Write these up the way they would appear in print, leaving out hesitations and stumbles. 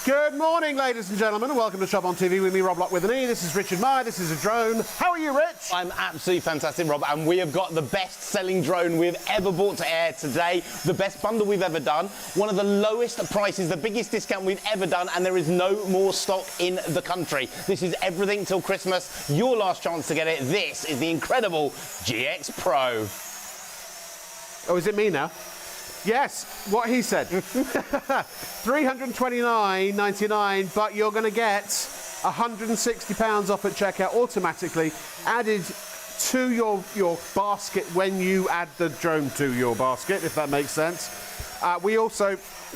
Good morning, ladies and gentlemen, and welcome to Shop on TV with me, Rob Lock with an E. This is Richard Meyer. This is a drone. How are you, Rich? I'm absolutely fantastic, Rob, and we have got the best-selling drone we've ever brought to air today, the best bundle we've ever done, one of the lowest prices, the biggest discount we've ever done, and there is no more stock in the country. This is everything till Christmas. Your last chance to get it. This is the incredible GX Pro. Oh, is it me now? Yes, what he said. $329.99, but you're going to get £160 off at checkout automatically added to your basket when you add the drone to your basket, if that makes sense.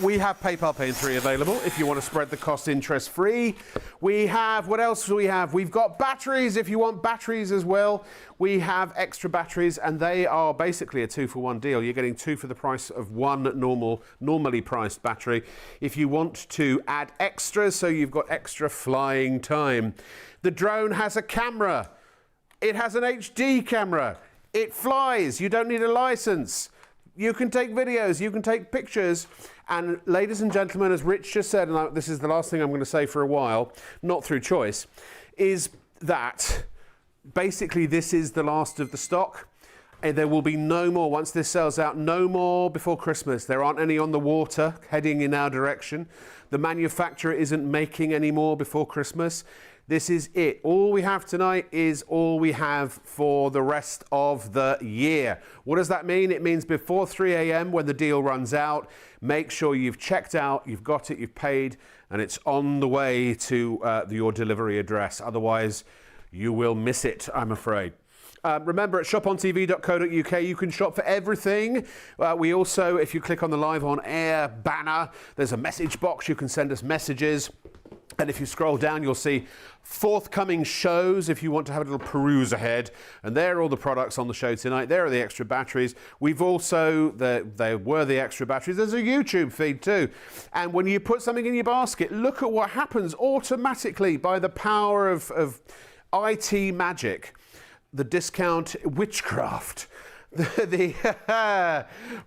We have PayPal Pay in 3 available if you want to spread the cost interest-free. We have, what else do we have? We've got batteries if you want batteries as well. We have extra batteries, and they are basically a 2-for-1 deal. You're getting 2 for the price of 1 normally priced battery. If you want to add extras, so you've got extra flying time. The drone has a camera. It has an HD camera. It flies. You don't need a license. You can take videos, you can take pictures, and ladies and gentlemen, as Rich just said, and this is the last thing I'm going to say for a while, not through choice, is that basically this is the last of the stock. And there will be no more, once this sells out, no more before Christmas. There aren't any on the water heading in our direction. The manufacturer isn't making any more before Christmas. This is it. All we have tonight is all we have for the rest of the year. What does that mean? It means before 3 a.m. when the deal runs out, make sure you've checked out, you've got it, you've paid, and it's on the way to your delivery address. Otherwise, you will miss it, I'm afraid. Remember, at shopontv.co.uk, you can shop for everything. We also, if you click on the Live on Air banner, there's a message box. You can send us messages. And if you scroll down, you'll see forthcoming shows if you want to have a little peruse ahead. And there are all the products on the show tonight. There are the extra batteries. We've also, there were the extra batteries. There's a YouTube feed too. And when you put something in your basket, look at what happens automatically by the power of IT magic. The discount witchcraft.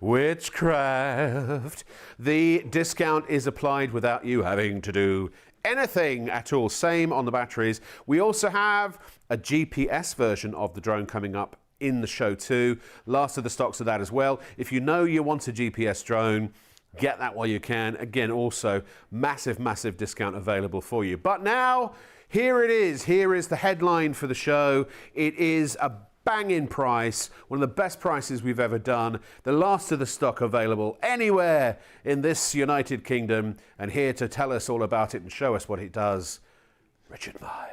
Witchcraft. The discount is applied without you having to do anything at all. Same on the batteries. We also have a GPS version of the drone coming up in the show too. Last of the stocks of that as well. If you know you want a GPS drone, get that while you can. Again, also massive, massive discount available for you. But now, here it is. Here is the headline for the show. It is a banging price, one of the best prices we've ever done, the last of the stock available anywhere in this United Kingdom, and here to tell us all about it and show us what it does, Richard Meyer.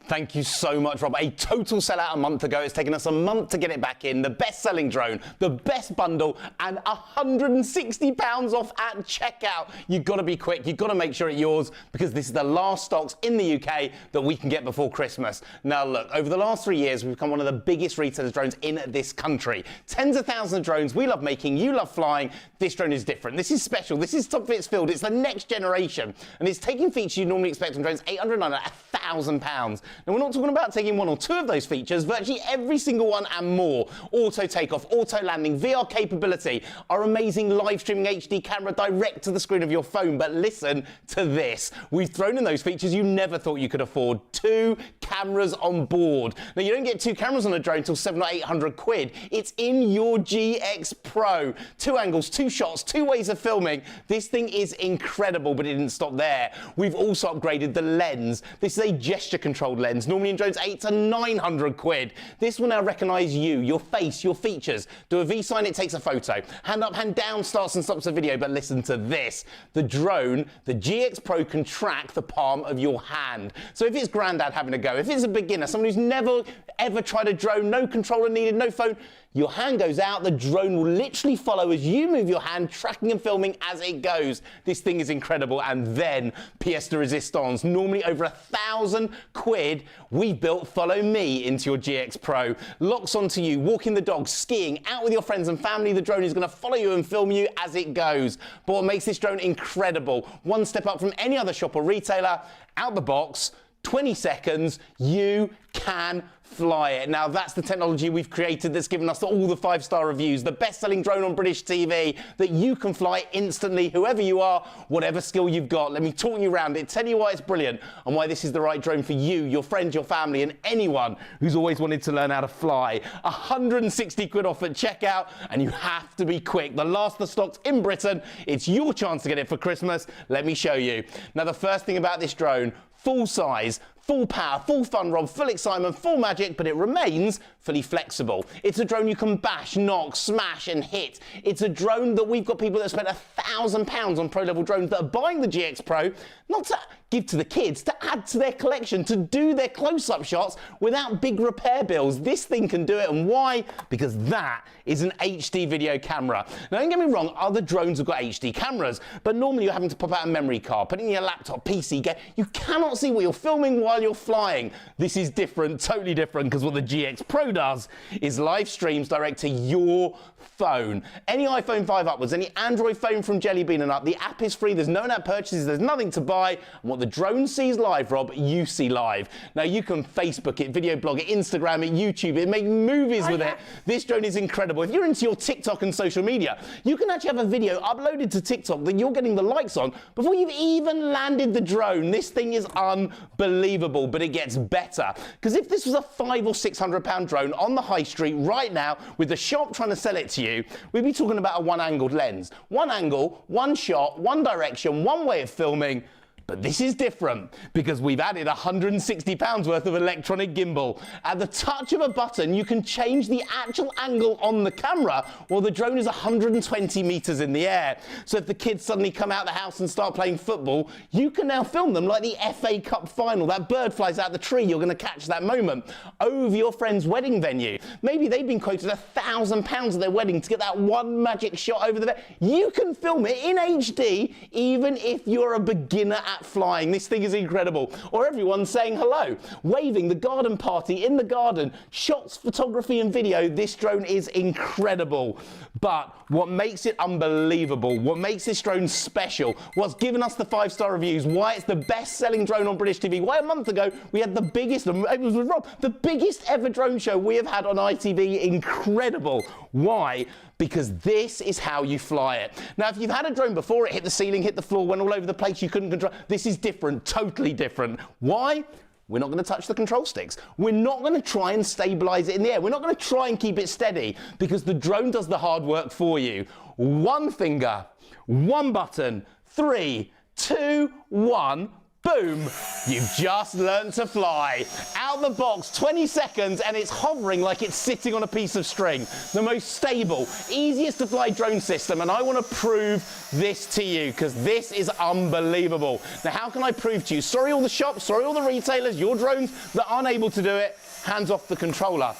Thank you so much, Rob. A total sellout a month ago. It's taken us a month to get it back in. The best-selling drone, the best bundle, and £160 off at checkout. You've got to be quick. You've got to make sure it's yours, because this is the last stocks in the UK that we can get before Christmas. Now, look, over the last 3 years, we've become one of the biggest retailers of drones in this country. Tens of thousands of drones we love making, you love flying. This drone is different. This is special. This is top of its field. It's the next generation, and it's taking features you normally expect on drones, £809 at £1,000. Now, we're not talking about taking 1 or 2 of those features, virtually every single one and more. Auto takeoff, auto landing, VR capability, our amazing live streaming HD camera direct to the screen of your phone. But listen to this. We've thrown in those features you never thought you could afford. 2 cameras on board. Now, you don't get 2 cameras on a drone till 700 or 800 quid. It's in your GX Pro. 2 angles, 2 shots, 2 ways of filming. This thing is incredible, but it didn't stop there. We've also upgraded the lens. This is a gesture controlled lens. Normally in drones, 800 to 900 quid. This will now recognise you, your face, your features. Do a V sign, it takes a photo. Hand up, hand down starts and stops the video, but listen to this. The drone, the GX Pro, can track the palm of your hand. So if it's granddad having a go, if it's a beginner, someone who's never ever tried a drone, no controller needed, no phone, your hand goes out, the drone will literally follow as you move your hand, tracking and filming as it goes. This thing is incredible. And then, pièce de résistance, normally over £1,000 quid, we built Follow Me into your GX Pro. Locks onto you, walking the dog, skiing, out with your friends and family, the drone is going to follow you and film you as it goes. But what makes this drone incredible, one step up from any other shop or retailer, out the box, 20 seconds, you can fly it. Now that's the technology we've created that's given us all the 5-star reviews, the best-selling drone on British TV that you can fly instantly, whoever you are, whatever skill you've got. Let me talk you around it, tell you why it's brilliant and why this is the right drone for you, your friends, your family, and anyone who's always wanted to learn how to fly. 160 quid off at checkout, and you have to be quick. The last of the stock's in Britain. It's your chance to get it for Christmas. Let me show you. Now the first thing about this drone, full size, full power, full fun, Rob, full excitement, full magic, but it remains fully flexible. It's a drone you can bash, knock, smash, and hit. It's a drone that we've got people that spent £1,000 on pro-level drones that are buying the GX Pro, not to give to the kids, to add to their collection, to do their close-up shots without big repair bills. This thing can do it, and why? Because that is an HD video camera. Now, don't get me wrong, other drones have got HD cameras, but normally you're having to pop out a memory card, put it in your laptop, PC, you cannot see what you're filming while you're flying. This is different, totally different, because what the GX Pro does is live streams direct to your phone. Any iPhone 5 upwards, any Android phone from Jelly Bean and up, the app is free, there's no in-app purchases, there's nothing to buy, and what the drone sees live, Rob, you see live. Now you can Facebook it, video blog it, Instagram it, YouTube it, make movies with it. This drone is incredible. If you're into your TikTok and social media, you can actually have a video uploaded to TikTok that you're getting the likes on before you've even landed the drone. This thing is unbelievable, but it gets better. Because if this was a £500 or £600 drone on the high street right now with the shop trying to sell it to you, we'd be talking about a one-angled lens. One angle, one shot, one direction, one way of filming. But this is different because we've added £160 worth of electronic gimbal. At the touch of a button, you can change the actual angle on the camera while the drone is 120 meters in the air. So if the kids suddenly come out the house and start playing football, you can now film them like the FA Cup final. That bird flies out the tree, you're going to catch that moment over your friend's wedding venue. Maybe they've been quoted £1,000 at their wedding to get that one magic shot over the bed. You can film it in HD even if you're a beginner at flying. This thing is incredible. Or everyone saying hello, waving, the garden party in the garden, shots, photography and video. This drone is incredible. But what makes it unbelievable, what makes this drone special, what's given us the 5-star reviews, why it's the best-selling drone on British TV, why a month ago we had the biggest, it was with Rob, the biggest ever drone show we have had on ITV. Incredible. Why? Because this is how you fly it. Now, if you've had a drone before, it hit the ceiling, hit the floor, went all over the place, you couldn't control. This is different, totally different. Why? We're not going to touch the control sticks. We're not going to try and stabilize it in the air. We're not going to try and keep it steady because the drone does the hard work for you. One finger, one button, 3, 2, 1. Boom, you've just learned to fly. Out the box, 20 seconds, and it's hovering like it's sitting on a piece of string. The most stable, easiest to fly drone system, and I want to prove this to you because this is unbelievable. Now, how can I prove to you? Sorry all the shops, sorry all the retailers, your drones that aren't able to do it, hands off the controller.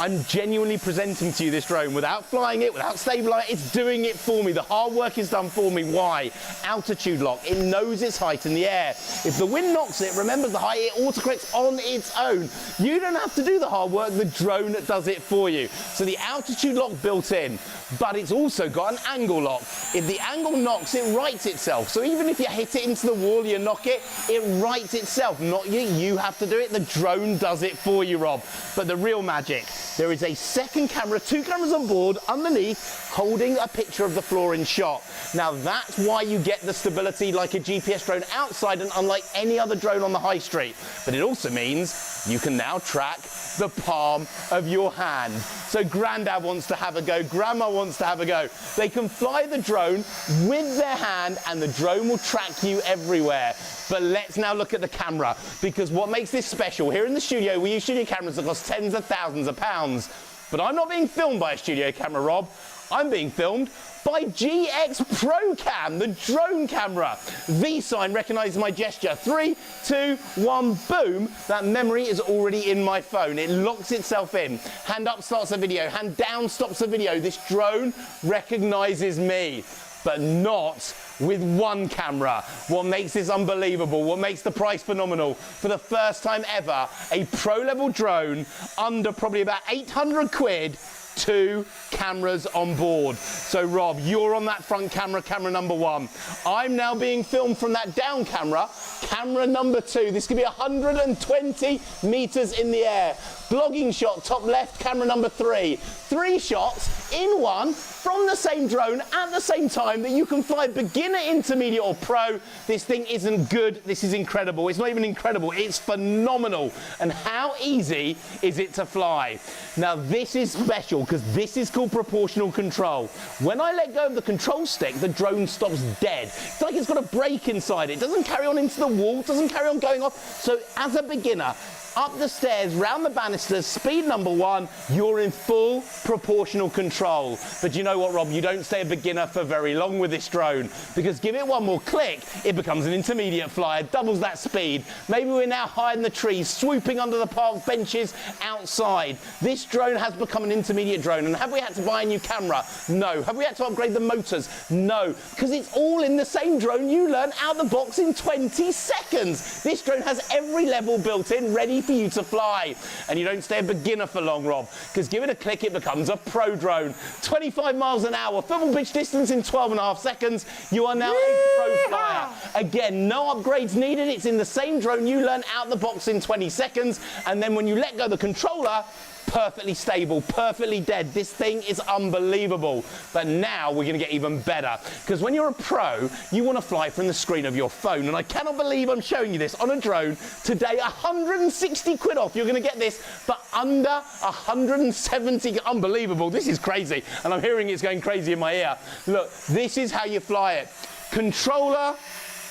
I'm genuinely presenting to you this drone without flying it, without stabilizing it. It's doing it for me. The hard work is done for me. Why? Altitude lock. It knows its height in the air. If the wind knocks it, remembers the height, it autocorrects on its own. You don't have to do the hard work. The drone does it for you. So the altitude lock built in, but it's also got an angle lock. If the angle knocks, it rights itself. So even if you hit it into the wall, you knock it, it rights itself. Not you. You have to do it. The drone does it for you, Rob. But the real magic, there is a second camera, 2 cameras on board underneath, holding a picture of the floor in shot. Now that's why you get the stability like a GPS drone outside and unlike any other drone on the high street. But it also means you can now track the palm of your hand. So granddad wants to have a go, grandma wants to have a go. They can fly the drone with their hand and the drone will track you everywhere. But let's now look at the camera, because what makes this special, here in the studio we use studio cameras that cost tens of thousands of pounds. But I'm not being filmed by a studio camera, Rob. I'm being filmed by GX Pro Cam, the drone camera. V sign recognises my gesture. 3, 2, 1, boom. That memory is already in my phone. It locks itself in. Hand up starts the video. Hand down stops the video. This drone recognises me, but not with one camera. What makes this unbelievable, what makes the price phenomenal, for the first time ever, a pro-level drone under probably about 800 quid, 2 cameras on board. So Rob, you're on that front camera, camera number 1. I'm now being filmed from that down camera, camera number 2. This could be 120 meters in the air. Vlogging shot, top left, camera number 3. 3 shots in one from the same drone at the same time that you can fly beginner, intermediate or pro. This thing isn't good, this is incredible. It's not even incredible, it's phenomenal. And how easy is it to fly? Now this is special because this is called proportional control. When I let go of the control stick, the drone stops dead. It's like it's got a brake inside it. It doesn't carry on into the wall, it doesn't carry on going off. So as a beginner, up the stairs, round the banisters, speed number 1, you're in full proportional control. But you know what, Rob? You don't stay a beginner for very long with this drone, because give it one more click, it becomes an intermediate flyer, doubles that speed. Maybe we're now high in the trees, swooping under the park benches outside. This drone has become an intermediate drone. And have we had to buy a new camera? No. Have we had to upgrade the motors? No. Because it's all in the same drone you learn out the box in 20 seconds. This drone has every level built in, ready for you to fly. And you don't stay a beginner for long, Rob, because give it a click, it becomes a pro drone. 25 miles an hour, football pitch distance in 12.5 seconds. You are now a pro flyer. Again, no upgrades needed. It's in the same drone you learn out the box in 20 seconds. And then when you let go of the controller, perfectly stable, perfectly dead. This thing is unbelievable. But now we're going to get even better, because when you're a pro, you want to fly from the screen of your phone. And I cannot believe I'm showing you this on a drone today. 160 quid off. You're going to get this for under 170. Unbelievable. This is crazy. And I'm hearing it's going crazy in my ear. Look, this is how you fly it. Controller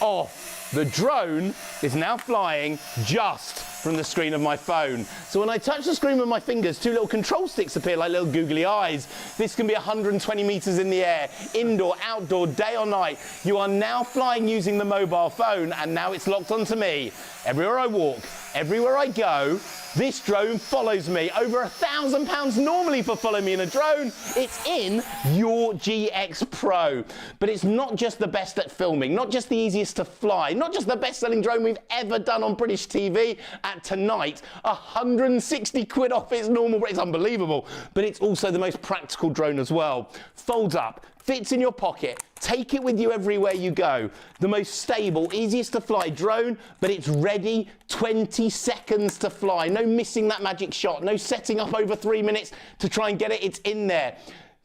off. The drone is now flying just from the screen of my phone. So when I touch the screen with my fingers, 2 little control sticks appear like little googly eyes. This can be 120 meters in the air, indoor, outdoor, day or night. You are now flying using the mobile phone, and now it's locked onto me. Everywhere I walk, everywhere I go, this drone follows me. Over £1,000 normally for following me in a drone. It's in your GX Pro. But it's not just the best at filming, not just the easiest to fly, not just the best-selling drone we've ever done on British TV. At tonight, 160 quid off its normal, it's unbelievable. But it's also the most practical drone as well. Folds up, fits in your pocket, take it with you everywhere you go. The most stable, easiest to fly drone, but it's ready 20 seconds to fly. No missing that magic shot, no setting up over 3 minutes to try and get it, it's in there.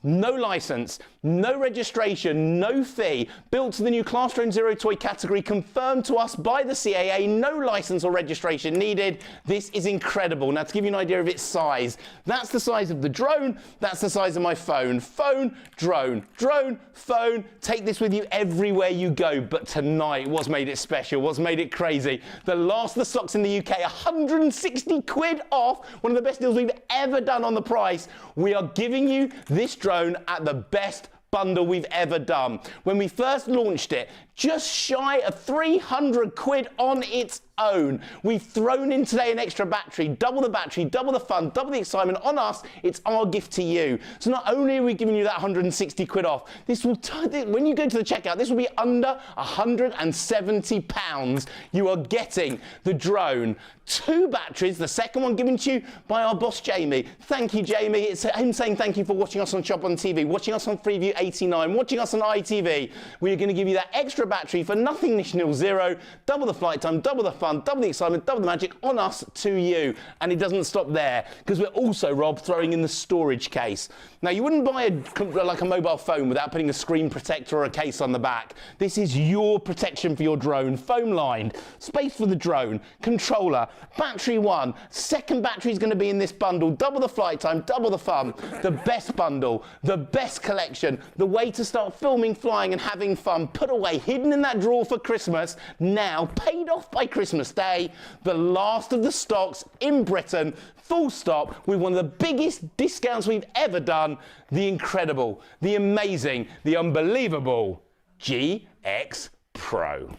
No license, no registration, no fee. Built to the new Class Drone Zero Toy category, confirmed to us by the CAA, no license or registration needed. This is incredible. Now, to give you an idea of its size, that's the size of the drone, that's the size of my phone. Phone, drone, drone, phone. Take this with you everywhere you go. But tonight, what's made it special, what's made it crazy? The last of the stocks in the UK, 160 quid off, one of the best deals we've ever done on the price. We are giving you this drone at the best bundle we've ever done. When we first launched it, just shy of 300 quid on its own. We've thrown in today an extra battery, double the battery, double the fun, double the excitement on us. It's our gift to you. So not only are we giving you that 160 quid off, this will, when you go to the checkout, this will be under 170 pounds. You are getting the drone, 2 batteries, the second one given to you by our boss Jamie. Thank you, Jamie. It's him saying thank you for watching us on Shop on TV, watching us on Freeview 89, watching us on ITV. We're going to give you that extra battery for nothing nil zero, double the flight time, double the fun, double the excitement, double the magic on us to you. And it doesn't stop there, because we're also, Rob, throwing in the storage case. Now, you wouldn't buy like a mobile phone without putting a screen protector or a case on the back. This is your protection for your drone, foam lined, space for the drone, controller, battery 1, second battery is going to be in this bundle, double the flight time, double the fun, the best bundle, the best collection, the way to start filming, flying and having fun, put away, hidden in that drawer for Christmas, now paid off by Christmas Day, the last of the stocks in Britain, full stop, with one of the biggest discounts we've ever done, the incredible, the amazing, the unbelievable GX Pro.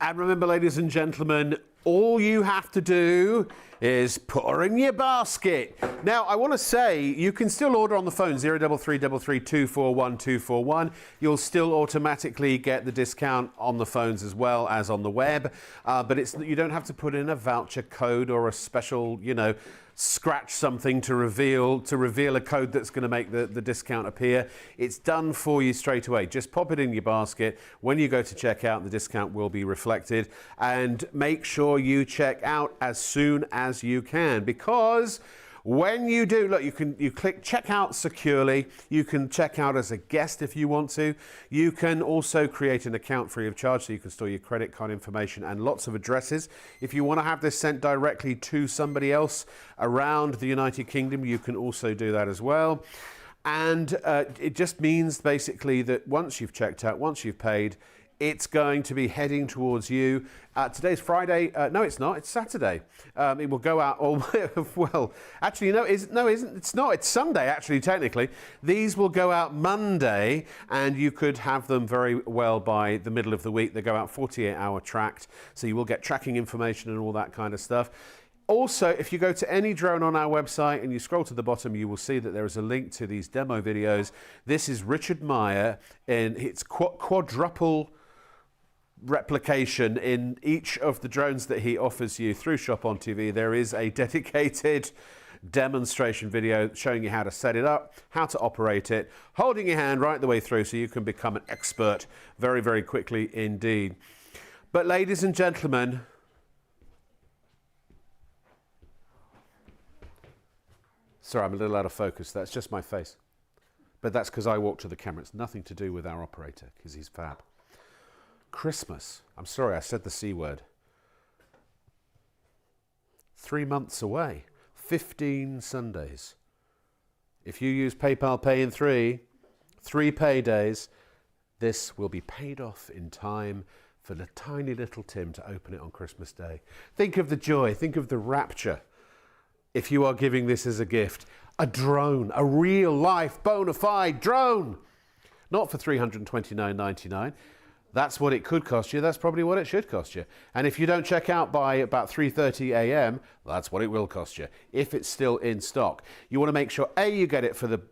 And remember, ladies and gentlemen, All you have to do is put her in your basket. Now, I want to say you can still order on the phone 03333 241 241. You'll still automatically get the discount on the phones as well as on the web, but you don't have to put in a voucher code or a special, you know, scratch something to reveal a code that's going to make the discount appear. It's done for you straight away. Just pop it in your basket. When you go to check out, the discount will be reflected, and make sure you check out as soon as you can, because when you do, look, you click check out securely. You can check out as a guest if you want to. You can also create an account free of charge, so you can store your credit card information and lots of addresses. If you want to have this sent directly to somebody else around the United Kingdom, you can also do that as well. And it just means basically that once you've checked out, once you've paid, it's going to be heading towards you. Today's Friday. No, it's not. It's Saturday. It will go out. Well, actually, no, it's not. It's Sunday, actually, technically. These will go out Monday, and you could have them very well by the middle of the week. They go out 48-hour tracked, so you will get tracking information and all that kind of stuff. Also, if you go to any drone on our website and you scroll to the bottom, you will see that there is a link to these demo videos. This is Richard Meyer, and it's quadruple replication in each of the drones that he offers you through Shop on TV. There is a dedicated demonstration video showing you how to set it up, how to operate it, holding your hand right the way through so you can become an expert very, very quickly indeed. But ladies and gentlemen, sorry, I'm a little out of focus. That's just my face. But that's because I walk to the camera. It's nothing to do with our operator, because he's fab. Christmas. I'm sorry, I said the C word. 3 months away. 15 Sundays. If you use PayPal Pay in 3 paydays, this will be paid off in time for the tiny little Tim to open it on Christmas Day. Think of the joy, think of the rapture. If you are giving this as a gift, a drone, a real life bona fide drone, not for $329.99. That's what it could cost you. That's probably what it should cost you. And if you don't check out by about 3:30 a.m., that's what it will cost you if it's still in stock. You want to make sure you get it for the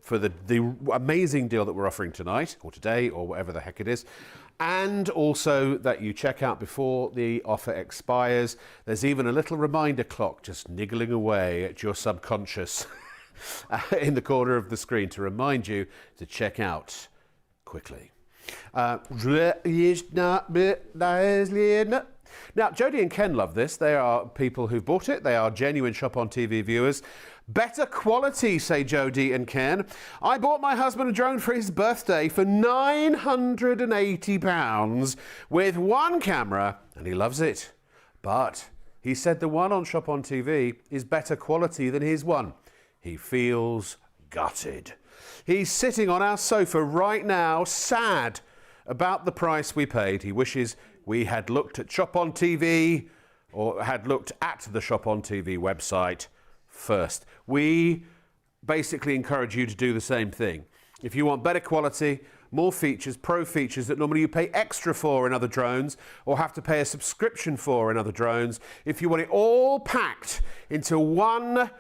amazing deal that we're offering tonight or today or whatever the heck it is, and also that you check out before the offer expires. There's even a little reminder clock just niggling away at your subconscious in the corner of the screen to remind you to check out quickly. Now, Jodie and Ken love this. They are people who've bought it. They are genuine Shop on TV viewers. Better quality, say Jodie and Ken. I bought my husband a drone for his birthday for £980 with one camera, and he loves it. But he said the one on Shop on TV is better quality than his one. He feels gutted. He's sitting on our sofa right now, sad about the price we paid. He wishes we had looked at Shop on TV or had looked at the Shop on TV website first. We basically encourage you to do the same thing. If you want better quality, more features, pro features that normally you pay extra for in other drones or have to pay a subscription for in other drones, if you want it all packed into one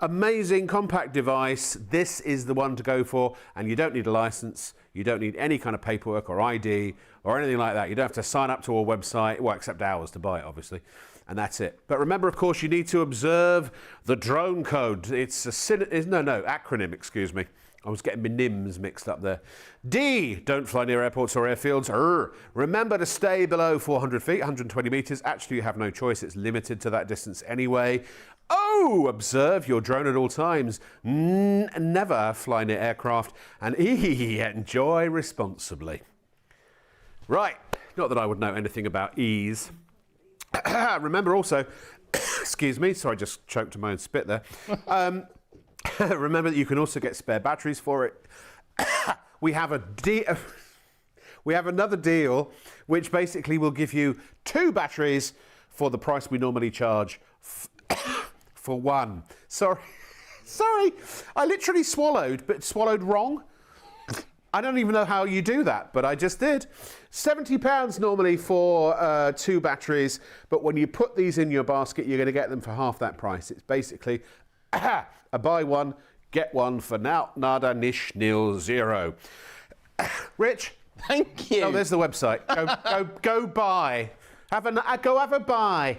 amazing compact device, this is the one to go for. And you don't need a license, you don't need any kind of paperwork or ID or anything like that. You don't have to sign up to our website, well, except ours to buy it, obviously, and that's it. But remember, of course, you need to observe the drone code. It's a acronym, excuse me. I was getting my NIMS mixed up there. D, don't fly near airports or airfields. Remember to stay below 400 feet, 120 meters. Actually, you have no choice. It's limited to that distance anyway. O, observe your drone at all times. Never fly near aircraft. And E, enjoy responsibly. Right, not that I would know anything about E's. Remember also, excuse me, sorry, I just choked on my own spit there. Remember that you can also get spare batteries for it. We have another deal which basically will give you 2 batteries for the price we normally charge for one. Sorry, I literally swallowed, but swallowed wrong. I don't even know how you do that, but I just did. £70 normally for 2 batteries, but when you put these in your basket, you're going to get them for half that price. It's basically a buy one, get one for now, nada, nish, nil, zero. Rich? Thank you. Oh, there's the website. Go buy. Go have a buy.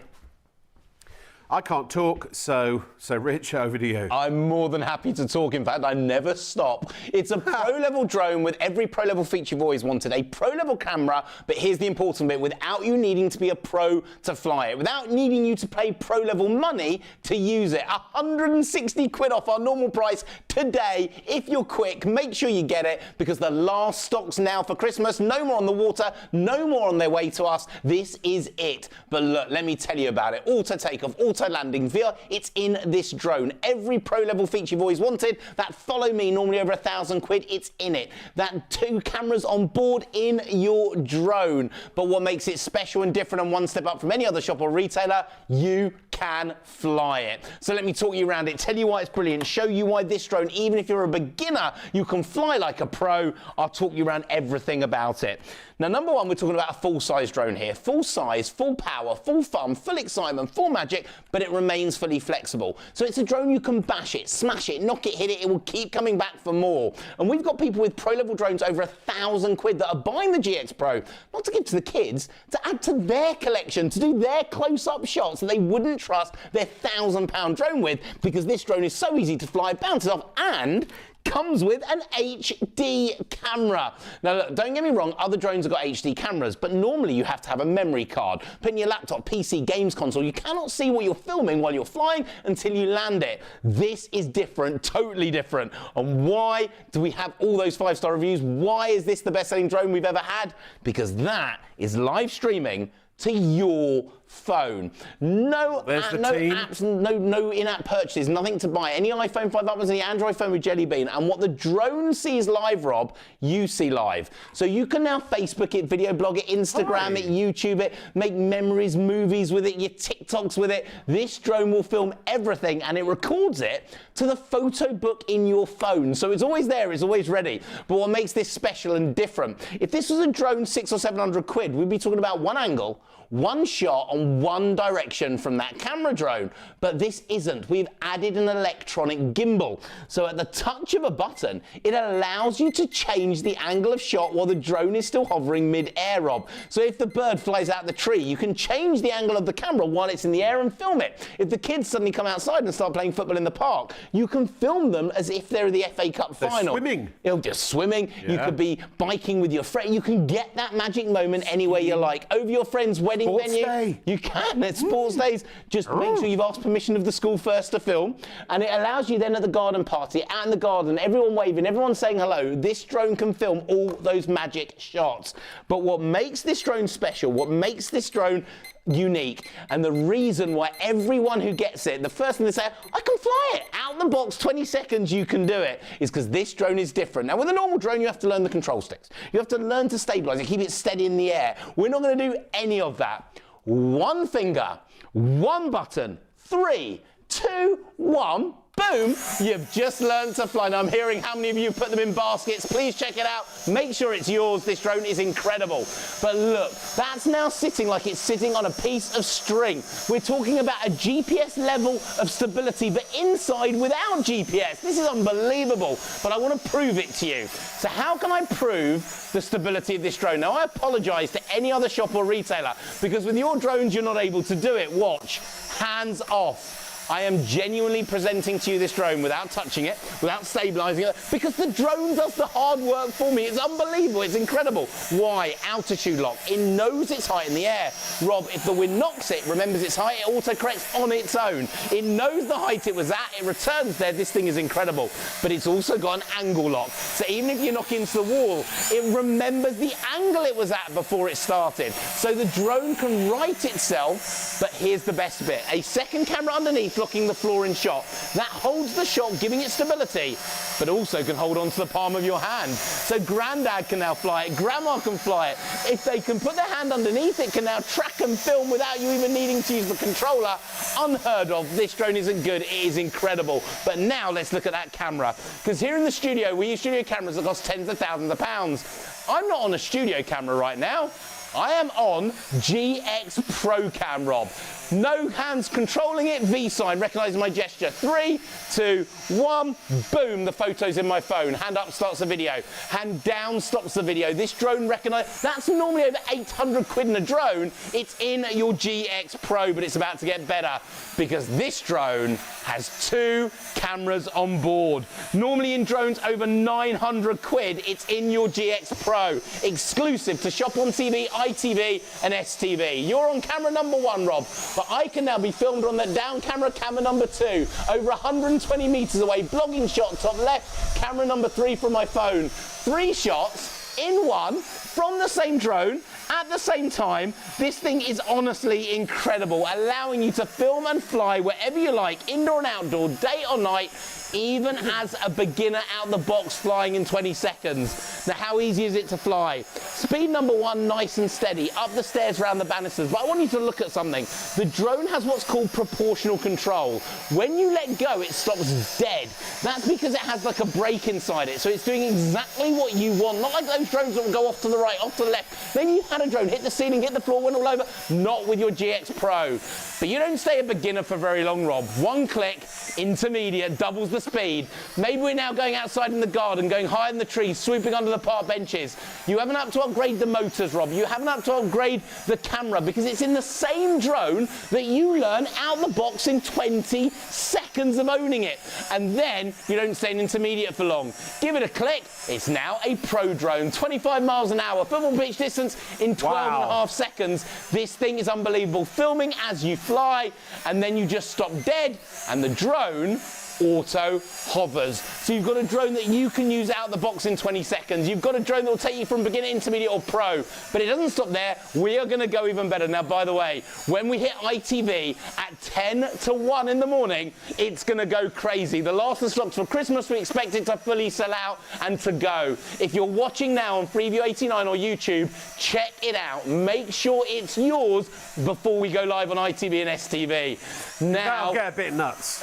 I can't talk, so Rich, over to you. I'm more than happy to talk. In fact, I never stop. It's a pro-level drone with every pro-level feature you've always wanted. A pro-level camera, but here's the important bit, without you needing to be a pro to fly it, without needing you to pay pro-level money to use it. 160 quid off our normal price today. If you're quick, make sure you get it, because the last stock's now for Christmas. No more on the water, no more on their way to us. This is it. But look, let me tell you about it. Auto takeoff, auto landing veer, it's in this drone. Every pro level feature you've always wanted, that follow me, normally over 1,000 quid, it's in it. That 2 cameras on board in your drone. But what makes it special and different and one step up from any other shop or retailer, you can fly it. So let me talk you around it, tell you why it's brilliant, show you why this drone, even if you're a beginner, you can fly like a pro. I'll talk you around everything about it. Now, number one, we're talking about a full-size drone here. Full size, full power, full fun, full excitement, full magic, but it remains fully flexible. So it's a drone you can bash it, smash it, knock it, hit it, it will keep coming back for more. And we've got people with pro-level drones over 1,000 quid that are buying the GX Pro, not to give to the kids, to add to their collection, to do their close-up shots that they wouldn't trust their £1,000 drone with, because this drone is so easy to fly, bounces off, and comes with an HD camera. Now look, don't get me wrong, other drones have got HD cameras, but normally you have to have a memory card. Put in your laptop, PC, games console. You cannot see what you're filming while you're flying until you land it. This is different, totally different. And why do we have all those 5-star reviews? Why is this the best-selling drone we've ever had? Because that is live streaming to your phone. No apps, no in-app purchases, nothing to buy. Any iPhone 5 upwards, any Android phone with Jelly Bean. And what the drone sees live, Rob, you see live. So you can now Facebook it, video blog it, Instagram it, YouTube it, make memories, movies with it, your TikToks with it. This drone will film everything, and it records it to the photo book in your phone. So it's always there, it's always ready. But what makes this special and different, if this was a drone 600 or 700 quid, we'd be talking about one angle, one shot on one direction from that camera drone. But this isn't. We've added an electronic gimbal. So at the touch of a button, it allows you to change the angle of shot while the drone is still hovering mid-air, Rob. So if the bird flies out the tree, you can change the angle of the camera while it's in the air and film it. If the kids suddenly come outside and start playing football in the park, you can film them as if they're the FA Cup final. Swimming. Just swimming. Yeah. You could be biking with your friend. You can get that magic moment anywhere you like. Over your friend's wedding venue. Day. You can. It's sports days. Just make sure you've asked permission of the school first to film. And it allows you then at the garden party, out in the garden, everyone waving, everyone saying hello. This drone can film all those magic shots. But what makes this drone special, what makes this drone unique, and the reason why everyone who gets it, the first thing they say, I can fly it out of the box, 20 seconds you can do it, is because this drone is different. Now with a normal drone you have to learn the control sticks, you have to learn to stabilize it, keep it steady in the air. We're not going to do any of that. One finger, one button, 3, 2, 1. Boom, you've just learned to fly. Now I'm hearing how many of you put them in baskets. Please check it out. Make sure it's yours. This drone is incredible. But look, that's now sitting like it's sitting on a piece of string. We're talking about a GPS level of stability, but inside without GPS. This is unbelievable, but I want to prove it to you. So how can I prove the stability of this drone? Now I apologize to any other shop or retailer, because with your drones you're not able to do it. Watch, hands off. I am genuinely presenting to you this drone without touching it, without stabilizing it, because the drone does the hard work for me. It's unbelievable. It's incredible. Why? Altitude lock. It knows its height in the air. Rob, if the wind knocks it, remembers its height, it auto-corrects on its own. It knows the height it was at. It returns there. This thing is incredible. But it's also got an angle lock. So even if you knock into the wall, it remembers the angle it was at before it started. So the drone can right itself, but here's the best bit. A second camera underneath blocking the floor in shot. That holds the shot, giving it stability, but also can hold on to the palm of your hand. So Grandad can now fly it, Grandma can fly it. If they can put their hand underneath, it can now track and film without you even needing to use the controller. Unheard of. This drone isn't good, it is incredible. But now let's look at that camera. Because here in the studio, we use studio cameras that cost tens of thousands of pounds. I'm not on a studio camera right now. I am on GX Pro Cam, Rob. No hands controlling it, V sign, recognising my gesture. 3, 2, 1, boom, the photo's in my phone. Hand up starts the video. Hand down stops the video. This drone recognises, that's normally over 800 quid in a drone. It's in your GX Pro, but it's about to get better because this drone has 2 cameras on board. Normally in drones over 900 quid, it's in your GX Pro. Exclusive to Shop on TV, ITV and STV. You're on camera number 1, Rob. But I can now be filmed on the down camera, camera number 2, over 120 meters away, blogging shot, top left, camera number 3 from my phone. 3 shots in one from the same drone at the same time. This thing is honestly incredible, allowing you to film and fly wherever you like, indoor and outdoor, day or night, even as a beginner out the box flying in 20 seconds. Now, how easy is it to fly? Speed number 1, nice and steady, up the stairs, around the banisters. But I want you to look at something. The drone has what's called proportional control. When you let go, it stops dead. That's because it has like a brake inside it. So it's doing exactly what you want. Not like those drones that will go off to the right, off to the left. Then you had a drone hit the ceiling, hit the floor, went all over. Not with your GX Pro. But you don't stay a beginner for very long, Rob. 1 click, intermediate, doubles the speed. Maybe we're now going outside in the garden, going high in the trees, swooping under the park benches. You haven't had to upgrade the motors, Rob. You haven't had to upgrade the camera because it's in the same drone that you learn out the box in 20 seconds of owning it. And then you don't stay in intermediate for long. Give it a click. It's now a pro drone. 25 miles an hour, football pitch distance in 12 and a half seconds. This thing is unbelievable. Filming as you fly, and then you just stop dead, and the drone auto hovers. So you've got a drone that you can use out the box in 20 seconds. You've got a drone that will take you from beginner, intermediate or pro. But it doesn't stop there. We are going to go even better. Now, by the way, when we hit ITV at 10 to 1 in the morning, it's going to go crazy. The last of the stocks for Christmas, we expect it to fully sell out and to go. If you're watching now on Freeview 89 or YouTube, check it out. Make sure it's yours before we go live on ITV and STV. Now, that'll get a bit nuts.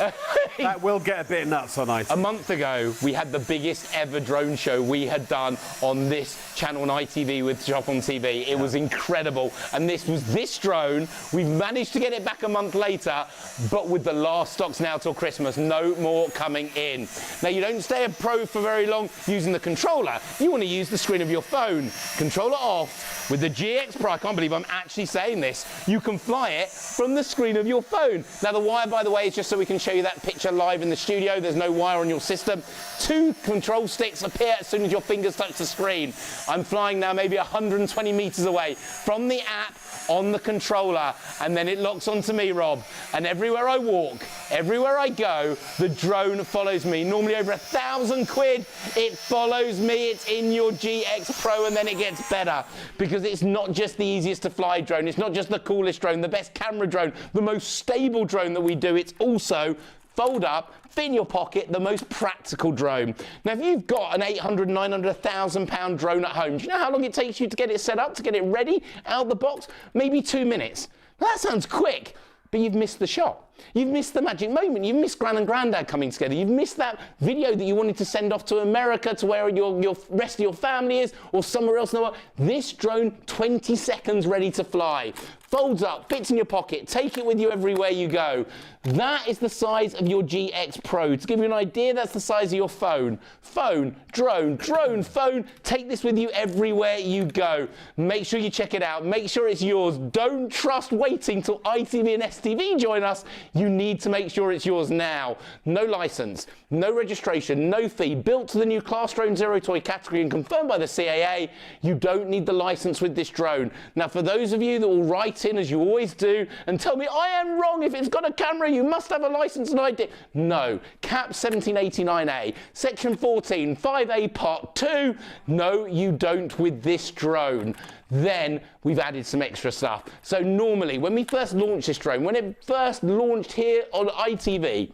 That will get a bit nuts on ITV. A month ago, we had the biggest ever drone show we had done on this channel on ITV with Shop on TV. It was incredible. And this was this drone. We've managed to get it back a month later, but with the last stocks now till Christmas, no more coming in. Now, you don't stay a pro for very long using the controller. You want to use the screen of your phone. Controller off with the GX Pro. I can't believe I'm actually saying this. You can fly it from the screen of your phone. Now, the wire, by the way, is just so we can show you that picture live in the studio. There's no wire on your system. 2 control sticks appear as soon as your fingers touch the screen. I'm flying now maybe 120 meters away from the app on the controller, and then it locks onto me, Rob. And everywhere I walk, everywhere I go, the drone follows me. Normally over 1,000 quid, it follows me. It's in your GX Pro, and then it gets better because it's not just the easiest to fly drone. It's not just the coolest drone, the best camera drone, the most stable drone that we do. It's also fold up, fit in your pocket, the most practical drone. Now, if you've got an 800, 900, 1,000 pound drone at home, do you know how long it takes you to get it set up, to get it ready out the box? Maybe 2 minutes. Now, that sounds quick, but you've missed the shot. You've missed the magic moment. You've missed Gran and Grandad coming together. You've missed that video that you wanted to send off to America, to where your rest of your family is, or somewhere else in the world. This drone, 20 seconds ready to fly. Folds up, fits in your pocket, take it with you everywhere you go. That is the size of your GX Pro. To give you an idea, that's the size of your phone. Phone, drone, drone, phone. Take this with you everywhere you go. Make sure you check it out. Make sure it's yours. Don't trust waiting till ITV and STV join us. You need to make sure it's yours now. No license, no registration, no fee. Built to the new Class Drone Zero Toy category and confirmed by the CAA. You don't need the license with this drone. Now, for those of you that will write in, as you always do, and tell me I am wrong, if it's got a camera, you must have a license and ID. No. Cap 1789A, Section 14, 5 5A Part 2. No, you don't with this drone. Then we've added some extra stuff. So normally, when we first launched this drone, when it first launched here on ITV,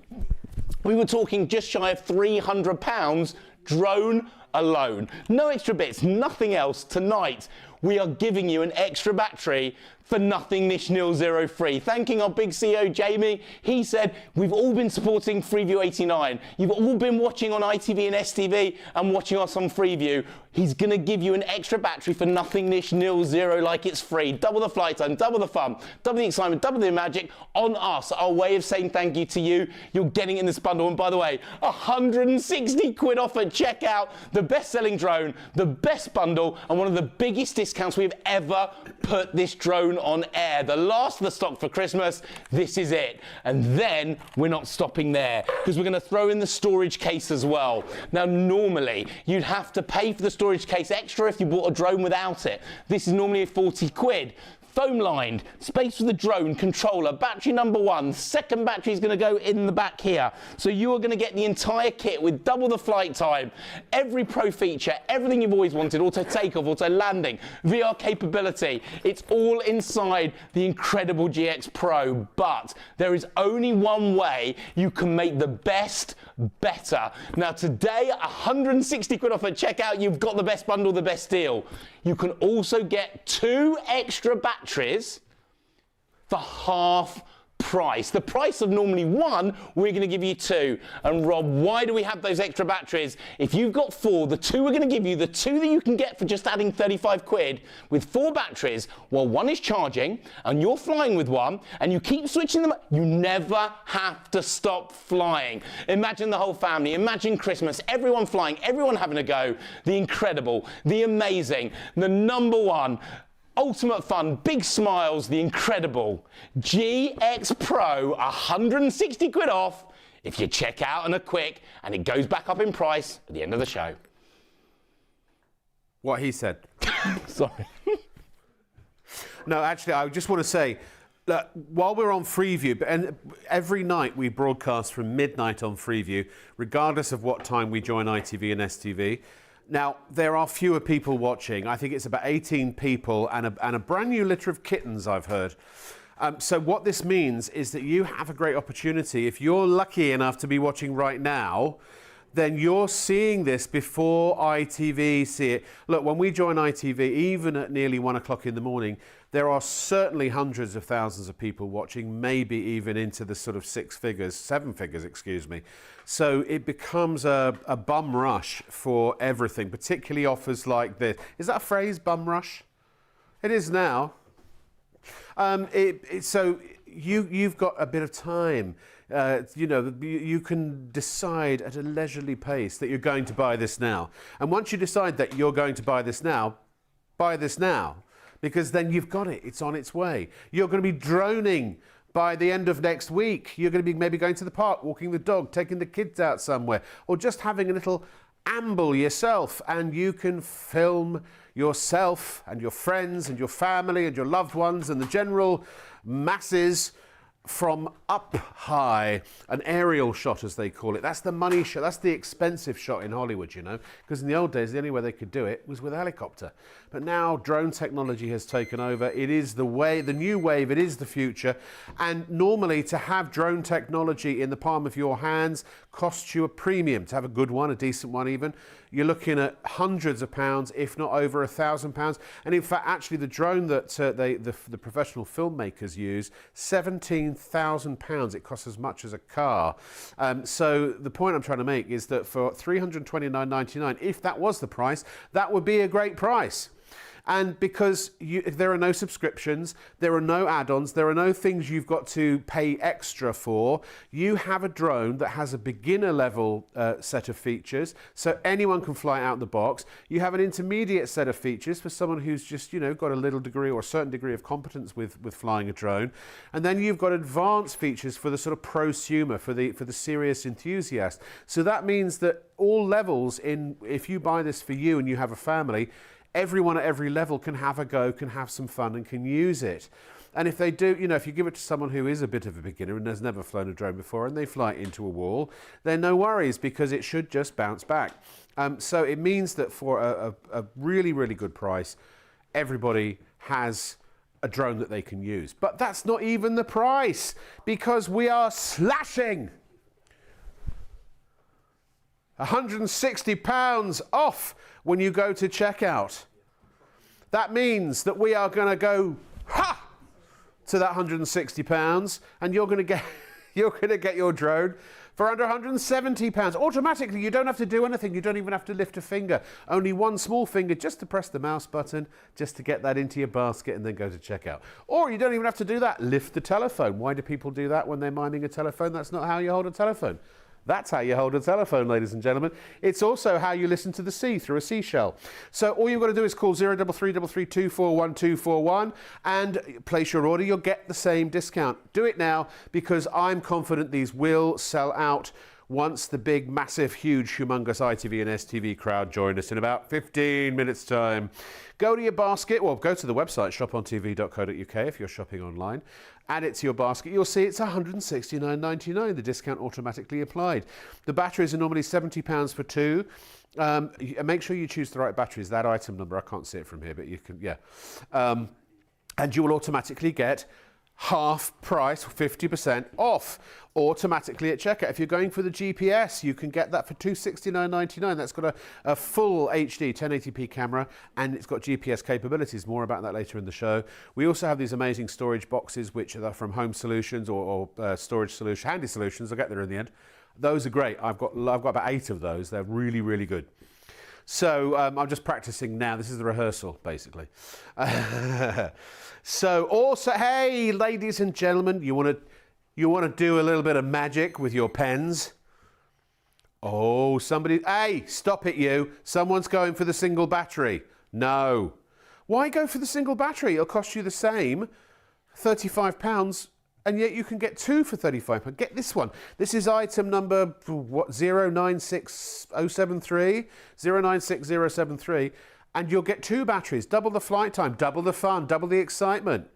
we were talking just shy of £300 drone alone. No extra bits, nothing else. Tonight, we are giving you an extra battery for nothing nish nil zero free. Thanking our big CEO Jamie, he said we've all been supporting Freeview 89. You've all been watching on ITV and STV and watching us on Freeview. He's gonna give you an extra battery for nothing nish nil zero like it's free. Double the flight time, double the fun, double the excitement, double the magic on us. Our way of saying thank you to you. You're getting it in this bundle. And by the way, 160 quid off at checkout. The best-selling drone, the best bundle, and one of the biggest discounts we've ever put this drone on air. The last of the stock for Christmas. This is it. And then we're not stopping there, because we're going to throw in the storage case as well. Now, normally you'd have to pay for the storage case extra if you bought a drone without it. This is normally 40 quid. Foam lined, space for the drone, controller, battery number 1, second battery is going to go in the back here. So you are going to get the entire kit with double the flight time, every pro feature, everything you've always wanted, auto takeoff, auto landing, VR capability. It's all inside the incredible GX Pro, but there is only one way you can make the best better. Now today, 160 quid off at checkout, you've got the best bundle, the best deal. You can also get 2 extra batteries for half price. The price of normally 1, we're going to give you 2. And Rob, why do we have those extra batteries? If you've got 4, the 2 we're going to give you, the 2 that you can get for just adding 35 quid with 4 batteries, while 1 is charging and you're flying with 1 and you keep switching them, you never have to stop flying. Imagine the whole family, imagine Christmas, everyone flying, everyone having a go. The incredible, the amazing, the number 1, ultimate fun, big smiles, the incredible GX Pro, 160 quid off if you check out and are quick, and it goes back up in price at the end of the show. What he said. Sorry. No, actually, I just want to say, look, while we're on Freeview, and every night we broadcast from midnight on Freeview, regardless of what time we join ITV and STV. Now, there are fewer people watching. I think it's about 18 people and a brand new litter of kittens, I've heard. So what this means is that you have a great opportunity. If you're lucky enough to be watching right now, then you're seeing this before ITV see it. Look, when we join ITV, even at nearly 1 o'clock in the morning, there are certainly hundreds of thousands of people watching, maybe even into the sort of 7 figures, excuse me. So it becomes a bum rush for everything, particularly offers like this. Is that a phrase, bum rush? It is now. So you've got a bit of time. You know, you can decide at a leisurely pace that you're going to buy this now. And once you decide that you're going to buy this now, because then you've got it. It's on its way. You're going to be droning by the end of next week. You're going to be maybe going to the park, walking the dog, taking the kids out somewhere, or just having a little amble yourself, and you can film yourself and your friends and your family and your loved ones and the general masses from up high, an aerial shot as they call it. That's the money shot, that's the expensive shot in Hollywood, you know, because in the old days the only way they could do it was with a helicopter. But now drone technology has taken over. It is the way, the new wave, it is the future. And normally to have drone technology in the palm of your hands costs you a premium. To have a good one, a decent one even, you're looking at hundreds of pounds, if not over £1,000. And in fact, actually the drone that the professional filmmakers use, £17,000. It costs as much as a car. So the point I'm trying to make is that for $329.99, if that was the price, that would be a great price. And because there are no subscriptions, there are no add-ons, there are no things you've got to pay extra for, you have a drone that has a beginner level set of features, so anyone can fly out the box. You have an intermediate set of features for someone who's just, you know, got a little degree or a certain degree of competence with flying a drone. And then you've got advanced features for the sort of prosumer, for the serious enthusiast. So that means that all levels, if you buy this for you and you have a family, everyone at every level can have a go, can have some fun and can use it. And if they do, you know, if you give it to someone who is a bit of a beginner and has never flown a drone before and they fly it into a wall, then no worries, because it should just bounce back. So it means that for a really, really good price, everybody has a drone that they can use. But that's not even the price, because we are slashing £160 off when you go to checkout. That means that we are going to go to that £160, and you're going to get your drone for under £170 automatically. You don't have to do anything. You don't even have to lift a finger. Only one small finger just to press the mouse button, just to get that into your basket and then go to checkout. Or you don't even have to do that. Lift the telephone. Why do people do that when they're miming a telephone? That's not how you hold a telephone. That's how you hold a telephone, ladies and gentlemen. It's also how you listen to the sea through a seashell. So all you've got to do is call 0333241241 and place your order. You'll get the same discount. Do it now, because I'm confident these will sell out once the big, massive, huge, humongous ITV and STV crowd join us in about 15 minutes' time. Go to your basket, well, go to the website, shopontv.co.uk if you're shopping online. Add it to your basket. You'll see it's £169.99, the discount automatically applied. The batteries are normally £70 for two. Make sure you choose the right batteries. That item number, I can't see it from here, but you can, yeah. And you will automatically get half price, 50% off, automatically at checkout. If you're going for the GPS, you can get that for £269.99. That's got a full HD 1080p camera, and it's got GPS capabilities. More about that later in the show. We also have these amazing storage boxes, which are from Home Solutions or Storage Solutions, Handy Solutions. I'll get there in the end. Those are great. I've got about 8 of those. They're really, really good. So I'm just practicing now. This is the rehearsal, basically. So also, hey, ladies and gentlemen, you want to do a little bit of magic with your pens? Oh, hey, stop it, you. Someone's going for the single battery. No. Why go for the single battery? It'll cost you the same, £35, and yet you can get 2 for £35. Get this one. This is item number, what, 096073? 096073. And you'll get 2 batteries, double the flight time, double the fun, double the excitement.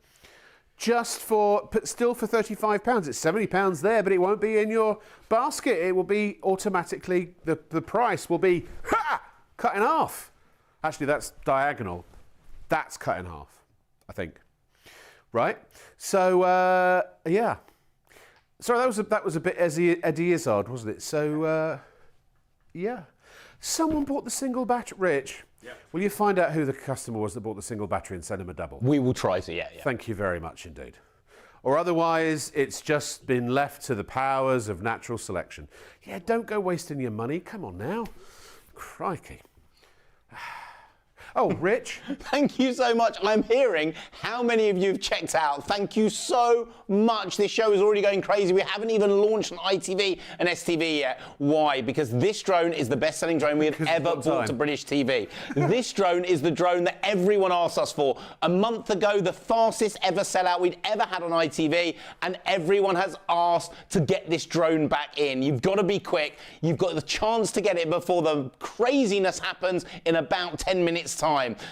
Just for, but still for £35. It's £70 there, but it won't be in your basket. It will be automatically, the price will be cut in half. Actually, that's diagonal. That's cut in half, I think. Right? So, yeah. Sorry, that was a bit Eddie Izzard, wasn't it? So, yeah. Someone bought the single battery. Rich, will you find out who the customer was that bought the single battery and send him a double? We will try to, yeah. Thank you very much indeed. Or otherwise, it's just been left to the powers of natural selection. Yeah, don't go wasting your money. Come on now. Crikey. Oh, Rich. Thank you so much. I'm hearing how many of you have checked out. Thank you so much. This show is already going crazy. We haven't even launched an ITV and STV yet. Why? Because this drone is the best-selling drone we have ever brought to British TV. This drone is the drone that everyone asked us for. A month ago, the fastest ever sellout we'd ever had on ITV, and everyone has asked to get this drone back in. You've got to be quick. You've got the chance to get it before the craziness happens in about 10 minutes' time.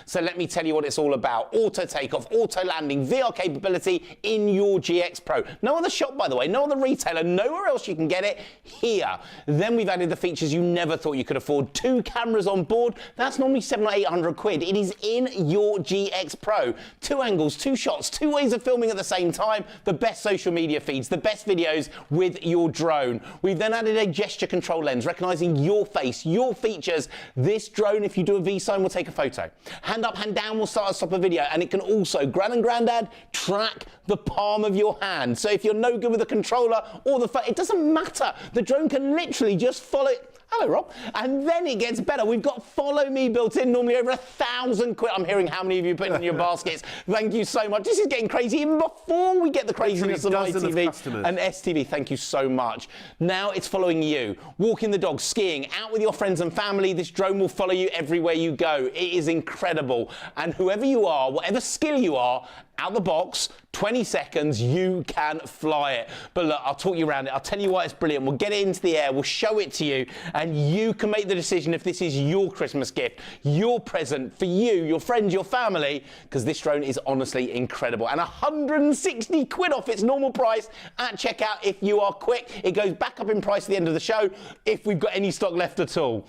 So let me tell you what it's all about. Auto takeoff, auto landing, VR capability in your GX Pro. No other shop, by the way, no other retailer, nowhere else you can get it, here. Then we've added the features you never thought you could afford. 2 cameras on board, that's normally 700 or 800 quid. It is in your GX Pro. 2 angles, 2 shots, 2 ways of filming at the same time, the best social media feeds, the best videos with your drone. We've then added a gesture control lens, recognizing your face, your features. This drone, if you do a V sign, will take a photo. Hand up, hand down will start and stop a video, and it can also, Gran and Grandad, track the palm of your hand. So if you're no good with the controller or the phone, it doesn't matter. The drone can literally just follow it. Hello, Rob. And then it gets better. We've got Follow Me built in, normally over 1,000 quid. I'm hearing how many of you put it in your baskets. Thank you so much. This is getting crazy even before we get the craziness of ITV and STV. Thank you so much. Now it's following you. Walking the dog, skiing, out with your friends and family. This drone will follow you everywhere you go. It is incredible. And whoever you are, whatever skill you are, out the box, 20 seconds, you can fly it. But look, I'll talk you around it. I'll tell you why it's brilliant. We'll get it into the air, we'll show it to you, and you can make the decision if this is your Christmas gift, your present for you, your friends, your family, because this drone is honestly incredible. And 160 quid off its normal price at checkout if you are quick. It goes back up in price at the end of the show if we've got any stock left at all.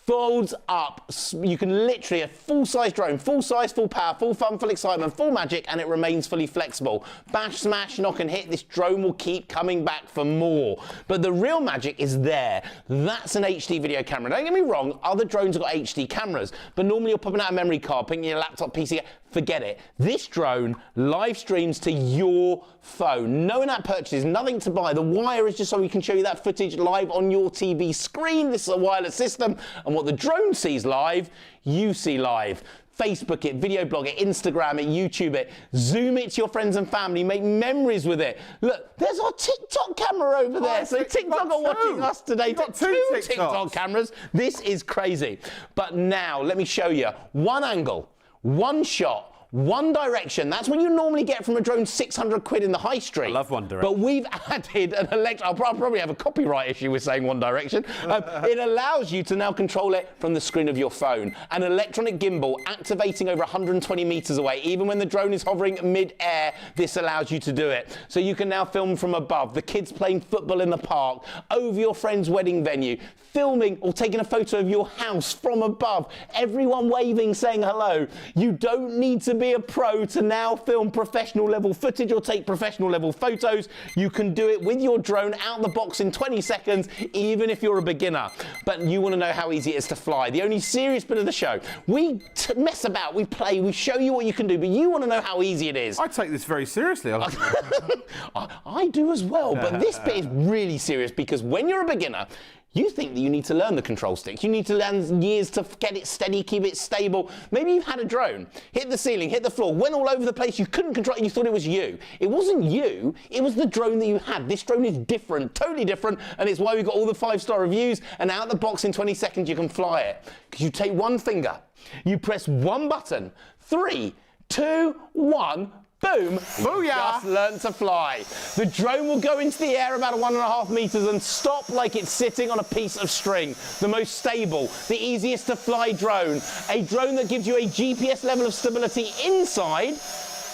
Folds up, you can literally, a full-size drone, full size, full power, full fun, full excitement, full magic, and it remains fully flexible. Bash, smash, knock and hit, this drone will keep coming back for more. But the real magic is there. That's an HD video camera. Don't get me wrong, other drones have got HD cameras, but normally you're popping out a memory card, putting your laptop, PC, forget it. This drone live streams to your phone. No in-app purchases, nothing to buy. The wire is just so we can show you that footage live on your TV screen. This is a wireless system, and what the drone sees live, you see live. Facebook it, video blog it, Instagram it, YouTube it, zoom it to your friends and family, make memories with it. Look, there's our TikTok camera over there. So TikTok are watching us today. Got two TikTok cameras. This is crazy. But now, let me show you one angle, one shot, one direction. That's what you normally get from a drone 600 quid in the high street. I love One Direction. But we've added an I'll probably have a copyright issue with saying One Direction. It allows you to now control it from the screen of your phone. An electronic gimbal activating over 120 meters away. Even when the drone is hovering mid-air, this allows you to do it. So you can now film from above, the kids playing football in the park, over your friend's wedding venue, filming or taking a photo of your house from above, everyone waving, saying hello. You don't need to be a pro to now film professional level footage or take professional level photos. You can do it with your drone out the box in 20 seconds, even if you're a beginner. But you want to know how easy it is to fly. The only serious bit of the show. We mess about, we play, we show you what you can do, but you want to know how easy it is. I take this very seriously. I do as well, but this bit is really serious because when you're a beginner, you think that you need to learn the control sticks. You need to learn years to get it steady, keep it stable. Maybe you've had a drone, hit the ceiling, hit the floor, went all over the place, you couldn't control it, you thought it was you. It wasn't you, it was the drone that you had. This drone is different, totally different, and it's why we got all the 5-star reviews, and out the box in 20 seconds you can fly it. Because you take one finger, you press one button, 3, 2, 1, boom, Booyah! Just learned to fly. The drone will go into the air about 1.5 meters and stop like it's sitting on a piece of string. The most stable, the easiest to fly drone. A drone that gives you a GPS level of stability inside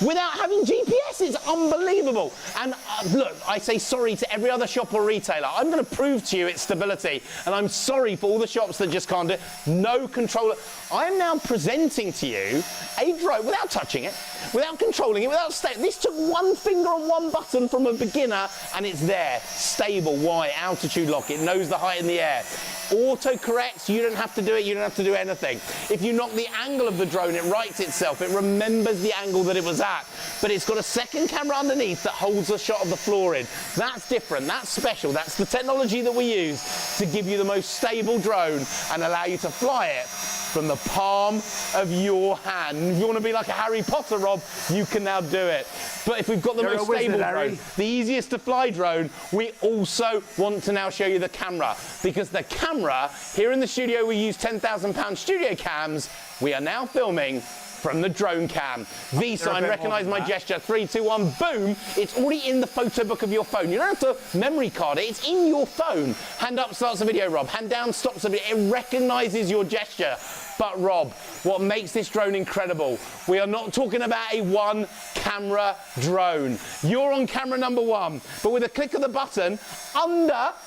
without having GPS. It's unbelievable. And look, I say sorry to every other shop or retailer. I'm going to prove to you its stability, and I'm sorry for all the shops that just can't do it. No controller. I'm now presenting to you a drone without touching it, without controlling it, without this took one finger on one button from a beginner, and it's there. Stable. Why? Altitude lock. It knows the height in the air. Auto corrects. You don't have to do it. You don't have to do anything. If you knock the angle of the drone, it rights itself. It remembers the angle that it was at. But it's got a second camera underneath that holds a shot of the floor in. That's different. That's special. That's the technology that we use to give you the most stable drone and allow you to fly it from the palm of your hand. If you want to be like a Harry Potter, Rob, you can now do it. But if we've got the most stable drone, the easiest to fly drone, we also want to now show you the camera. Because the camera, here in the studio we use £10,000 studio cams, we are now filming from the drone cam. V-sign, recognise my gesture, 3, 2, 1, boom. It's already in the photo book of your phone. You don't have to memory card it, it's in your phone. Hand up starts the video, Rob. Hand down stops the video. It recognises your gesture. But Rob, what makes this drone incredible, we are not talking about a one camera drone. You're on camera number 1, but with a click of the button,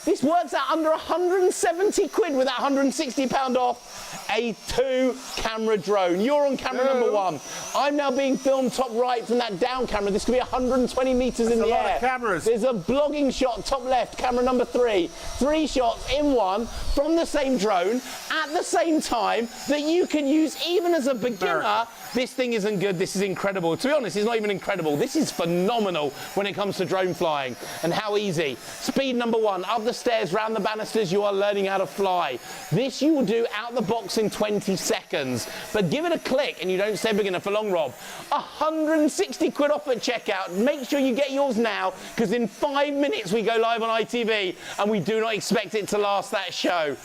this works out under 170 quid with that £160 off, a 2 camera drone. You're on camera number 1. I'm now being filmed top right from that down camera. This could be 120 meters in the air. That's a lot of cameras. There's a blogging shot top left, camera number 3. 3 shots in one from the same drone at the same time that you can use even as a beginner. This thing isn't good. This is incredible. To be honest, it's not even incredible. This is phenomenal when it comes to drone flying and how easy. Speed number 1, up the stairs, round the banisters, you are learning how to fly. This you will do out the box in 20 seconds. But give it a click and you don't stay beginner for long, Rob. 160 quid off at checkout. Make sure you get yours now because in 5 minutes we go live on ITV and we do not expect it to last that show.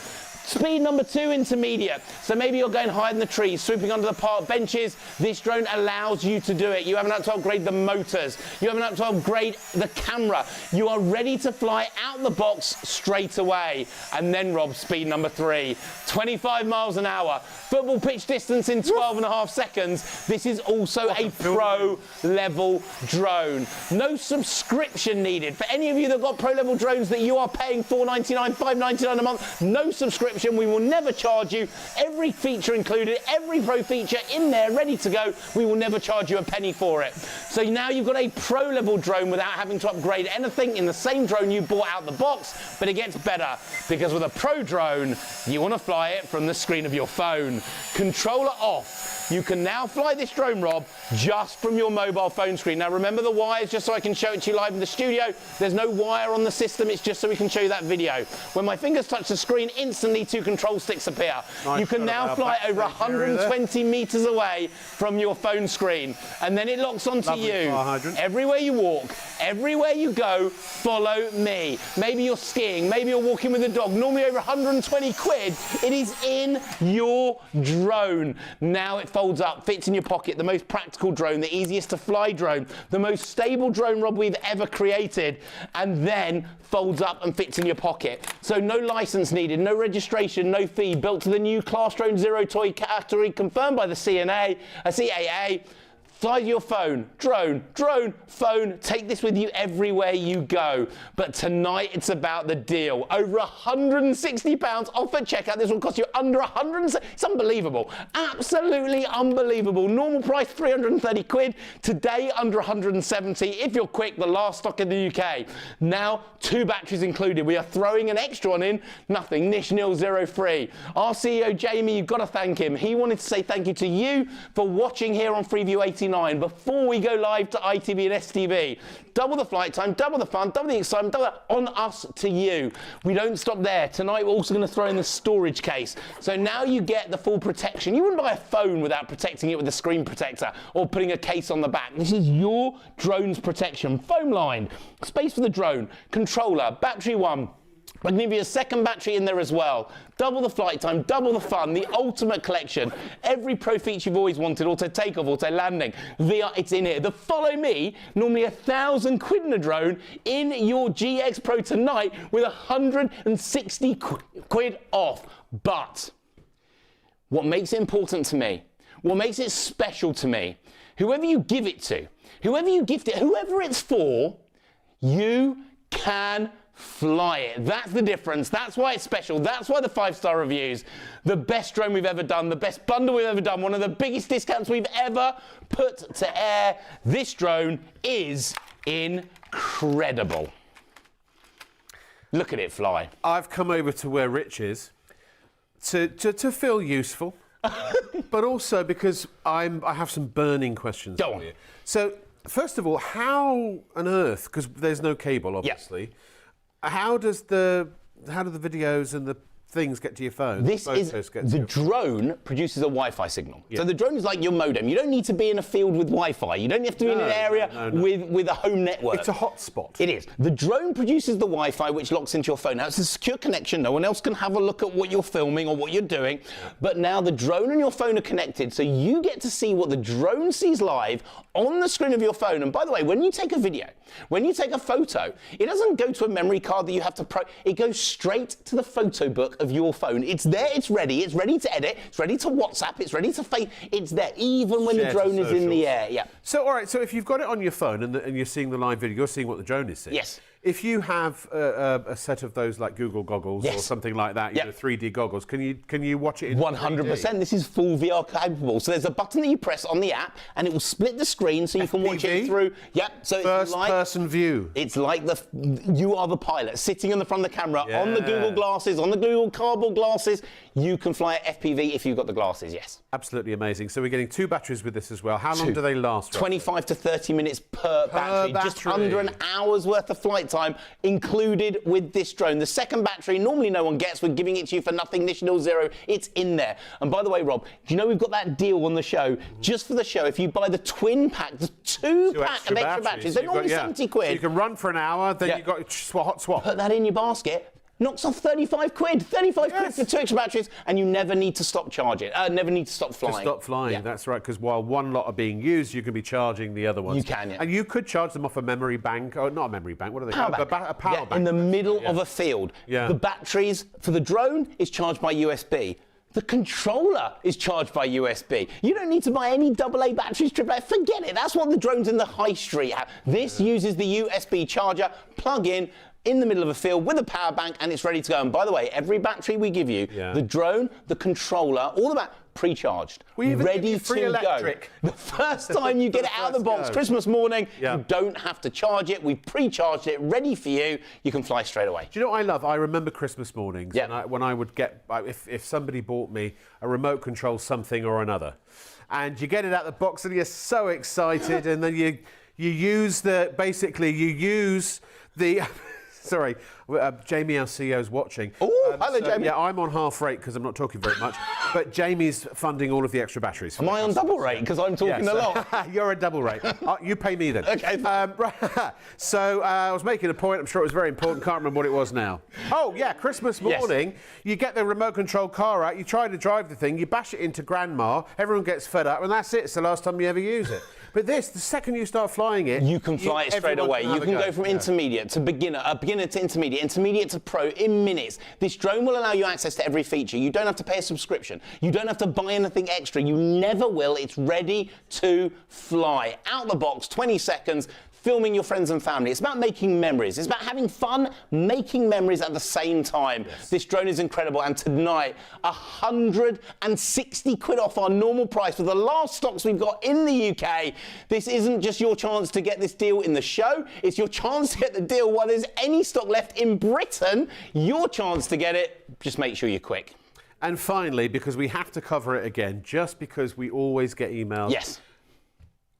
Speed number 2, intermediate. So maybe you're going higher in the trees, swooping under the park benches. This drone allows you to do it. You haven't had to upgrade the motors. You haven't had to upgrade the camera. You are ready to fly out the box straight away. And then, Rob, speed number 3, 25 miles an hour. Football pitch distance in 12.5 seconds. This is also a pro level drone. No subscription needed. For any of you that got pro level drones that you are paying $4.99, $5.99 a month, no subscription. We will never charge you. Every feature included, every pro feature in there, ready to go. We will never charge you a penny for it. So now you've got a pro level drone without having to upgrade anything in the same drone you bought out the box, but it gets better because with a pro drone, you want to fly it from the screen of your phone. Controller off. You can now fly this drone, Rob, just from your mobile phone screen. Now remember the wires, just so I can show it to you live in the studio. There's no wire on the system, it's just so we can show you that video. When my fingers touch the screen, instantly 2 control sticks appear. Nice. You can now fly over 120 meters away from your phone screen. And then it locks onto you. Everywhere you walk, everywhere you go, follow me. Maybe you're skiing, maybe you're walking with a dog, normally over 120 quid. It is in your drone. Now it folds up, fits in your pocket, the most practical drone, the easiest to fly drone, the most stable drone, Rob, we've ever created, and then folds up and fits in your pocket. So no license needed, no registration, no fee, built to the new Class Drone Zero Toy category, confirmed by the CAA. Fly your phone, drone, phone. Take this with you everywhere you go. But tonight it's about the deal. Over £160 off at checkout. This will cost you under 100. It's unbelievable. Absolutely unbelievable. Normal price 330 quid. Today under 170. If you're quick, the last stock in the UK. Now 2 batteries included. We are throwing an extra one in. Nothing. Nish nil 0 free. Our CEO Jamie, you've got to thank him. He wanted to say thank you to you for watching here on Freeview 89. Before we go live to ITV and STV. Double the flight time, double the fun, double the excitement, double that on us to you. We don't stop there. Tonight we're also going to throw in the storage case. So now you get the full protection. You wouldn't buy a phone without protecting it with a screen protector or putting a case on the back. This is your drone's protection. Foam line, space for the drone, controller, battery 1. I'll give you a second battery in there as well. Double the flight time, double the fun, the ultimate collection. Every pro feature you've always wanted, auto takeoff, auto landing, VR, it's in here. The follow me, normally 1,000 quid in a drone, in your GX Pro tonight with 160 quid off. But what makes it important to me, what makes it special to me, whoever you give it to, whoever you gift it, whoever it's for, you can fly it. That's the difference. That's why it's special. That's why the 5-star reviews. The best drone we've ever done, the best bundle we've ever done, one of the biggest discounts we've ever put to air. This drone is incredible. Look at it fly. I've come over to where Rich is to feel useful, but also because I have some burning questions for you. So, first of all, how on earth, because there's no cable, obviously, how do the videos and the things get to your phone? The drone produces a Wi-Fi signal. Yeah. So the drone is like your modem. You don't need to be in a field with Wi-Fi. You don't have to be in an area with a home network. It's a hotspot. It is. The drone produces the Wi-Fi which locks into your phone. Now it's a secure connection. No one else can have a look at what you're filming or what you're doing. Yeah. But now the drone and your phone are connected, so you get to see what the drone sees live on the screen of your phone. And by the way, when you take a video, when you take a photo, it doesn't go to a memory card that you have to it goes straight to the photo book of your phone. It's there, it's ready to edit, it's ready to WhatsApp, it's ready to it's there even when the drone is in the air. Yeah. So all right, so if you've got it on your phone and you're seeing the live video, you're seeing what the drone is seeing. Yes. If you have a set of those like Google goggles or something like that, you know, 3D goggles, can you watch it in 100%. This is full VR capable. So there's a button that you press on the app, and it will split the screen so you can watch it through. Yep. So first person view. It's like you are the pilot sitting in the front of the camera on the Google glasses, on the Google cardboard glasses. You can fly at FPV if you've got the glasses. Yes. Absolutely amazing. So we're getting 2 batteries with this as well. How long do they last? 25 to 30 minutes per battery. Just under an hour's worth of flight time included with this drone. The second battery, normally no one gets. We're giving it to you for nothing. Nish nil 0. It's in there. And by the way, Rob, do you know we've got that deal on the show? Just for the show, if you buy the twin pack, the 2 pack of extra batteries, they're normally 70 quid. So you can run for an hour, then you've got hot swap. Put that in your basket. knocks off 35 quid. 35 quid Yes. for 2 extra batteries, and you never need to stop charging. Never need to stop flying. To stop flying, Yeah. that's right, because while one lot are being used, you can be charging the other ones. You can, yeah. And you could charge them off a memory bank, or not a memory bank, what are they Power called? bank. A power Yeah, bank. in the middle of a field. Yeah. The batteries for the drone is charged by USB. The controller is charged by USB. You don't need to buy any AA batteries, AAA. Forget it. That's what the drones in the high street have. This uses the USB charger, plug in the middle of a field with a power bank, and it's ready to go. And by the way, every battery we give you, the drone, the controller, all the pre-charged, We even ready give you free to electric. go. The first time you get it out of the box, Christmas morning, you don't have to charge it. We've pre-charged it, ready for you. You can fly straight away. Do you know what I love? I remember Christmas mornings when I would get, if somebody bought me a remote control something or another, and you get it out of the box and you're so excited, and then you use the, sorry, Jamie, our CEO, is watching. Oh, hello, Jamie. Yeah, I'm on half rate because I'm not talking very much, but Jamie's funding all of the extra batteries. For Am I on double rate because I'm talking a lot? You're a double rate. You pay me then. Okay. Right. So I was making a point. I'm sure it was very important. Can't remember what it was now. Oh, yeah, Christmas morning, you get the remote control car out, you try to drive the thing, you bash it into grandma, everyone gets fed up, and that's it. It's the last time you ever use it. But this, the second you start flying it, you can fly it straight away. You can go from intermediate to beginner, beginner to intermediate, intermediate to pro in minutes. This drone will allow you access to every feature. You don't have to pay a subscription. You don't have to buy anything extra. You never will. It's ready to fly. Out the box, 20 seconds. Filming your friends and family. It's about making memories. It's about having fun, making memories at the same time. Yes. This drone is incredible, and tonight, 160 quid off our normal price for the last stocks we've got in the UK. This isn't just your chance to get this deal in the show, it's your chance to get the deal while there's any stock left in Britain. Your chance to get it. Just make sure you're quick. And finally, because we have to cover it again, just because we always get emails. Yes.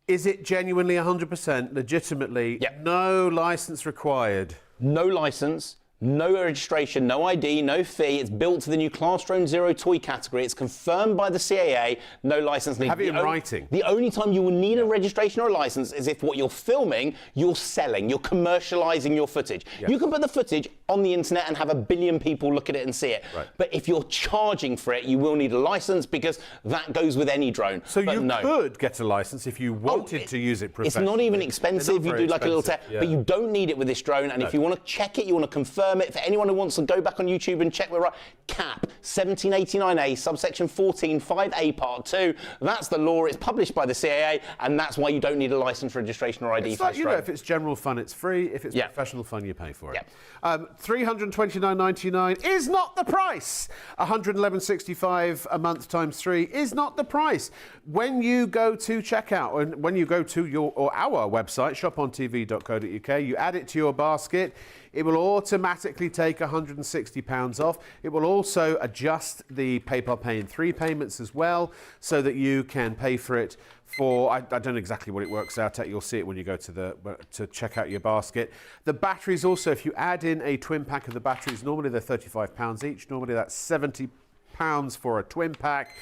Is it genuinely 100% legitimately? No license required? No license, no registration, no ID, no fee. It's built to the new Class Drone Zero toy category. It's confirmed by the CAA. No license needed. Have it in writing. The only time you will need a registration or a license is if what you're filming, you're selling, you're commercializing your footage. You can put the footage on the internet and have 1 billion people look at it and see it. But if you're charging for it, you will need a license because that goes with any drone. So you could get a license if you wanted to use it professionally. It's not even expensive. You do like a little test, but you don't need it with this drone. And if you want to check it, you want to confirm it. For anyone who wants to go back on YouTube and check, we're right. CAP 1789A, subsection 14, 5A, part 2. That's the law. It's published by the CAA, and that's why you don't need a license, registration, or ID it's for like, this you drone. know, if it's general fun, it's free. If it's professional fun, you pay for it. $329.99 is not the price. $111.65 a month times 3 is not the price. When you go to checkout, and when you go to our website, shopontv.co.uk, you add it to your basket, it will automatically take £160 off. It will also adjust the PayPal Pay in 3 payments as well, so that you can pay for it for, I don't know exactly what it works out at. You'll see it when you go to check out your basket. The batteries also, if you add in a twin pack of the batteries, normally they're £35 each. Normally that's £70 for a twin pack.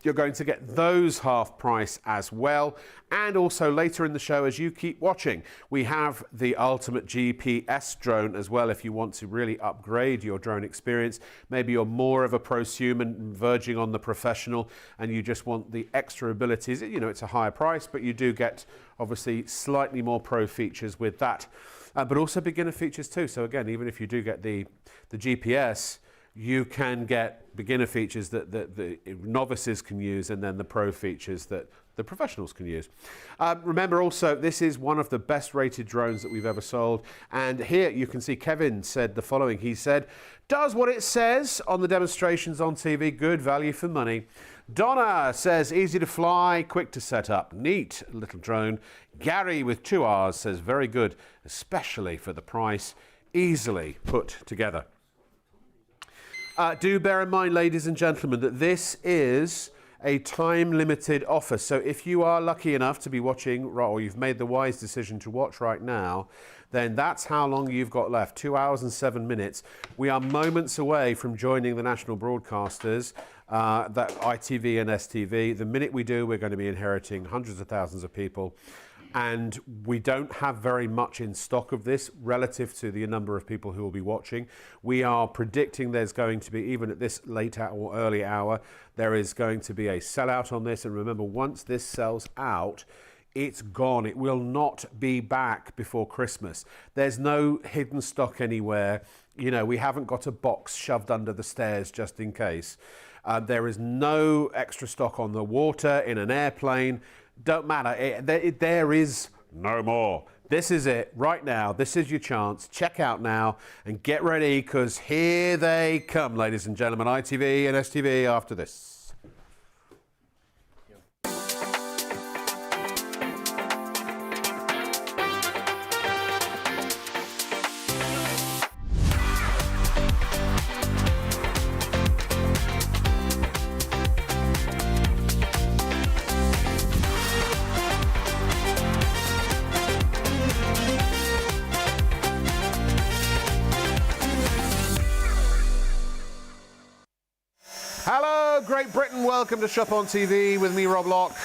You're going to get those half price as well. And also later in the show, as you keep watching, we have the ultimate GPS drone as well. If you want to really upgrade your drone experience, maybe you're more of a prosumer verging on the professional and you just want the extra abilities. You know, it's a higher price, but you do get obviously slightly more pro features with that, but also beginner features too. So again, even if you do get the GPS, you can get beginner features that the novices can use, and then the pro features that the professionals can use. Remember also, this is one of the best rated drones that we've ever sold. And here you can see Kevin said the following. He said, does what it says on the demonstrations on TV, good value for money. Donna says, easy to fly, quick to set up, neat little drone. Gary with 2 R's says, very good, especially for the price, easily put together. Do bear in mind, ladies and gentlemen, that this is a time-limited offer. So if you are lucky enough to be watching, or you've made the wise decision to watch right now, then that's how long you've got left, 2 hours and 7 minutes. We are moments away from joining the national broadcasters, that ITV and STV. The minute we do, we're going to be inheriting hundreds of thousands of people. and we don't have very much in stock of this relative to the number of people who will be watching. We are predicting there's going to be, even at this late hour or early hour, there is going to be a sellout on this. And remember, once this sells out, it's gone. It will not be back before Christmas. There's no hidden stock anywhere. You know, we haven't got a box shoved under the stairs just in case. There is no extra stock on the water, in an airplane. Don't matter. There is no more. This is it right now. This is your chance. Check out now and get ready, because here they come, ladies and gentlemen. ITV and STV after this. Hello, Great Britain. Welcome to Shop on TV with me, Rob Lock.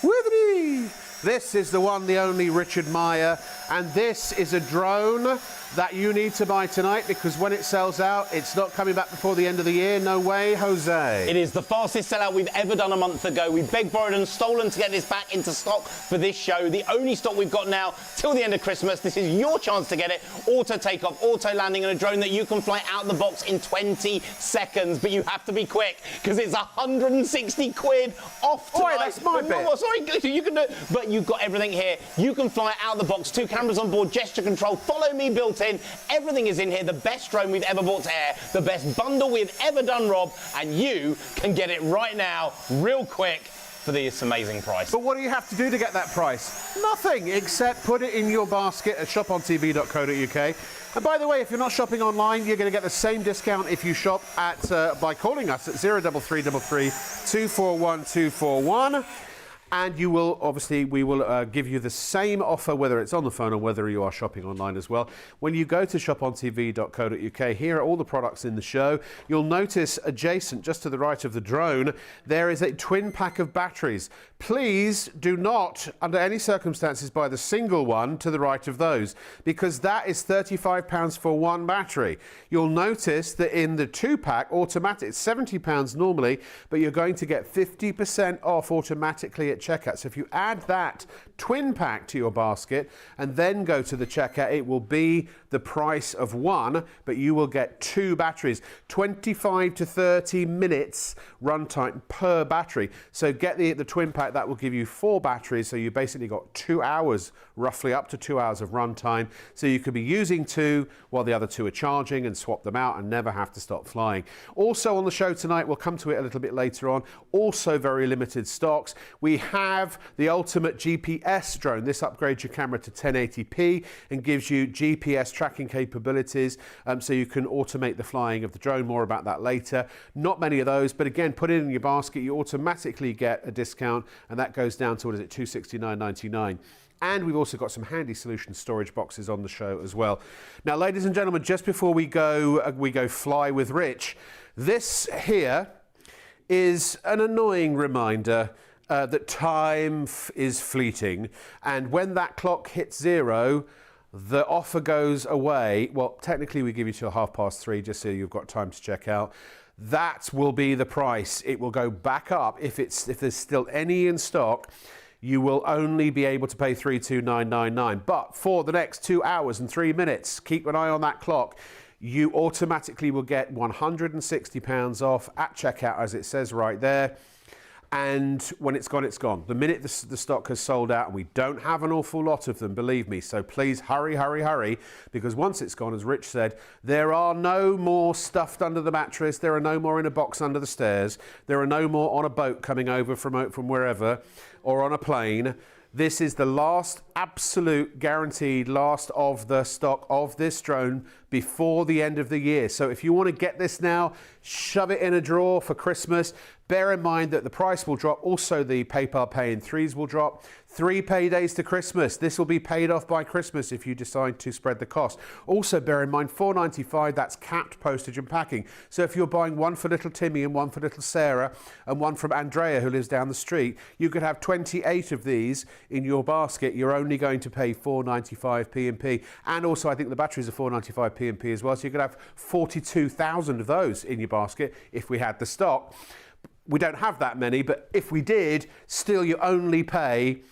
With me, this is the one, the only Richard Meyer, and this is a drone that you need to buy tonight, because when it sells out, it's not coming back before the end of the year. No way, Jose. It is the fastest sellout we've ever done a month ago. We begged, borrowed and stolen to get this back into stock for this show. The only stock we've got now till the end of Christmas. This is your chance to get it. Auto takeoff, auto landing, and a drone that you can fly out the box in 20 seconds. But you have to be quick, because it's 160 quid off tonight. Oh, that's my bit. No, sorry, you can do it. But you've got everything here. You can fly out the box, 2 cameras on board, gesture control, follow me built in. Everything is in here. The best drone we've ever brought to air, the best bundle we've ever done, Rob, and you can get it right now, real quick, for this amazing price. But what do you have to do to get that price? Nothing, except put it in your basket at shopontv.co.uk. And by the way, if you're not shopping online, you're going to get the same discount if you shop at by calling us at 03333 241 241. And you will, obviously, we will give you the same offer, whether it's on the phone or whether you are shopping online as well. When you go to shopontv.co.uk, here are all the products in the show. You'll notice adjacent, just to the right of the drone, there is a twin pack of batteries. Please do not, under any circumstances, buy the single one to the right of those, because that is £35 for one battery. You'll notice that in the 2-pack automatic, it's £70 normally, but you're going to get 50% off automatically at checkout. So if you add that twin pack to your basket and then go to the checkout, it will be the price of one, but you will get 2 batteries, 25 to 30 minutes runtime per battery. So get the twin pack, that will give you 4 batteries. So you basically got 2 hours, roughly up to 2 hours of runtime. So you could be using 2 while the other 2 are charging, and swap them out and never have to stop flying. Also on the show tonight, we'll come to it a little bit later on, also very limited stocks. We have the ultimate GPS drone. This upgrades your camera to 1080p and gives you GPS tracking capabilities, so you can automate the flying of the drone. More about that later. Not many of those, but again, put it in your basket, you automatically get a discount, and that goes down to, what is it, $269.99. And we've also got some handy solution storage boxes on the show as well. Now, ladies and gentlemen, just before we go fly with Rich, this here is an annoying reminder that time is fleeting, and when that clock hits 0, the offer goes away. Well, technically we give you till 3:30, just so you've got time to check out. That will be the price. It will go back up if there's still any in stock. You will only be able to pay $32,999. But for the next 2 hours and 3 minutes, keep an eye on that clock. You automatically will get £160 off at checkout, as it says right there. And when it's gone, it's gone. The minute the stock has sold out, and we don't have an awful lot of them, believe me. So please hurry, hurry, hurry, because once it's gone, as Rich said, there are no more stuffed under the mattress. There are no more in a box under the stairs. There are no more on a boat coming over from wherever, or on a plane. This is the last, absolute guaranteed last of the stock of this drone before the end of the year. So if you want to get this now, shove it in a drawer for Christmas. Bear in mind that the price will drop. Also, the PayPal Pay in 3s will drop. 3 paydays to Christmas. This will be paid off by Christmas if you decide to spread the cost. Also, bear in mind, $4.95, that's capped postage and packing. So if you're buying one for little Timmy and one for little Sarah and one from Andrea, who lives down the street, you could have 28 of these in your basket. You're only going to pay $4.95 P&P. And also, I think the batteries are $4.95 P&P as well. So you could have 42,000 of those in your basket if we had the stock. We don't have that many, but if we did, still you only pay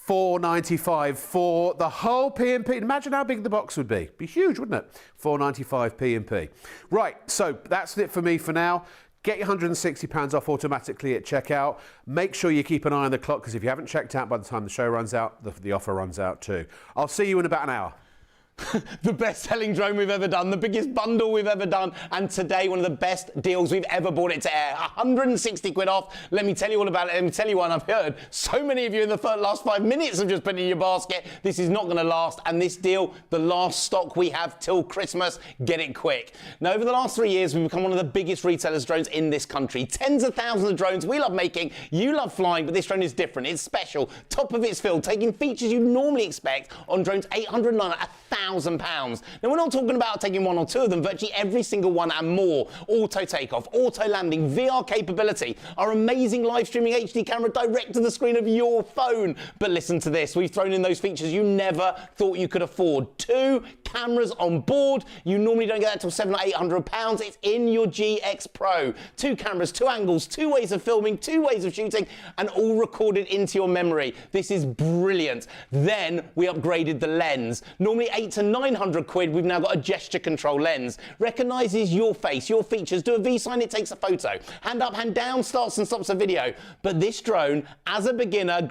$4.95 for the whole P&P. Imagine how big the box would be. It'd be huge, wouldn't it? $4.95 P&P. Right, so that's it for me for now. Get your £160 off automatically at checkout. Make sure you keep an eye on the clock, because if you haven't checked out by the time the show runs out, the offer runs out too. I'll see you in about an hour. The best-selling drone we've ever done, the biggest bundle we've ever done, and today one of the best deals we've ever brought it to air. 160 quid off. Let me tell you all about it. Let me tell you one. I've heard so many of you in the last 5 minutes have just put it in your basket. This is not going to last, and this deal, the last stock we have till Christmas. Get it quick. Now, over the last 3 years, we've become one of the biggest retailers of drones in this country. Tens of thousands of drones we love making, you love flying, but this drone is different. It's special, top of its field, taking features you normally expect on drones 809 at £1,000. Now, we're not talking about taking one or two of them, virtually every single one and more. Auto takeoff, auto landing, VR capability, our amazing live streaming HD camera direct to the screen of your phone. But listen to this, we've thrown in those features you never thought you could afford. 2 cameras on board. You normally don't get that till £700 or £800. It's in your GX Pro. 2 cameras, 2 angles, 2 ways of filming, 2 ways of shooting, and all recorded into your memory. This is brilliant. Then we upgraded the lens. Normally 800 to 900 quid, we've now got a gesture control lens. Recognises your face, your features. Do a V sign, it takes a photo. Hand up, hand down, starts and stops a video. But this drone, as a beginner,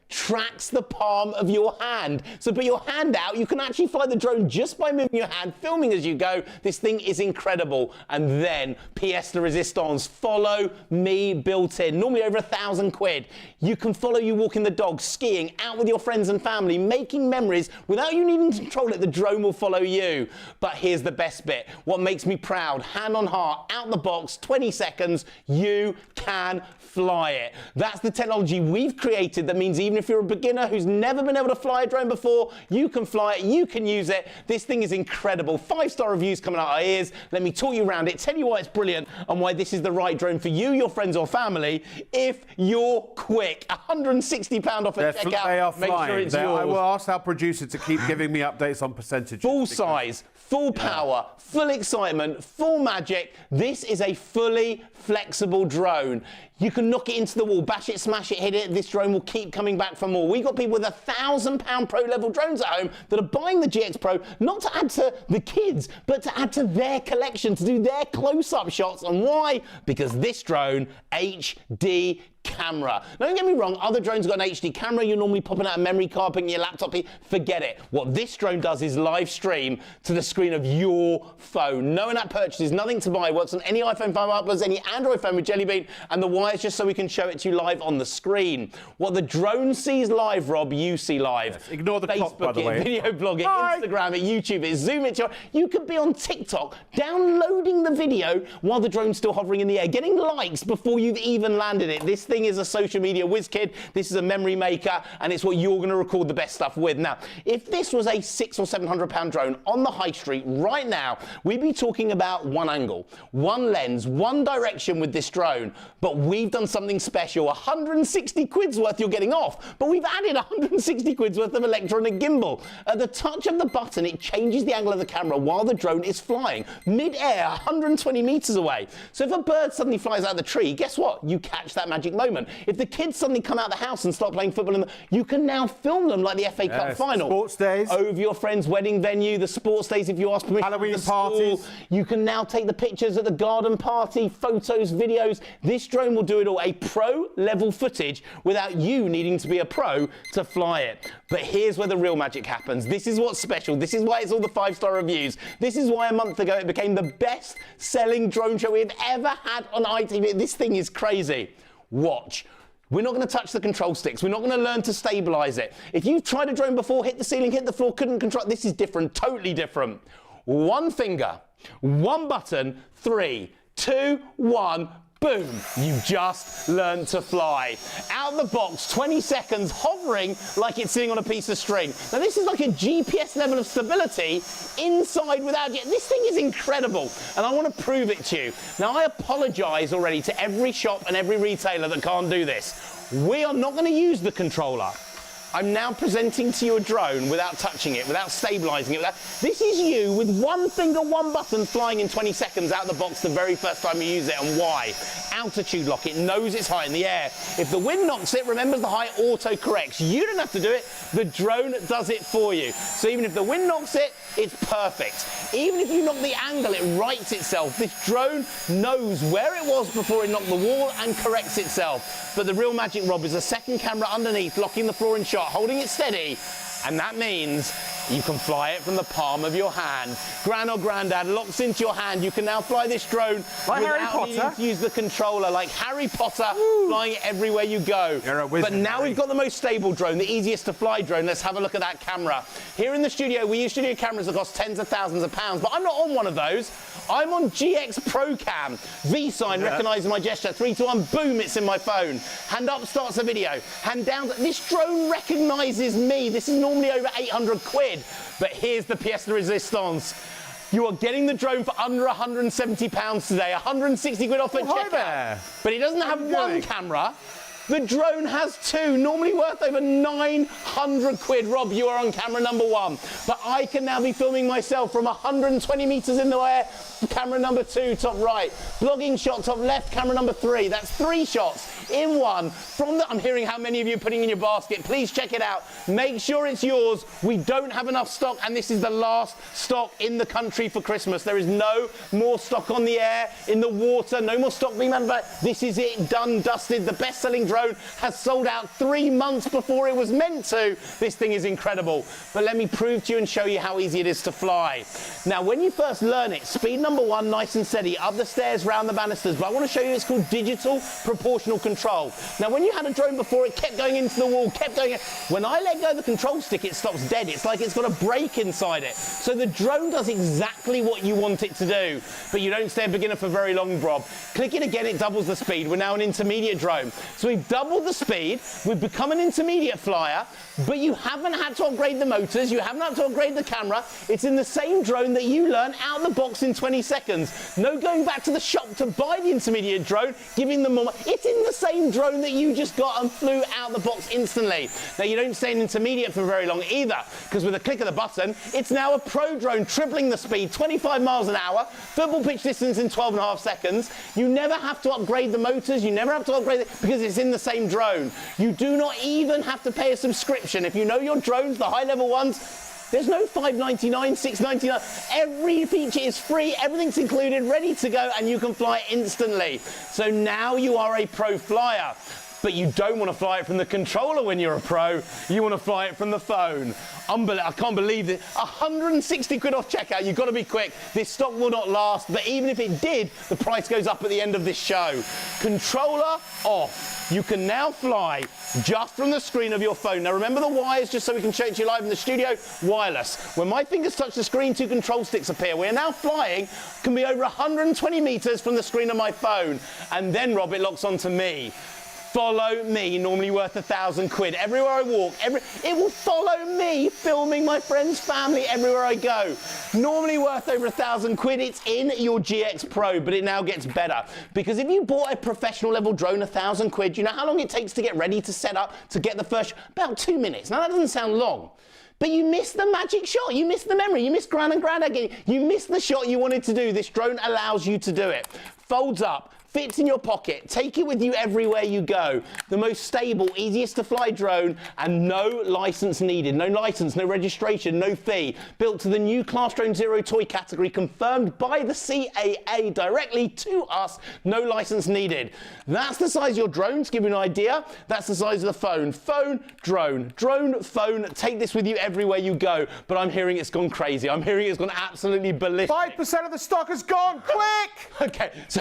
tracks the palm of your hand. So put your hand out, you can actually fly the drone just by moving your hand, filming as you go. This thing is incredible. And then, pièce de résistance, follow me built in. Normally over 1,000 quid. You can follow you walking the dog, skiing, out with your friends and family, making memories without you needing to control it. The drone will follow you. But here's the best bit. What makes me proud, hand on heart, out the box, 20 seconds, you can fly it. That's the technology we've created that means even if you're a beginner who's never been able to fly a drone before, you can fly it, you can use it. This thing is incredible. 5-star reviews coming out our ears. Let me talk you around it, tell you why it's brilliant and why this is the right drone for you, your friends or family, if you're quick. £160 off at checkout. They are Make flying. sure it's yours. I will ask our producer to keep giving me updates on percentages. Full size, full power, full excitement, full magic. This is a fully flexible drone. You can knock it into the wall, bash it, smash it, hit it. This drone will keep coming back for more. We've got people with £1,000 pro level drones at home that are buying the GX Pro, not to add to the kids, but to add to their collection, to do their close-up shots. And why? Because this drone, HD camera. Now, don't get me wrong, other drones have got an HD camera. You're normally popping out a memory card, putting your laptop in. Forget it. What this drone does is live stream to the screen of your phone. No in-app purchases, nothing to buy. Works on any iPhone 5 uploads, any Android phone with Jelly Bean, and the wires just so we can show it to you live on the screen. What the drone sees live, Rob, you see live. Yes. Ignore the Facebook clock, by the way. Video blog it, Instagram it, YouTube it, Zoom it. You could be on TikTok downloading the video while the drone's still hovering in the air, getting likes before you've even landed it. This thing is a social media whiz kid. This is a memory maker, and it's what you're going to record the best stuff with. Now, if this was a £600 or £700 drone on the high street right now, we'd be talking about one angle, one lens, one direction with this drone. But we've done something special. 160 quid's worth you're getting off, but we've added 160 quid's worth of electronic gimbal. At the touch of the button, it changes the angle of the camera while the drone is flying mid-air, 120 meters away. So if a bird suddenly flies out of the tree, guess what? You catch that magic moment. If the kids suddenly come out of the house and start playing football, you can now film them like the FA Cup final. Sports days. Over your friend's wedding venue, the sports days if you ask permission. Halloween parties. You can now take the pictures at the garden party, photos, videos. This drone will do it all. A pro level footage without you needing to be a pro to fly it. But here's where the real magic happens. This is what's special. This is why it's all the 5-star reviews. This is why a month ago it became the best selling drone show we've ever had on ITV. This thing is crazy. Watch. We're not going to touch the control sticks. We're not going to learn to stabilize it. If you've tried a drone before, hit the ceiling, hit the floor, couldn't control it, this is different, totally different. One finger, one button, 3, 2, 1, Boom, you just learned to fly. Out the box, 20 seconds, hovering like it's sitting on a piece of string. Now this is like a GPS level of stability inside without jet. This thing is incredible, and I want to prove it to you. Now I apologize already to every shop and every retailer that can't do this. We are not going to use the controller. I'm now presenting to you a drone without touching it, without stabilizing it. This is you with one finger, one button flying in 20 seconds out the box the very first time you use it. And why? Altitude lock. It knows it's high in the air. If the wind knocks it, remembers the height auto corrects. You don't have to do it. The drone does it for you. So even if the wind knocks it, it's perfect. Even if you knock the angle, it rights itself. This drone knows where it was before it knocked the wall and corrects itself. But the real magic, Rob, is a second camera underneath, locking the floor in shot, holding it steady, and that means you can fly it from the palm of your hand. Gran or Grandad locks into your hand. You can now fly this drone like without needing to use the controller, like Harry Potter, flying it everywhere you go. You're a wizard, but now we've got the most stable drone, the easiest to fly drone. Let's have a look at that camera. Here in the studio, we use studio cameras that cost tens of thousands of pounds, but I'm not on one of those. I'm on GX Pro Cam. V-sign recognizes my gesture. 3, 2, 1, boom, it's in my phone. Hand up starts a video. Hand down, this drone recognizes me. This is normally over 800 quid. But here's the pièce de résistance. You are getting the drone for under £170 today, 160 quid off at checkout. But it doesn't have one camera. The drone has 2, normally worth over 900 quid. Rob, you are on camera number 1. But I can now be filming myself from 120 meters in the air. Camera number 2, top right. Blogging shot, top left, camera number 3. That's 3 shots in one. I'm hearing how many of you are putting in your basket. Please check it out. Make sure it's yours. We don't have enough stock, and this is the last stock in the country for Christmas. There is no more stock on the air, in the water, no more stock being manufactured. This is it, done, dusted. The best-selling drone has sold out 3 months before it was meant to. This thing is incredible. But let me prove to you and show you how easy it is to fly. Now, when you first learn it, speed number 1, nice and steady, up the stairs, round the banisters. But I want to show you it's called digital proportional control. Now, when you had a drone before, it kept going into the wall, kept going. When I let go of the control stick, it stops dead. It's like it's got a brake inside it. So the drone does exactly what you want it to do. But you don't stay a beginner for very long, Rob. Click it again, it doubles the speed. We're now an intermediate drone. So we've doubled the speed, we've become an intermediate flyer, but you haven't had to upgrade the motors, you haven't had to upgrade the camera. It's in the same drone that you learn out the box in 20 seconds. No going back to the shop to buy the intermediate drone, giving them more money. It's in the same drone that you just got and flew out the box instantly. Now, you don't stay in intermediate for very long either, because with a click of the button, it's now a pro drone, tripling the speed, 25 miles an hour, football pitch distance in 12.5 seconds. You never have to upgrade the motors, you never have to upgrade it, because it's in the same drone. You do not even have to pay a subscription. If you know your drones, the high-level ones, there's no $5.99, $6.99. Every feature is free, everything's included, ready to go, and you can fly instantly. So now you are a pro flyer. But you don't want to fly it from the controller when you're a pro. You want to fly it from the phone. I can't believe it. 160 quid off checkout. You've got to be quick. This stock will not last. But even if it did, the price goes up at the end of this show. Controller off. You can now fly just from the screen of your phone. Now remember the wires, just so we can show it to you live in the studio, wireless. When my fingers touch the screen, 2 control sticks appear. We are now flying, can be over 120 meters from the screen of my phone. And then, Rob, it locks onto me. Follow me, normally worth 1,000 quid. Everywhere I walk, it will follow me, filming my friends, family, everywhere I go. Normally worth over 1,000 quid. It's in your GX Pro, but it now gets better. Because if you bought a professional level drone, 1,000 quid, you know how long it takes to get ready, to set up, to get the first, about 2 minutes. Now that doesn't sound long. But you missed the magic shot, you missed the memory, you missed Gran and Grandad again. You missed the shot you wanted to do. This drone allows you to do it. Folds up, fits in your pocket, take it with you everywhere you go. The most stable, easiest to fly drone, and no license needed. No license, no registration, no fee. Built to the new Class Drone Zero toy category, confirmed by the CAA directly to us. No license needed. That's the size of your drone, to give you an idea. That's the size of the phone. Phone, drone, drone, phone. Take this with you everywhere you go. But I'm hearing it's gone crazy. I'm hearing it's gone absolutely ballistic. 5% of the stock has gone, quick! Okay, so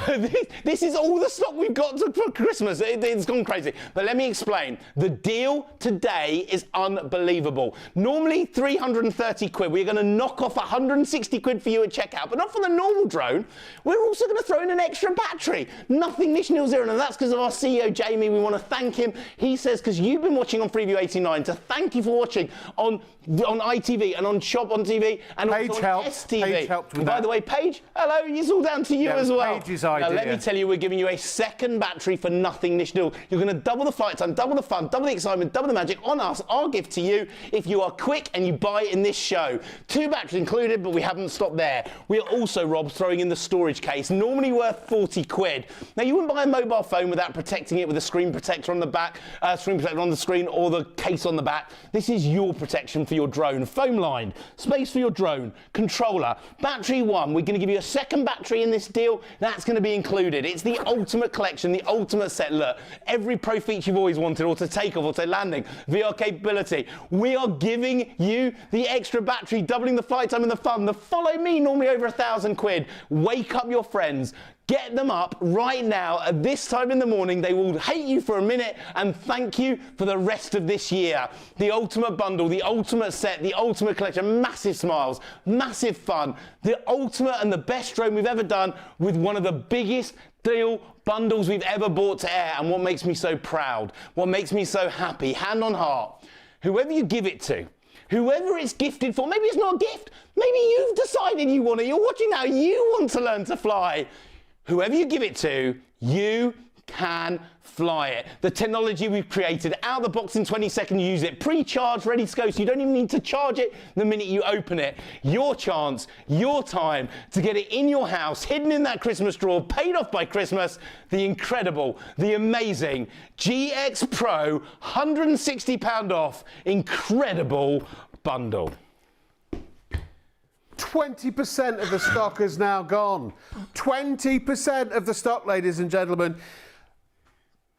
this This is all the stock we've got for Christmas. It's gone crazy. But let me explain. The deal today is unbelievable. Normally 330 quid. We're going to knock off 160 quid for you at checkout, but not for the normal drone. We're also going to throw in an extra battery. Nothing niche nil zero, and that's because of our CEO, Jamie. We want to thank him. He says, because you've been watching on Freeview 89, to thank you for watching on ITV and on Shop on TV and Paige also on helped. STV. Paige helped with and by that. the way, Paige, hello, it's all down to you as well. Paige's Now, idea. let me tell you, we're giving you a second battery for nothing niche nil. You're going to double the flight time, double the fun, double the excitement, double the magic on us. Our gift to you if you are quick and you buy in this show. 2 batteries included, but we haven't stopped there. We are also, Rob, throwing in the storage case, normally worth 40 quid. Now, you wouldn't buy a mobile phone without protecting it with a screen protector on the back, screen protector on the screen, or the case on the back. This is your protection for your drone. Foam lined, space for your drone, controller, battery 1. We're going to give you a second battery in this deal. That's going to be included. It's the ultimate collection, the ultimate set. Look, every pro feature you've always wanted, auto takeoff, auto landing, VR capability. We are giving you the extra battery, doubling the flight time and the fun. The Follow Me, normally over 1,000 quid. Wake up your friends. Get them up right now at this time in the morning. They will hate you for a minute and thank you for the rest of this year. The ultimate bundle, the ultimate set, the ultimate collection, massive smiles, massive fun, the ultimate and the best drone we've ever done with one of the biggest deal bundles we've ever brought to air. And what makes me so proud, what makes me so happy, hand on heart, whoever you give it to, whoever it's gifted for, maybe it's not a gift, maybe you've decided you want it, you're watching now, you want to learn to fly. Whoever you give it to, you can fly it. The technology we've created, out of the box in 20 seconds, you use it, pre-charged, ready to go, so you don't even need to charge it the minute you open it. Your chance, your time to get it in your house, hidden in that Christmas drawer, paid off by Christmas, the incredible, the amazing GX Pro, £160 off, incredible bundle. 20% of the stock is now gone. 20% of the stock, ladies and gentlemen.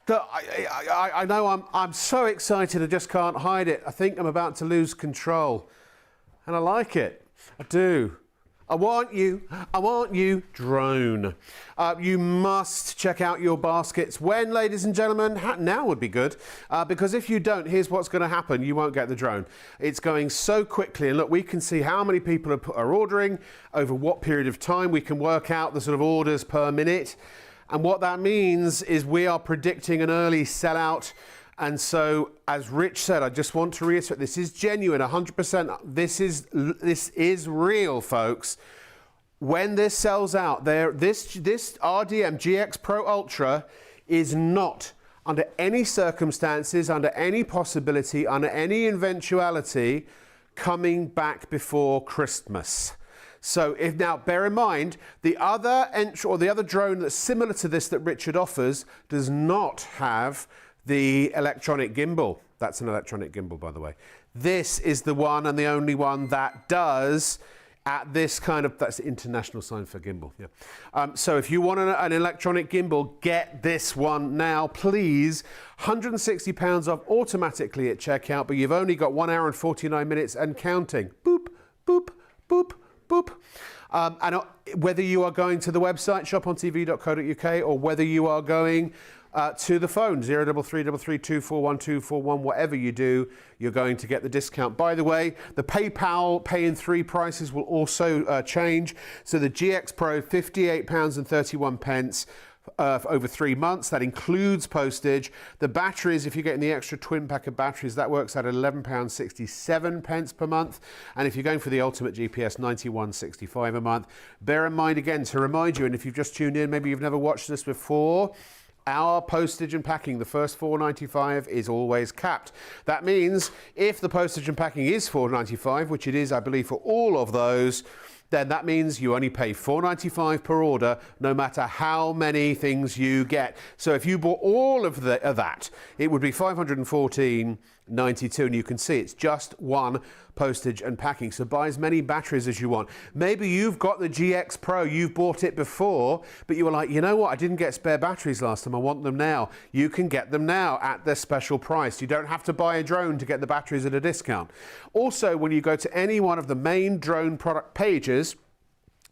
I know I'm so excited I just can't hide it. I think I'm about to lose control. And I like it. I do. I want you, drone. You must check out your baskets. When, ladies and gentlemen? Now would be good, because if you don't, here's what's going to happen. You won't get the drone. It's going so quickly, and look, we can see how many people are ordering, over what period of time. We can work out the sort of orders per minute, and what that means is we are predicting an early sellout. And so, as Rich said, I just want to reiterate, this is genuine, 100%. This is real, folks. When this sells out, this RDM GX Pro Ultra is not, under any circumstances, under any possibility, under any eventuality, coming back before Christmas. So now bear in mind, the other drone that's similar to this that Richard offers does not have the electronic gimbal. That's an electronic gimbal, by the way. This is the one and the only one that does at this kind of, that's the international sign for gimbal, yeah. So if you want an electronic gimbal, get this one now, please. £160 off automatically at checkout, but you've only got 1 hour and 49 minutes and counting. Boop, boop, boop, boop. And whether you are going to the website, shopontv.co.uk, or whether you are going to the phone, 0333241241, whatever you do, you're going to get the discount. By the way, the PayPal Pay in 3 prices will also change. So the GX Pro, £58.31 over 3 months. That includes postage. The batteries, if you're getting the extra twin pack of batteries, that works out at £11.67 per month. And if you're going for the ultimate GPS, £91.65 a month. Bear in mind, again, to remind you, and if you've just tuned in, maybe you've never watched this before, our postage and packing, the first £4.95 is always capped. That means if the postage and packing is £4.95, which it is, I believe, for all of those, then that means you only pay £4.95 per order, no matter how many things you get. So if you bought all of that, it would be $514.92, and you can see it's just one postage and packing. So buy as many batteries as you want. Maybe you've got the GX Pro, you've bought it before, but you were like, you know what, I didn't get spare batteries last time, I want them now. You can get them now at their special price. You don't have to buy a drone to get the batteries at a discount. Also, when you go to any one of the main drone product pages,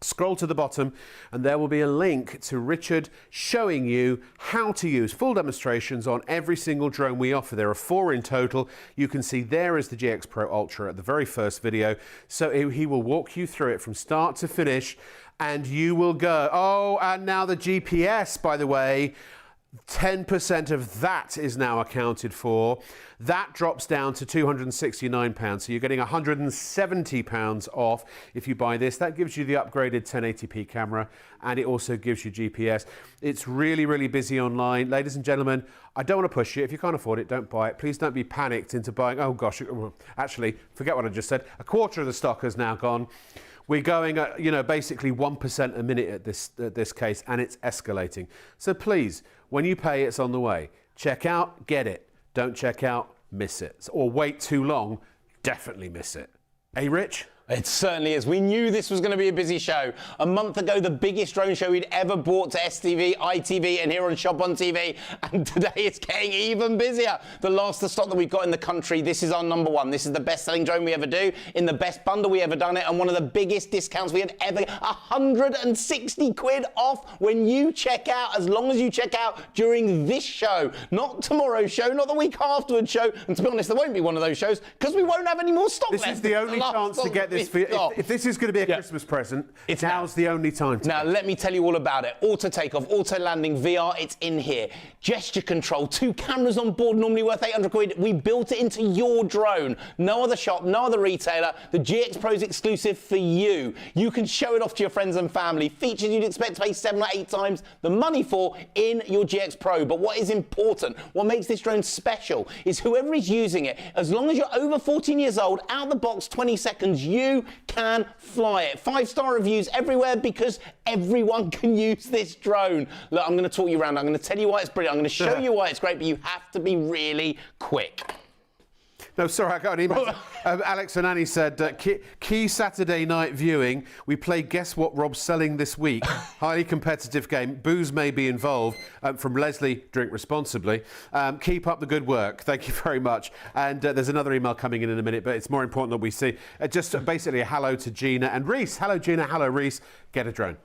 Scroll to the bottom and there will be a link to Richard showing you how to use full demonstrations on every single drone we offer. There are 4 in total. You can see there is the GX Pro Ultra at the very first video. So he will walk you through it from start to finish and you will go, oh, and now the GPS, by the way, 10% of that is now accounted for. That drops down to £269, so you're getting £170 off if you buy this. That gives you the upgraded 1080p camera, and it also gives you GPS. It's really, really busy online. Ladies and gentlemen, I don't want to push you. If you can't afford it, don't buy it. Please don't be panicked into buying, oh gosh, actually, forget what I just said. A quarter of the stock has now gone. We're going at, basically 1% a minute at this case, and it's escalating. So please, when you pay, it's on the way. Check out, get it. Don't check out, miss it. Or wait too long, definitely miss it. Hey, Rich? It certainly is. We knew this was going to be a busy show. A month ago, the biggest drone show we'd ever brought to STV, ITV, and here on Shop on TV. And today it's getting even busier. The last of stock that we've got in the country, this is our #1. This is the best-selling drone we ever do, in the best bundle we ever done it, and one of the biggest discounts we had ever. 160 quid off when you check out, as long as you check out during this show. Not tomorrow's show, not the week afterwards show. And to be honest, there won't be one of those shows because we won't have any more stock left. This is the only chance to get this. If this is going to be a Christmas present, now's the only time to. Now, let me tell you all about it. Auto takeoff, auto landing, VR, it's in here. Gesture control, 2 cameras on board, normally worth 800 quid. We built it into your drone. No other shop, no other retailer. The GX Pro's exclusive for you. You can show it off to your friends and family. Features you'd expect to pay 7 or 8 times the money for in your GX Pro. But what is important, what makes this drone special, is whoever is using it, as long as you're over 14 years old, out the box, 20 seconds, you can fly it. 5-star reviews everywhere because everyone can use this drone. Look, I'm going to talk you around. I'm going to tell you why it's brilliant. I'm going to show you why it's great, but you have to be really quick. No, sorry, I got an email. Alex and Annie said, key Saturday night viewing. We play Guess What Rob's Selling this week. Highly competitive game. Booze may be involved. From Leslie, drink responsibly. Keep up the good work. Thank you very much. And there's another email coming in a minute, but it's more important that we see. Just basically a hello to Gina and Reese. Hello, Gina. Hello, Reese. Get a drone.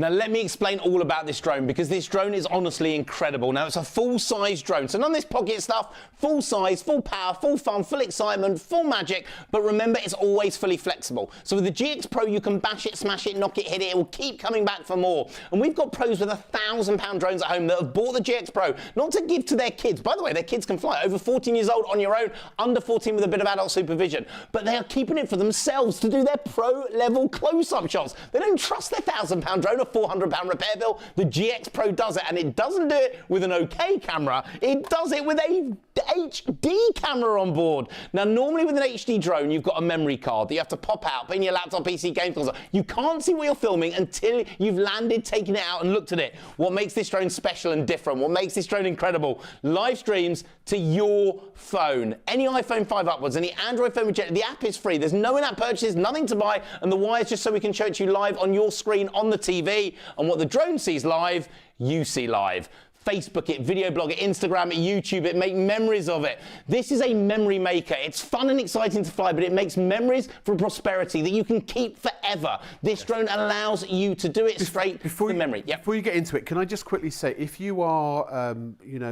Now, let me explain all about this drone, because this drone is honestly incredible. Now, it's a full-size drone, so none of this pocket stuff. Full size, full power, full fun, full excitement, full magic. But remember, it's always fully flexible. So with the GX Pro, you can bash it, smash it, knock it, hit it. It will keep coming back for more. And we've got pros with £1,000 drones at home that have bought the GX Pro, not to give to their kids. By the way, their kids can fly over 14 years old on your own, under 14 with a bit of adult supervision. But they are keeping it for themselves to do their pro-level close-up shots. They don't trust their £1,000 drone, a £400 repair bill. The GX Pro does it, and it doesn't do it with an OK camera. It does it with a HD camera on board. Now, normally with an HD drone, you've got a memory card that you have to pop out, put in your laptop, PC, game console. You can't see what you're filming until you've landed, taken it out, and looked at it. What makes this drone special and different? What makes this drone incredible? Live streams to your phone. Any iPhone 5 upwards, any Android phone with Jet, the app is free. There's no in-app purchases, nothing to buy, and the wire is just so we can show it to you live on your screen on the TV. And what the drone sees live, you see live. Facebook it, video blog it, Instagram it, YouTube it, make memories of it. This is a memory maker. It's fun and exciting to fly, but it makes memories for prosperity that you can keep forever. This drone allows you to do it straight from memory. Yep. Before you get into it, can I just quickly say, if you are,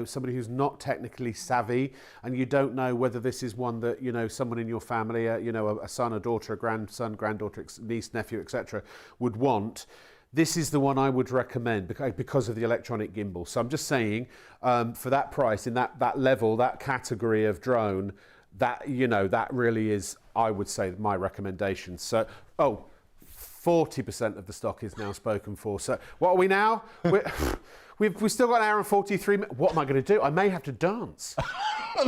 somebody who's not technically savvy and you don't know whether this is one that, someone in your family, a son, a daughter, a grandson, granddaughter, niece, nephew, etc., would want, this is the one I would recommend because of the electronic gimbal. So I'm just saying, for that price, in that level, that category of drone, that really is, I would say, my recommendation. So, 40% of the stock is now spoken for. So what are we now? We've still got an hour and 43 minutes. What am I going to do? I may have to dance.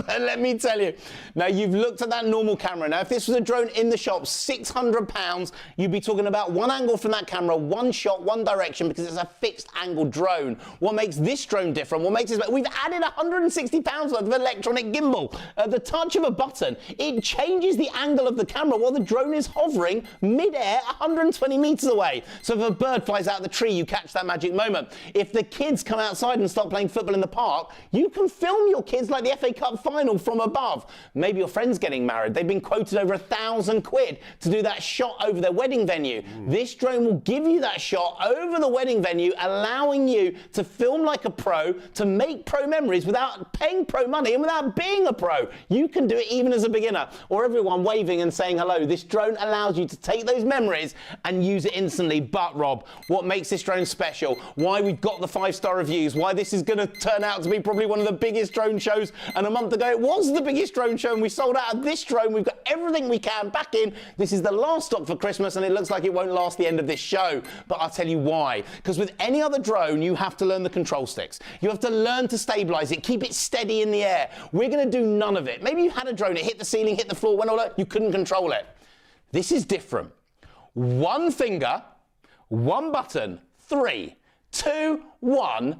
Let me tell you. Now, you've looked at that normal camera. Now, if this was a drone in the shop, £600, you'd be talking about one angle from that camera, one shot, one direction, because it's a fixed angle drone. What makes this drone different? What makes it? We've added £160 worth of electronic gimbal. At the touch of a button, it changes the angle of the camera while the drone is hovering mid-air 120 meters away. So if a bird flies out of the tree, you catch that magic moment. If the kids come outside and start playing football in the park, you can film your kids like the FA Cup Cup final from above. Maybe your friend's getting married. They've been quoted over £1,000 to do that shot over their wedding venue. This drone will give you that shot over the wedding venue, allowing you to film like a pro, to make pro memories without paying pro money and without being a pro. You can do it even as a beginner, or everyone waving and saying hello. This drone allows you to take those memories and use it instantly. But Rob, what makes this drone special, why we've got the 5-star reviews, why this is going to turn out to be probably one of the biggest drone shows, and a month ago it was the biggest drone show and we sold out of this drone. We've got everything we can back in. This is the last stock for Christmas and it looks like it won't last the end of this show, but I'll tell you why. Because with any other drone, you have to learn the control sticks. You have to learn to stabilize it, keep it steady in the air. We're going to do none of it. Maybe you had a drone, it hit the ceiling, hit the floor, went all that, you couldn't control it. This is different. One finger, one button, 3, 2, 1.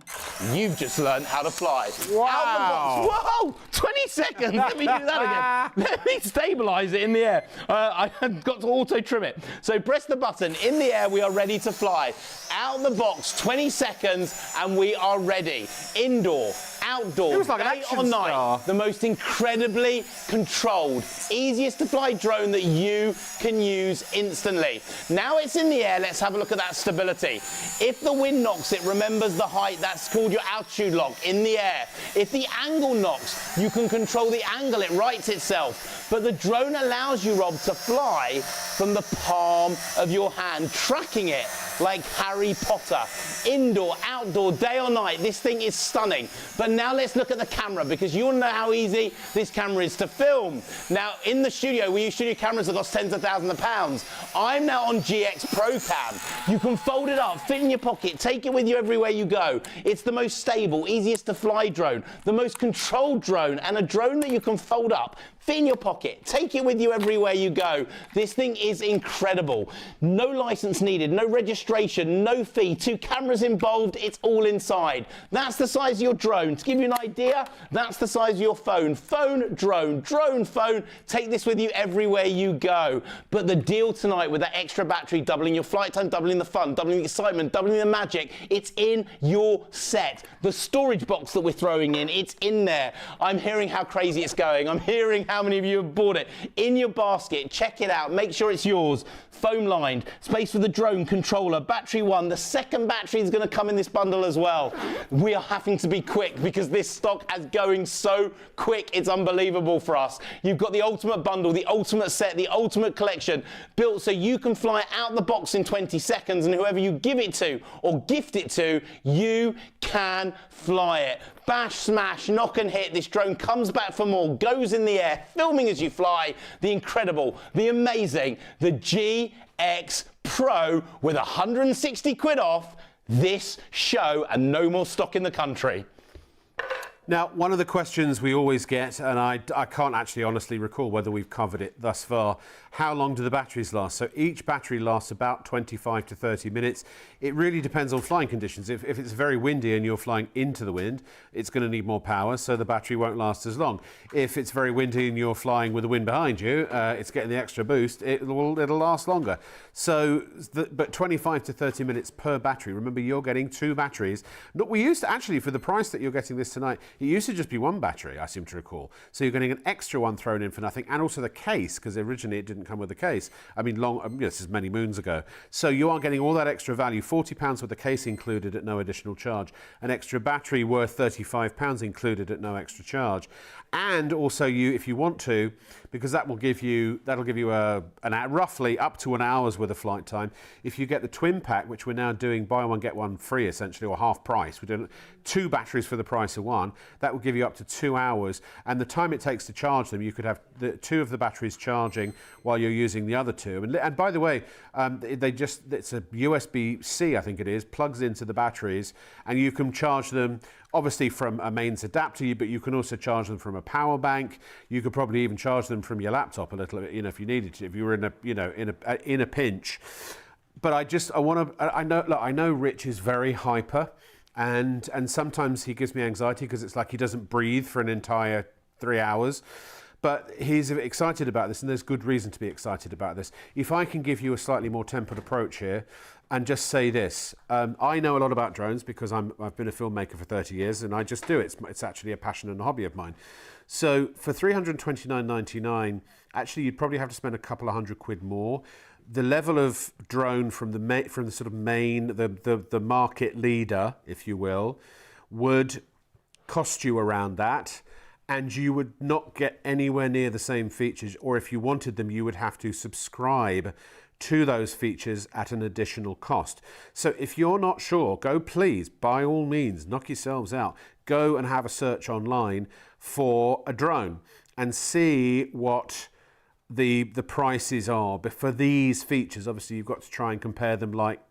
You've just learned how to fly. Wow. Out the box. Whoa! 20 seconds. Let me do that again. Let me stabilize it in the air. I've got to auto trim it. So press the button. In the air, we are ready to fly. Out the box, 20 seconds, and we are ready. Indoor, outdoor, it was like day an action or night. star. The most incredibly controlled, easiest to fly drone that you can use instantly. Now it's in the air, let's have a look at that stability. If the wind knocks, it remembers the height. That's called your altitude lock in the air. If the angle knocks, you can control the angle. It rights itself. But the drone allows you, Rob, to fly from the palm of your hand, tracking it like Harry Potter. Indoor, outdoor, day or night, this thing is stunning. But now let's look at the camera, because you want to know how easy this camera is to film. Now, in the studio, we use studio cameras that cost tens of thousands of pounds. I'm now on GX Pro Cam. You can fold it up, fit in your pocket, take it with you everywhere you go. It's the most stable, easiest to fly drone, the most controlled drone, and a drone that you can fold up, fit in your pocket, take it with you everywhere you go. This thing is incredible. No license needed, no registration, no fee, 2 cameras involved, it's all inside. That's the size of your drone. To give you an idea, that's the size of your phone. Phone, drone, drone, phone. Take this with you everywhere you go. But the deal tonight with that extra battery, doubling your flight time, doubling the fun, doubling the excitement, doubling the magic, it's in your set. The storage box that we're throwing in, it's in there. I'm hearing how crazy it's going. I'm hearing how many of you have bought it. In your basket, check it out, make sure it's yours. Foam lined, space for the drone controller, battery 1. The second battery is going to come in this bundle as well. We are having to be quick because this stock is going so quick, it's unbelievable for us. You've got the ultimate bundle, the ultimate set, the ultimate collection, built so you can fly out the box in 20 seconds, and whoever you give it to or gift it to, you can fly it. Bash, smash, knock and hit. This drone comes back for more, goes in the air, filming as you fly. The incredible, the amazing, the GX Pro with 160 quid off this show and no more stock in the country. Now, one of the questions we always get, and I can't actually honestly recall whether we've covered it thus far, how long do the batteries last? So each battery lasts about 25 to 30 minutes. It really depends on flying conditions. If it's very windy and you're flying into the wind, it's going to need more power, so the battery won't last as long. If it's very windy and you're flying with the wind behind you, it's getting the extra boost, it'll last longer. So, but 25 to 30 minutes per battery. Remember, you're getting 2 batteries. Look, we used to actually, for the price that you're getting this tonight, it used to just be 1 battery, I seem to recall. So you're getting an extra one thrown in for nothing, and also the case, because originally it didn't come with the case. I mean, this is many moons ago. So you are getting all that extra value, £40 with the case included at no additional charge. An extra battery worth £35 included at no extra charge. And also, if you want to, because that'll give you roughly up to an hour's worth of flight time. If you get the twin pack, which we're now doing buy one get one free essentially, or half price, we're doing 2 batteries for the price of 1. That will give you up to 2 hours, and the time it takes to charge them, you could have 2 of the batteries charging while you're using the other 2. And by the way, it's a USB-C, I think it is, plugs into the batteries, and you can charge them obviously from a mains adapter, but you can also charge them from a power bank. You could probably even charge them from your laptop a little bit, if you needed to, if you were in a pinch. But I know Rich is very hyper, and sometimes he gives me anxiety because it's like he doesn't breathe for an entire 3 hours. But he's excited about this, and there's good reason to be excited about this. If I can give you a slightly more tempered approach here and just say this, I know a lot about drones because I've been a filmmaker for 30 years, and I just do it. It's actually a passion and a hobby of mine. So for $329.99, actually you'd probably have to spend a couple of £100 more. The level of drone from the sort of main, the market leader, if you will, would cost you around that, and you would not get anywhere near the same features, or if you wanted them, you would have to subscribe to those features at an additional cost. So if you're not sure, go please, by all means, knock yourselves out. Go and have a search online for a drone and see what the prices are. But for these features, obviously you've got to try and compare them like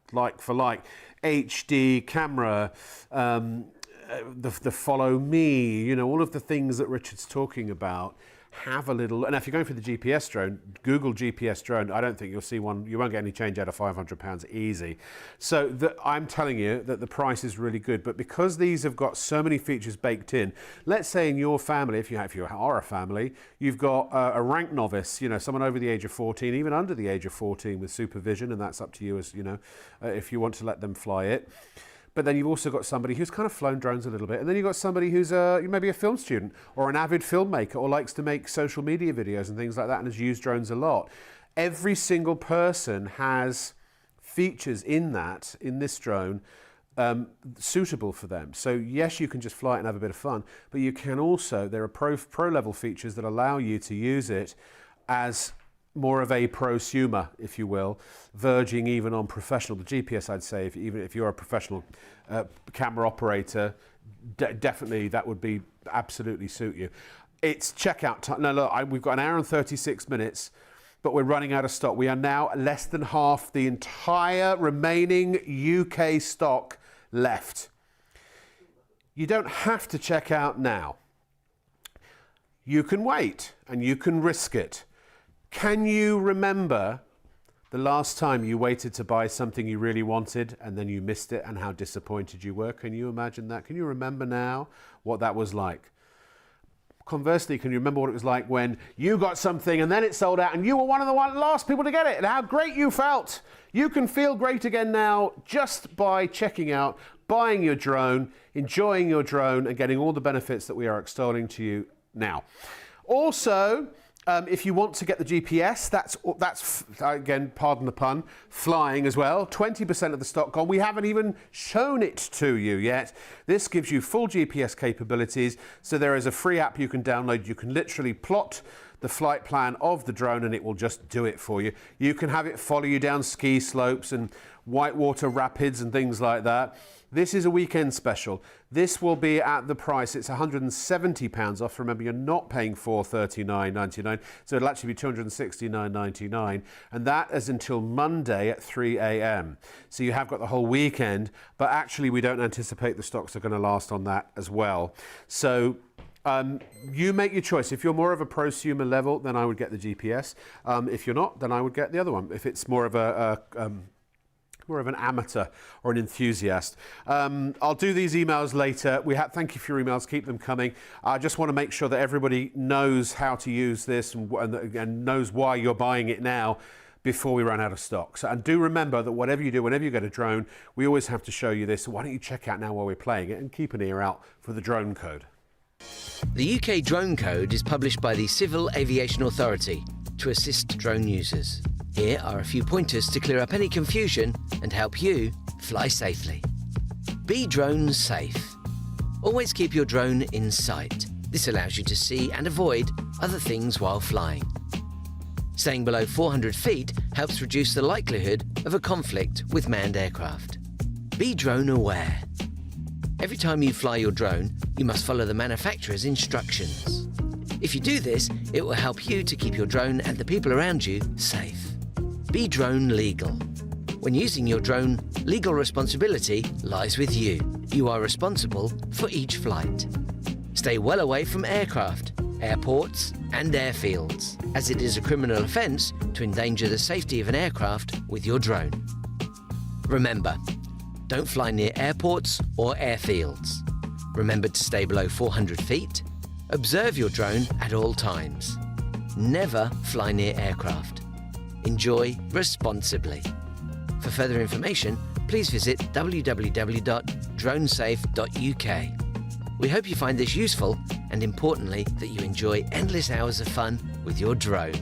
for like. HD camera, the follow me, you know, all of the things that Richard's talking about. Have a little, and if you're going for the GPS drone, Google GPS drone. I don't think you'll see one. You won't get any change out of £500 easy. So I'm telling you that the price is really good. But because these have got so many features baked in, let's say in your family, if you are a family, you've got a rank novice, you know, someone over the age of 14, even under the age of 14 with supervision, and that's up to you as you know, if you want to let them fly it. But then you've also got somebody who's kind of flown drones a little bit. And then you've got somebody who's maybe a film student or an avid filmmaker or likes to make social media videos and things like that and has used drones a lot. Every single person has features in this drone suitable for them. So yes, you can just fly it and have a bit of fun, but you can also, there are pro level features that allow you to use it as more of a prosumer, if you will, verging even on professional. The GPS, I'd say, even if you're a professional camera operator, definitely that would be absolutely suit you. It's checkout time. No, look, we've got an hour and 36 minutes, but we're running out of stock. We are now less than half the entire remaining UK stock left. You don't have to check out now. You can wait and you can risk it. Can you remember the last time you waited to buy something you really wanted and then you missed it and how disappointed you were? Can you imagine that? Can you remember now what that was like? Conversely, can you remember what it was like when you got something and then it sold out and you were one of the last people to get it and how great you felt? You can feel great again now just by checking out, buying your drone, enjoying your drone and getting all the benefits that we are extolling to you now. Also, if you want to get the GPS, that's again, pardon the pun, flying as well. 20% of the stock gone. We haven't even shown it to you yet. This gives you full GPS capabilities. So there is a free app you can download. You can literally plot the flight plan of the drone and it will just do it for you. You can have it follow you down ski slopes and whitewater rapids and things like that. This is a weekend special. This will be at the price. It's £170 off. Remember, you're not paying $439.99, so it'll actually be $269.99, and that is until Monday at 3 a.m. So you have got the whole weekend, but actually we don't anticipate the stocks are going to last on that as well. So you make your choice. If you're more of a prosumer level, then I would get the GPS. If you're not, then I would get the other one. If it's more of more of an amateur or an enthusiast. I'll do these emails later. Thank you for your emails. Keep them coming. I just want to make sure that everybody knows how to use this and knows why you're buying it now before we run out of stock. So, and do remember that whatever you do, whenever you get a drone, we always have to show you this. So why don't you check out now while we're playing it and keep an ear out for the drone code. The UK Drone Code is published by the Civil Aviation Authority to assist drone users. Here are a few pointers to clear up any confusion and help you fly safely. Be drone safe. Always keep your drone in sight. This allows you to see and avoid other things while flying. Staying below 400 feet helps reduce the likelihood of a conflict with manned aircraft. Be drone aware. Every time you fly your drone, you must follow the manufacturer's instructions. If you do this, it will help you to keep your drone and the people around you safe. Be drone legal. When using your drone, legal responsibility lies with you. You are responsible for each flight. Stay well away from aircraft, airports and airfields, as it is a criminal offence to endanger the safety of an aircraft with your drone. Remember, don't fly near airports or airfields. Remember to stay below 400 feet. Observe your drone at all times. Never fly near aircraft. Enjoy responsibly. For further information, please visit www.dronesafe.uk. We hope you find this useful and, importantly, that you enjoy endless hours of fun with your drone.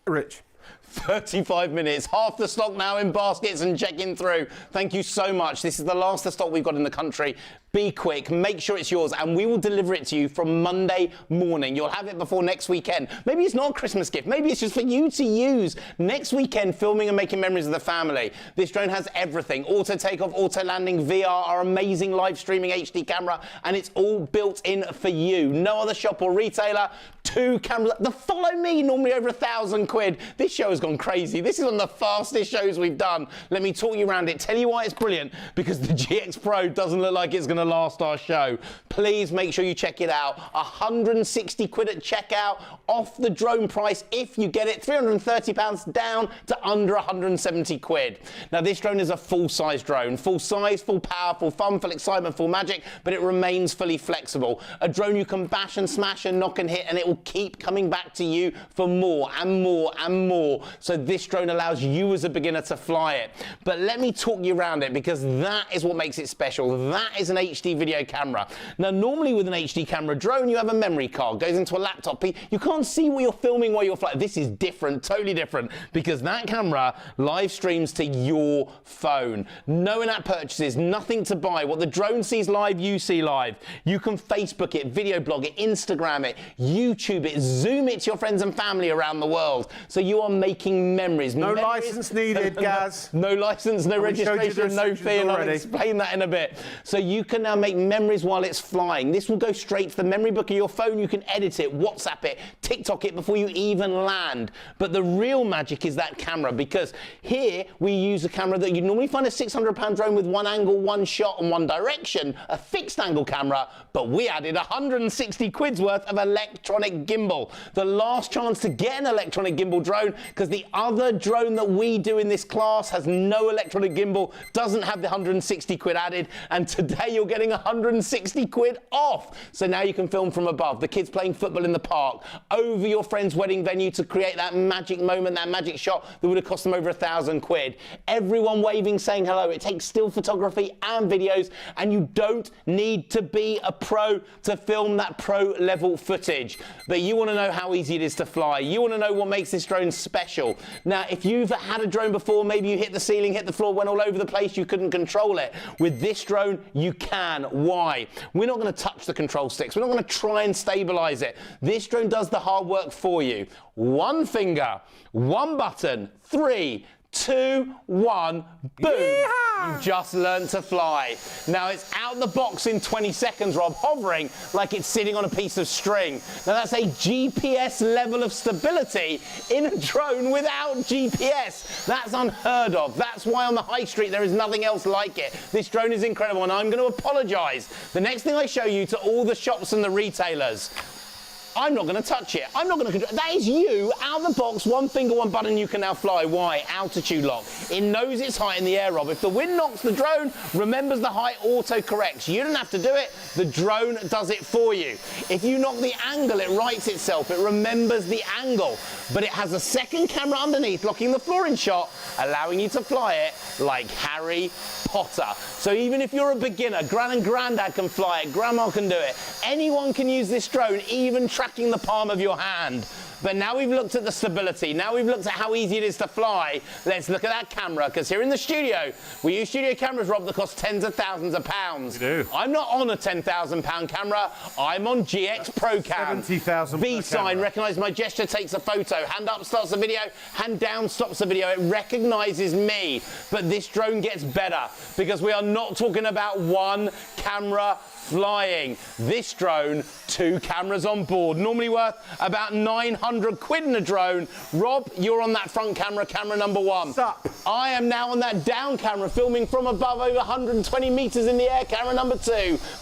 Rich. 35 minutes, half the stock now in baskets and checking through. Thank you so much. This is the last of stock we've got in the country. Be quick, make sure it's yours, and we will deliver it to you from Monday morning. You'll have it before next weekend. Maybe it's not a Christmas gift, maybe it's just for you to use next weekend, filming and making memories of the family. This drone has everything: auto takeoff, auto landing, VR, our amazing live streaming HD camera, and it's all built in for you. No other shop or retailer. 2 cameras. The Follow Me, normally over £1,000. This show has gone crazy. This is one of the fastest shows we've done. Let me talk you around it, tell you why it's brilliant, because the GX Pro doesn't look like it's going to last our show. Please make sure you check it out. 160 quid at checkout, off the drone price if you get it. £330 down to under 170 quid. Now this drone is a full-size drone. Full size, full power, full fun, full excitement, full magic, but it remains fully flexible. A drone you can bash and smash and knock and hit, and it will keep coming back to you for more and more and more. So this drone allows you as a beginner to fly it. But let me talk you around it, because that is what makes it special. That is an HD video camera. Now normally with an HD camera drone you have a memory card, goes into a laptop. You can't see what you're filming while you're flying. This is different, totally different, because that camera live streams to your phone. No in-app purchases, nothing to buy. What the drone sees live, you see live. You can Facebook it, video blog it, Instagram it, YouTube it, Zoom it to your friends and family around the world. So you are making memories. No license needed, Gaz. No license, no registration, no fee, and I'll explain that in a bit. So you can now make memories while it's flying. This will go straight to the memory book of your phone. You can edit it, WhatsApp it, TikTok it before you even land. But the real magic is that camera, because here we use a camera that you'd normally find a £600 drone with one angle, one shot and one direction, a fixed angle camera, but we added 160 quid's worth of electronic gimbal. The last chance to get an electronic gimbal drone, because the other drone that we do in this class has no electronic gimbal, doesn't have the 160 quid added, and today you're getting 160 quid off. So now you can film from above, the kids playing football in the park, over your friend's wedding venue to create that magic moment, that magic shot that would have cost them over 1,000 quid. Everyone waving, saying hello. It takes still photography and videos, and you don't need to be a pro to film that pro level footage. But you want to know how easy it is to fly. You want to know what makes this drone special. Now, if you've had a drone before, maybe you hit the ceiling, hit the floor, went all over the place, you couldn't control it. With this drone, you can. Why? We're not going to touch the control sticks. We're not going to try and stabilize it. This drone does the hard work for you. One finger, one button, 3, 2, 1, boom. Yeehaw! You just learned to fly. Now it's out the box in 20 seconds, Rob, hovering like it's sitting on a piece of string. Now that's a GPS level of stability in a drone without GPS. That's unheard of. That's why on the high street there is nothing else like it. This drone is incredible, and I'm going to apologize. The next thing I show you to all the shops and the retailers, I'm not going to touch it. I'm not going to control. That is you, out of the box, one finger, one button, you can now fly. Why? Altitude lock. It knows its height in the air, Rob. If the wind knocks the drone, remembers the height, auto-corrects. You don't have to do it. The drone does it for you. If you knock the angle, it rights itself. It remembers the angle. But it has a second camera underneath, locking the floor in shot, allowing you to fly it like Harry Potter. So even if you're a beginner, Gran and Grandad can fly it, Grandma can do it. Anyone can use this drone, even tracking the palm of your hand. But now we've looked at the stability, now we've looked at how easy it is to fly, let's look at that camera, because here in the studio, we use studio cameras, Rob, that cost tens of thousands of pounds. We do. I'm not on a £10,000 camera, I'm on GX Pro Cam. 70,000 V sign, recognise my gesture, takes a photo, hand up starts the video, hand down stops the video, it recognises me. But this drone gets better, because we are not talking about one camera flying. This drone, 2 cameras on board, normally worth about 900 quid in a drone. Rob, you're on that front camera, camera number 1. Sup? I am now on that down camera, filming from above over 120 meters in the air, camera number 2.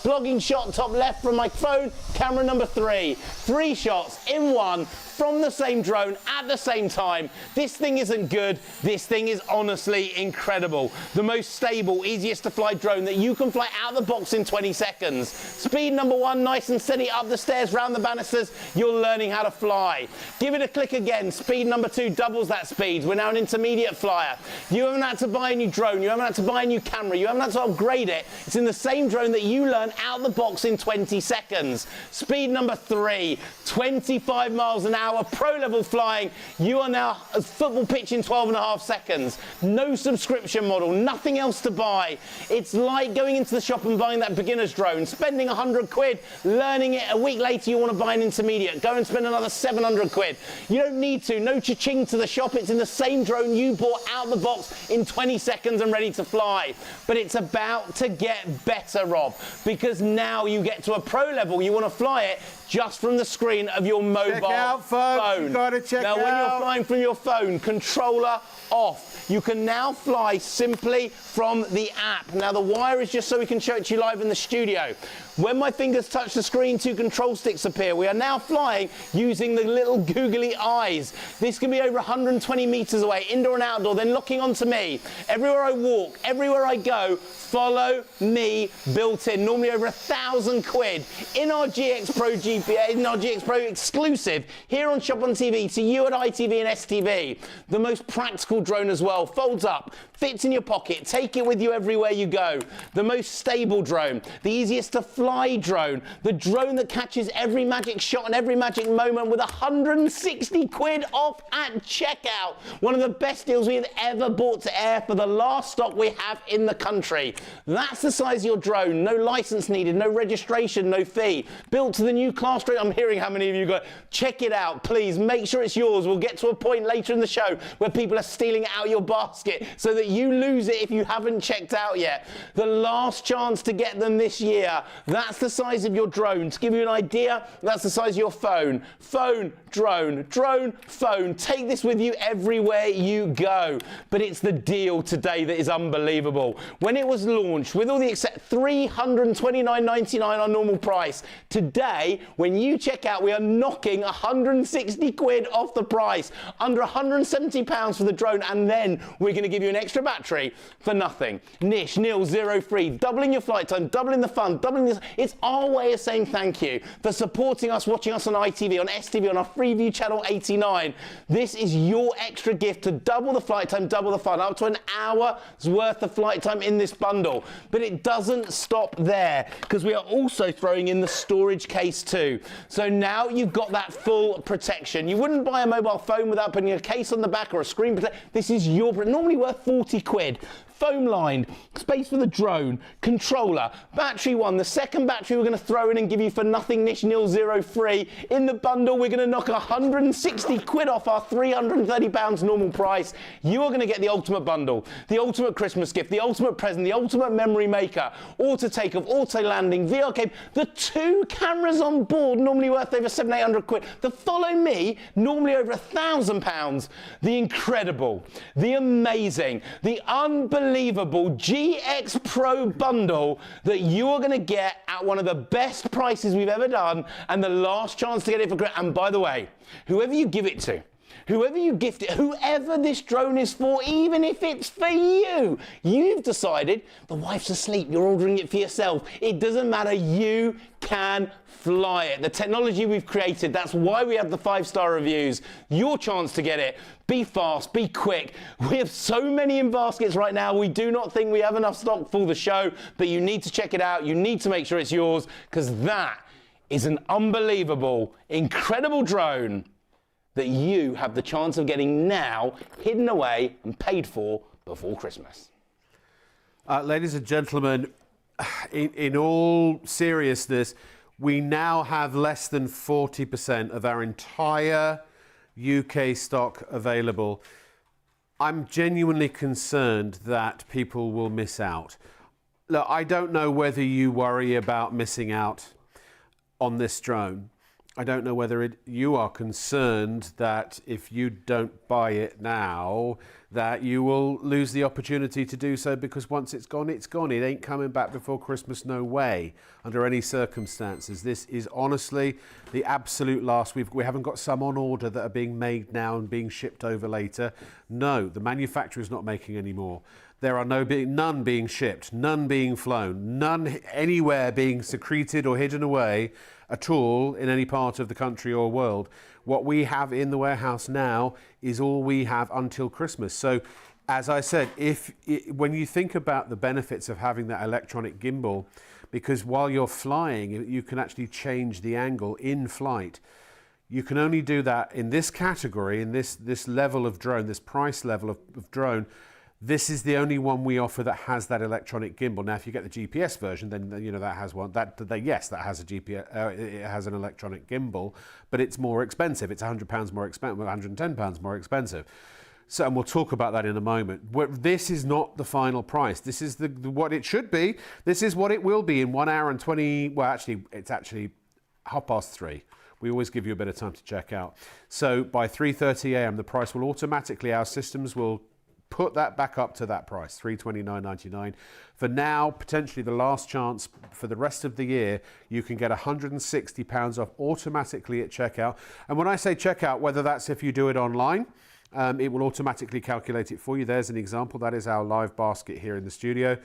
Blogging shot top left from my phone, camera number 3. 3 shots in one, from the same drone at the same time. This thing isn't good. This thing is honestly incredible. The most stable, easiest to fly drone that you can fly out of the box in 20 seconds. Speed number 1, nice and steady up the stairs, round the banisters. You're learning how to fly. Give it a click again. Speed number 2 doubles that speed. We're now an intermediate flyer. You haven't had to buy a new drone. You haven't had to buy a new camera. You haven't had to upgrade it. It's in the same drone that you learn out of the box in 20 seconds. Speed number 3, 25 miles an hour, pro level flying. You are now a football pitch in 12.5 seconds. No subscription model, nothing else to buy. It's like going into the shop and buying that beginner's drone, spending 100 quid, learning it. A week later you want to buy an intermediate. Go and spend another 700 quid. You don't need to. No cha-ching to the shop. It's in the same drone you bought out of the box in 20 seconds and ready to fly. But it's about to get better, Rob, because now you get to a pro level. You want to fly it just from the screen of your mobile check out, folks. phone. You gotta check now, out. when you're flying from your phone, controller off. You can now fly simply from the app. Now, the wire is just so we can show it to you live in the studio. When my fingers touch the screen, 2 control sticks appear. We are now flying using the little googly eyes. This can be over 120 meters away, indoor and outdoor, then locking onto me. Everywhere I walk, everywhere I go, follow me built in. Normally over 1,000 quid in our GX Pro GPA, in our GX Pro exclusive here on Shop on TV to you at ITV and STV. The most practical drone as well. Folds up, fits in your pocket, take it with you everywhere you go. The most stable drone, the easiest to fly drone, the drone that catches every magic shot and every magic moment with 160 quid off at checkout. One of the best deals we've ever bought to air for the last stock we have in the country. That's the size of your drone. No license needed, no registration, no fee. Built to the new class drone. I'm hearing how many of you got. Check it out, please. Make sure it's yours. We'll get to a point later in the show where people are stealing it out your basket so that you lose it if you haven't checked out yet. The last chance to get them this year. That's the size of your drone. To give you an idea, that's the size of your phone. Phone, drone, drone, phone. Take this with you everywhere you go. But it's the deal today that is unbelievable. When it was launched, with all the except $329.99 our normal price, today, when you check out, we are knocking 160 quid off the price. Under 170 pounds for the drone, and then we're going to give you an extra battery for nothing. Niche, nil, zero, free, doubling your flight time, doubling the fun, doubling this. It's our way of saying thank you for supporting us, watching us on ITV, on STV, on our Freeview channel 89. This is your extra gift to double the flight time, double the fun, up to an hour's worth of flight time in this bundle. But it doesn't stop there, because we are also throwing in the storage case too. So now you've got that full protection. You wouldn't buy a mobile phone without putting a case on the back or a screen protector. This is your, normally worth 40 quid. Foam lined, space for the drone, controller, battery 1. The second battery we're going to throw in and give you for nothing, niche, nil, zero, free. In the bundle, we're going to knock 160 quid off our £330 normal price. You are going to get the ultimate bundle, the ultimate Christmas gift, the ultimate present, the ultimate memory maker, auto takeoff, auto landing, VR cable, the 2 cameras on board, normally worth over 700-800 quid. The Follow Me, normally over £1,000. The incredible, the amazing, the unbelievable GX Pro bundle that you are going to get at one of the best prices we've ever done, and the last chance to get it for great. And by the way, whoever you give it to, whoever you gift it, whoever this drone is for, even if it's for you, you've decided the wife's asleep, you're ordering it for yourself. It doesn't matter, you can fly it. The technology we've created, that's why we have the 5-star reviews. Your chance to get it. Be fast, be quick. We have so many in baskets right now. We do not think we have enough stock for the show, but you need to check it out. You need to make sure it's yours, because that is an unbelievable, incredible drone that you have the chance of getting now, hidden away and paid for before Christmas. Ladies and gentlemen, in all seriousness, we now have less than 40% of our entire UK stock available. I'm genuinely concerned that people will miss out. Look, I don't know whether you worry about missing out on this drone. I don't know whether you are concerned that if you don't buy it now, that you will lose the opportunity to do so, because once it's gone, it's gone. It ain't coming back before Christmas, no way, under any circumstances. This is honestly the absolute last. We haven't got some on order that are being made now and being shipped over later. No, the manufacturer is not making any more. There are none being shipped, none being flown, none anywhere being secreted or hidden away at all in any part of the country or world. What we have in the warehouse now is all we have until Christmas. So, as I said, when you think about the benefits of having that electronic gimbal, because while you're flying, you can actually change the angle in flight. You can only do that in this category, in this level of drone, this price level of drone. This is the only one we offer that has that electronic gimbal. Now, if you get the GPS version, then you know that has one. Yes, that has a GPS. It has an electronic gimbal, but it's more expensive. It's £100 more expensive, £110 more expensive. So, and we'll talk about that in a moment. This is not the final price. This is what it should be. This is what it will be in 1 hour and 20. Well, actually, it's actually 3:30. We always give you a bit of time to check out. So by 3:30 a.m., the price will automatically. Our systems will put that back up to that price, $329.99. For now, potentially the last chance for the rest of the year, you can get £160 off automatically at checkout. And when I say checkout, whether that's if you do it online, it will automatically calculate it for you. There's an example. That is our live basket here in the studio.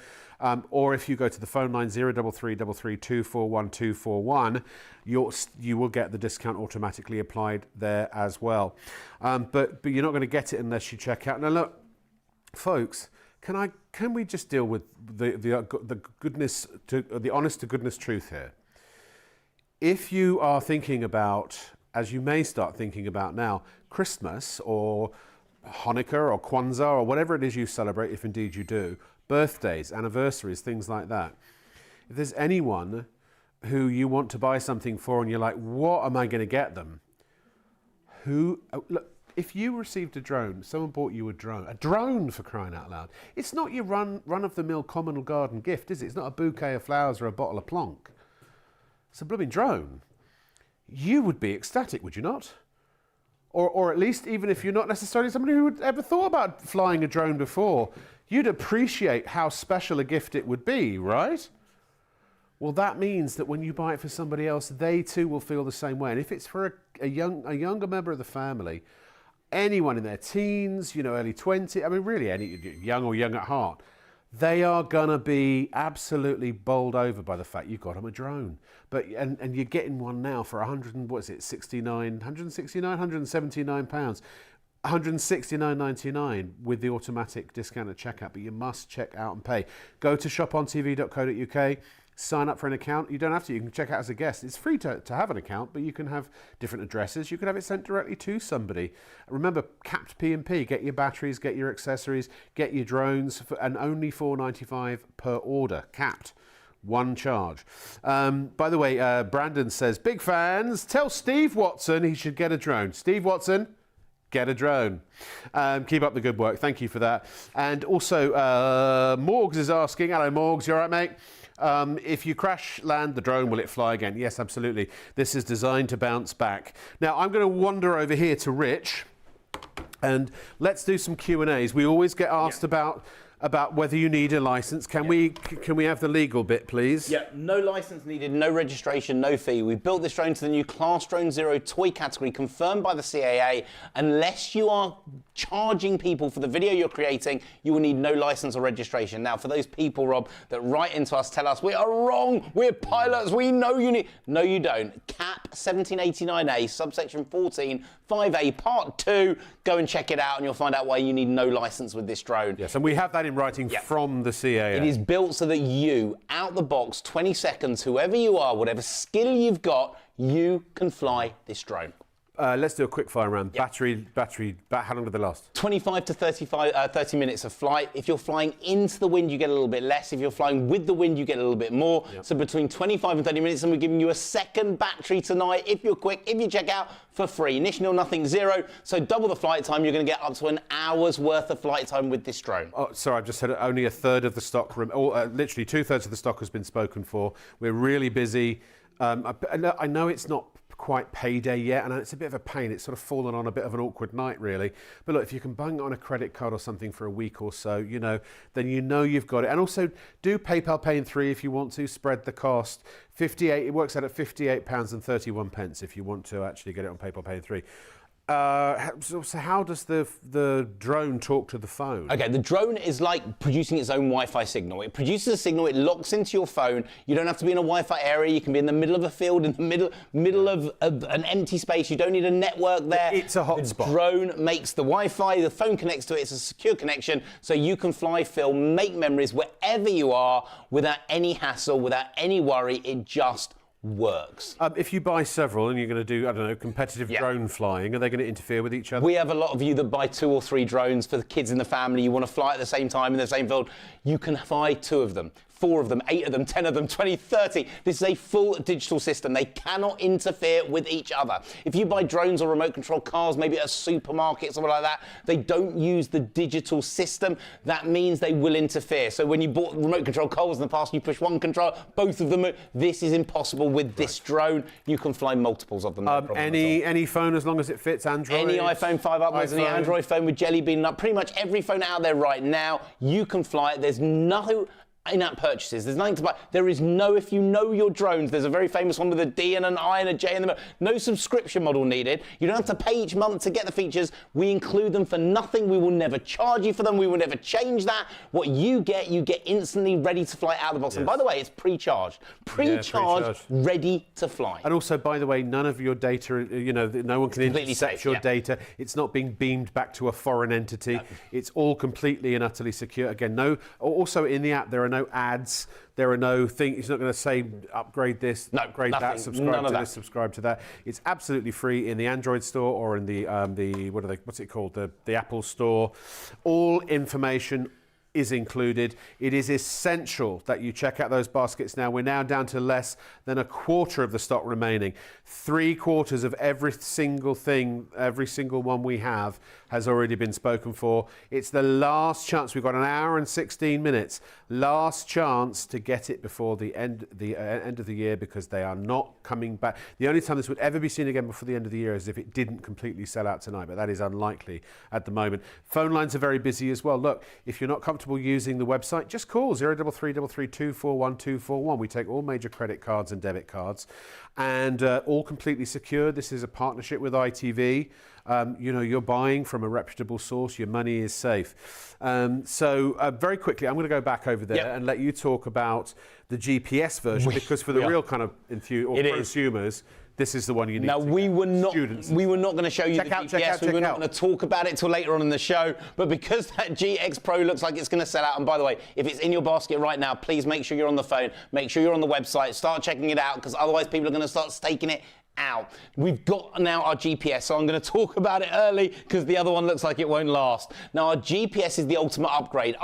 Or if you go to the phone line 0333241241, you will get the discount automatically applied there as well. But you're not going to get it unless you check out. Now look, folks, can we just deal with the goodness to the honest to goodness truth here? If you are thinking about, as you may start thinking about now, Christmas or Hanukkah or Kwanzaa or whatever it is you celebrate, if indeed you do, birthdays, anniversaries, things like that. If there's anyone who you want to buy something for and you're like, what am I going to get them? Look, if you received a drone, someone bought you a drone for crying out loud. It's not your run-of-the-mill common garden gift, is it? It's not a bouquet of flowers or a bottle of Plonk. It's a blooming drone. You would be ecstatic, would you not? Or at least, even if you're not necessarily somebody who would ever thought about flying a drone before, you'd appreciate how special a gift it would be, right? Well, that means that when you buy it for somebody else, they too will feel the same way. And if it's for a younger member of the family, anyone in their teens, early 20s, I mean, really any young or young at heart, they are gonna be absolutely bowled over by the fact you got them a drone. And you're getting one now for £169 £169.99 with the automatic discount at checkout, but you must check out and pay. Go to shopontv.co.uk, sign up for an account. You don't have to, you can check out as a guest. It's free to have an account, but you can have different addresses. You can have it sent directly to somebody. Remember, capped P&P, get your batteries, get your accessories, get your drones, and only $4.95 per order, capped. One charge. By the way, Brandon says, big fans, tell Steve Watson he should get a drone. Steve Watson, get a drone. Keep up the good work. Thank you for that. And also, Morgs is asking, hello Morgs, you all right, mate? If you crash land the drone, will it fly again? Yes, absolutely. This is designed to bounce back. Now, I'm going to wander over here to Rich, and let's do some Q&As. We always get asked about whether you need a license. Can we have the legal bit, please? Yeah, no license needed, no registration, no fee. We built this drone to the new Class Drone Zero toy category confirmed by the CAA. Unless you are charging people for the video you're creating, you will need no license or registration. Now, for those people, Rob, that write into us, tell us we are wrong, we're pilots, we know you need. No, you don't. CAP 1789A, subsection 14, 5A, part 2. Go and check it out and you'll find out why you need no license with this drone. Yes, and we have that in writing from the CAA. It is built so that you, out the box, 20 seconds, whoever you are, whatever skill you've got, you can fly this drone. Let's do a quick fire round. Battery, how long do they last? 25 to 30 minutes of flight. If you're flying into the wind, you get a little bit less. If you're flying with the wind, you get a little bit more. Yep. So between 25 and 30 minutes, and we're giving you a second battery tonight. If you're quick, if you check out, for free. Initial, nothing, zero. So double the flight time. You're going to get up to an hour's worth of flight time with this drone. Oh, sorry, I've just said only a third of the stock, literally 2/3 of the stock has been spoken for. We're really busy. I know it's not quite payday yet, and it's a bit of a pain. It's sort of fallen on a bit of an awkward night, really. But look, if you can bung it on a credit card or something for a week or so, then you've got it. And also, do PayPal Pay in 3 if you want to. Spread the cost. It works out at £58.31 if you want to actually get it on PayPal Pay in 3. So how does the drone talk to the phone? Okay, the drone is like producing its own Wi-Fi signal. It produces a signal, it locks into your phone. You don't have to be in a Wi-Fi area. You can be in the middle of a field, in the middle of an empty space. You don't need a network there. It's a hotspot. The drone makes the Wi-Fi. The phone connects to it. It's a secure connection, so you can fly, film, make memories wherever you are without any hassle, without any worry. It just works. If you buy several and you're going to do, I don't know, competitive drone flying, are they going to interfere with each other? We have a lot of you that buy 2 or 3 drones for the kids in the family. You want to fly at the same time in the same field. You can buy 2 of them, 4 of them, 8 of them, 10 of them, 20, 30. This is a full digital system. They cannot interfere with each other. If you buy drones or remote control cars, maybe at a supermarket, something like that, they don't use the digital system. That means they will interfere. So when you bought remote control cars in the past, you push one control, both of them move. This is impossible with this drone. You can fly multiples of them. No problem any phone as long as it fits Android? Any iPhone 5 upwards, any Android phone with Jelly Bean up, pretty much every phone out there right now, you can fly it. There's no in-app purchases. There's nothing to buy. There is no, if you know your drones, there's a very famous one with a D and an I and a J in the middle. No subscription model needed. You don't have to pay each month to get the features. We include them for nothing. We will never charge you for them. We will never change that. What you get instantly ready to fly out of the box. Yes. And by the way, it's pre-charged. Pre-charged, ready to fly. And also, by the way, none of your data, no one can intercept your data. It's not being beamed back to a foreign entity. No. It's all completely and utterly secure. Again, also in the app, there are no ads. There are no things. It's not going to say upgrade this, upgrade that, subscribe to this, subscribe to that. It's absolutely free in the Android store or in the what's it called? The Apple store. All information is included. It is essential that you check out those baskets now. We're now down to less than a quarter of the stock remaining. 3/4 of every single thing, every single one we have has already been spoken for. It's the last chance. We've got 1 hour and 16 minutes. Last chance to get it before the end of the year, because they are not coming back. The only time this would ever be seen again before the end of the year is if it didn't completely sell out tonight, but that is unlikely at the moment. Phone lines are very busy as well. Look, if you're not comfortable using the website, just call 0333241241. We take all major credit cards and debit cards, and all completely secure. This is a partnership with ITV. You're buying from a reputable source. Your money is safe. So very quickly, I'm going to go back over there and let you talk about the GPS version, because for the real kind of prosumers, this is the one you need. Now, we were not going to show you the GPS. We were not going to talk about it till later on in the show. But because that GX Pro looks like it's going to sell out, and by the way, if it's in your basket right now, please make sure you're on the phone. Make sure you're on the website. Start checking it out, because otherwise people are going to start staking it out. We've got now our GPS, so I'm going to talk about it early because the other one looks like it won't last. Now, our GPS is the ultimate upgrade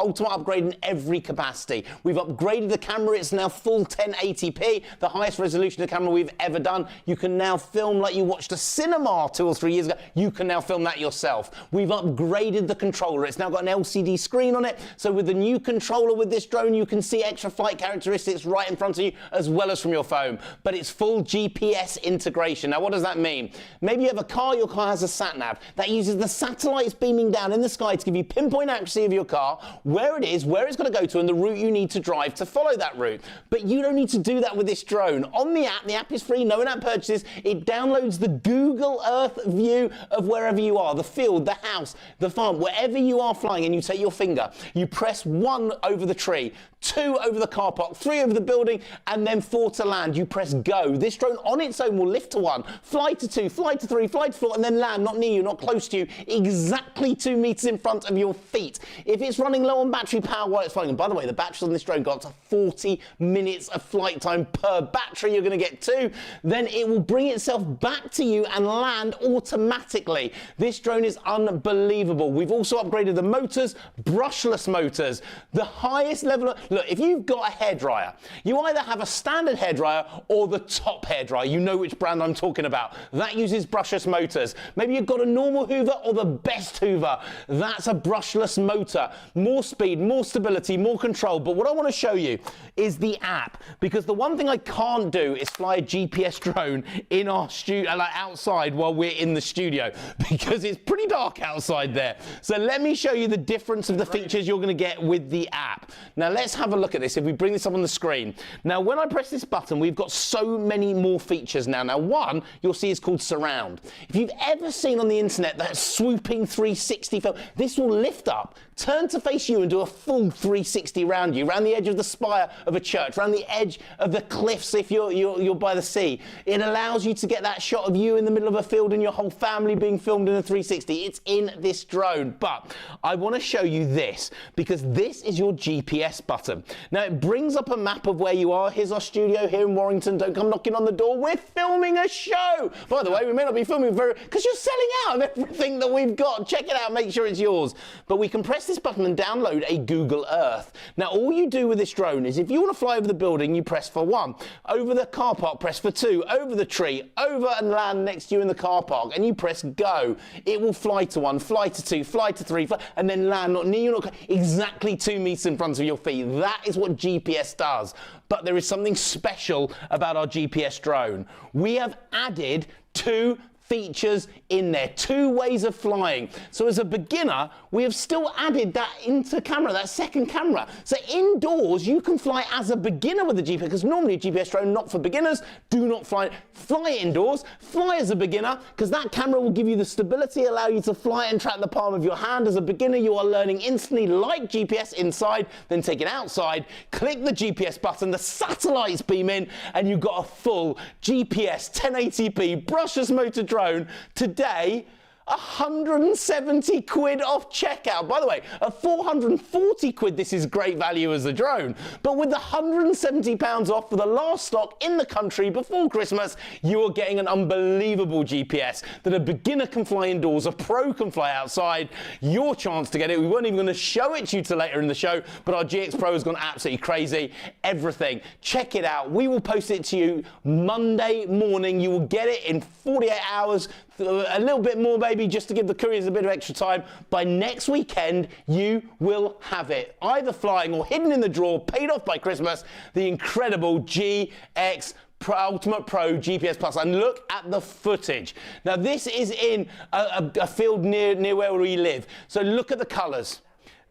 in every capacity. We've upgraded the camera. It's now full 1080p, the highest resolution of camera we've ever done. You can now film like you watched a cinema 2 or 3 years ago. You can now film that yourself. We've upgraded the controller. It's now got an LCD screen on it, so with the new controller with this drone, you can see extra flight characteristics right in front of you as well as from your phone. But it's full GPS integration. Now, what does that mean? Maybe you have a car, your car has a sat-nav. That uses the satellites beaming down in the sky to give you pinpoint accuracy of your car, where it is, where it's going to go to, and the route you need to drive to follow that route. But you don't need to do that with this drone. On the app is free, no in-app purchases. It downloads the Google Earth view of wherever you are, the field, the house, the farm, wherever you are flying, and you take your finger. You press 1 over the tree, 2 over the car park, 3 over the building, and then 4 to land. You press go. This drone on its own will lift to 1, fly to 2, fly to 3, fly to 4, and then land, not near you, not close to you, exactly 2 meters in front of your feet. If it's running low on battery power while it's flying, and by the way, the batteries on this drone got up to 40 minutes of flight time per battery, you're going to get 2, then it will bring itself back to you and land automatically. This drone is unbelievable. We've also upgraded the motors, brushless motors, the highest level of... Look, if you've got a hairdryer, you either have a standard hairdryer or the top hairdryer. You know which brand brand I'm talking about. That uses brushless motors. Maybe you've got a normal Hoover or the best Hoover. That's a brushless motor. More speed, more stability, more control. But what I want to show you is the app, because the one thing I can't do is fly a GPS drone in our studio, like outside while we're in the studio, because it's pretty dark outside there. So let me show you the difference of the features you're going to get with the app. Now let's have a look at this. If we bring this up on the screen. Now when I press this button, we've got so many more features now. Now one you'll see is called surround. If you've ever seen on the internet that swooping 360 film, this will lift up, turn to face you and do a full 360 around you, around the edge of the spire of a church, around the edge of the cliffs if you're by the sea. It allows you to get that shot of you in the middle of a field and your whole family being filmed in a 360. It's in this drone. But I want to show you this, because this is your GPS button. Now it brings up a map of where you are. Here's our studio here in Warrington. Don't come knocking on the door. We're filming a show. By the way, we may not be filming because you're selling out of everything that we've got. Check it out, make sure it's yours. But we can press this button and download a Google Earth. Now all you do with this drone is, if you want to fly over the building, you press for 1. Over the car park, press for 2. Over the tree, over and land next to you in the car park, and you press go. It will fly to 1, fly to 2, fly to 3, and then land not near you, not exactly 2 meters in front of your feet. That is what GPS does. But there is something special about our GPS drone. We have added 2 features in there, 2 ways of flying. So as a beginner, we have still added that into camera, that second camera. So indoors, you can fly as a beginner with a GPS, because normally a GPS drone, not for beginners, do not fly. Fly indoors, fly as a beginner, because that camera will give you the stability, allow you to fly and track the palm of your hand. As a beginner, you are learning instantly, like GPS inside, then take it outside, click the GPS button, the satellites beam in, and you've got a full GPS 1080p brushless motor drone. Today, 170 quid off checkout. By the way, at 440 quid, this is great value as a drone. But with the £170 off for the last stock in the country before Christmas, you are getting an unbelievable GPS that a beginner can fly indoors, a pro can fly outside. Your chance to get it. We weren't even going to show it to you till later in the show, but our GX Pro has gone absolutely crazy. Everything. Check it out. We will post it to you Monday morning. You will get it in 48 hours. A little bit more, maybe, just to give the couriers a bit of extra time. By next weekend, you will have it, either flying or hidden in the drawer, paid off by Christmas, the incredible GX Ultimate Pro GPS Plus. And look at the footage. Now, this is in a field near where we live. So look at the colours.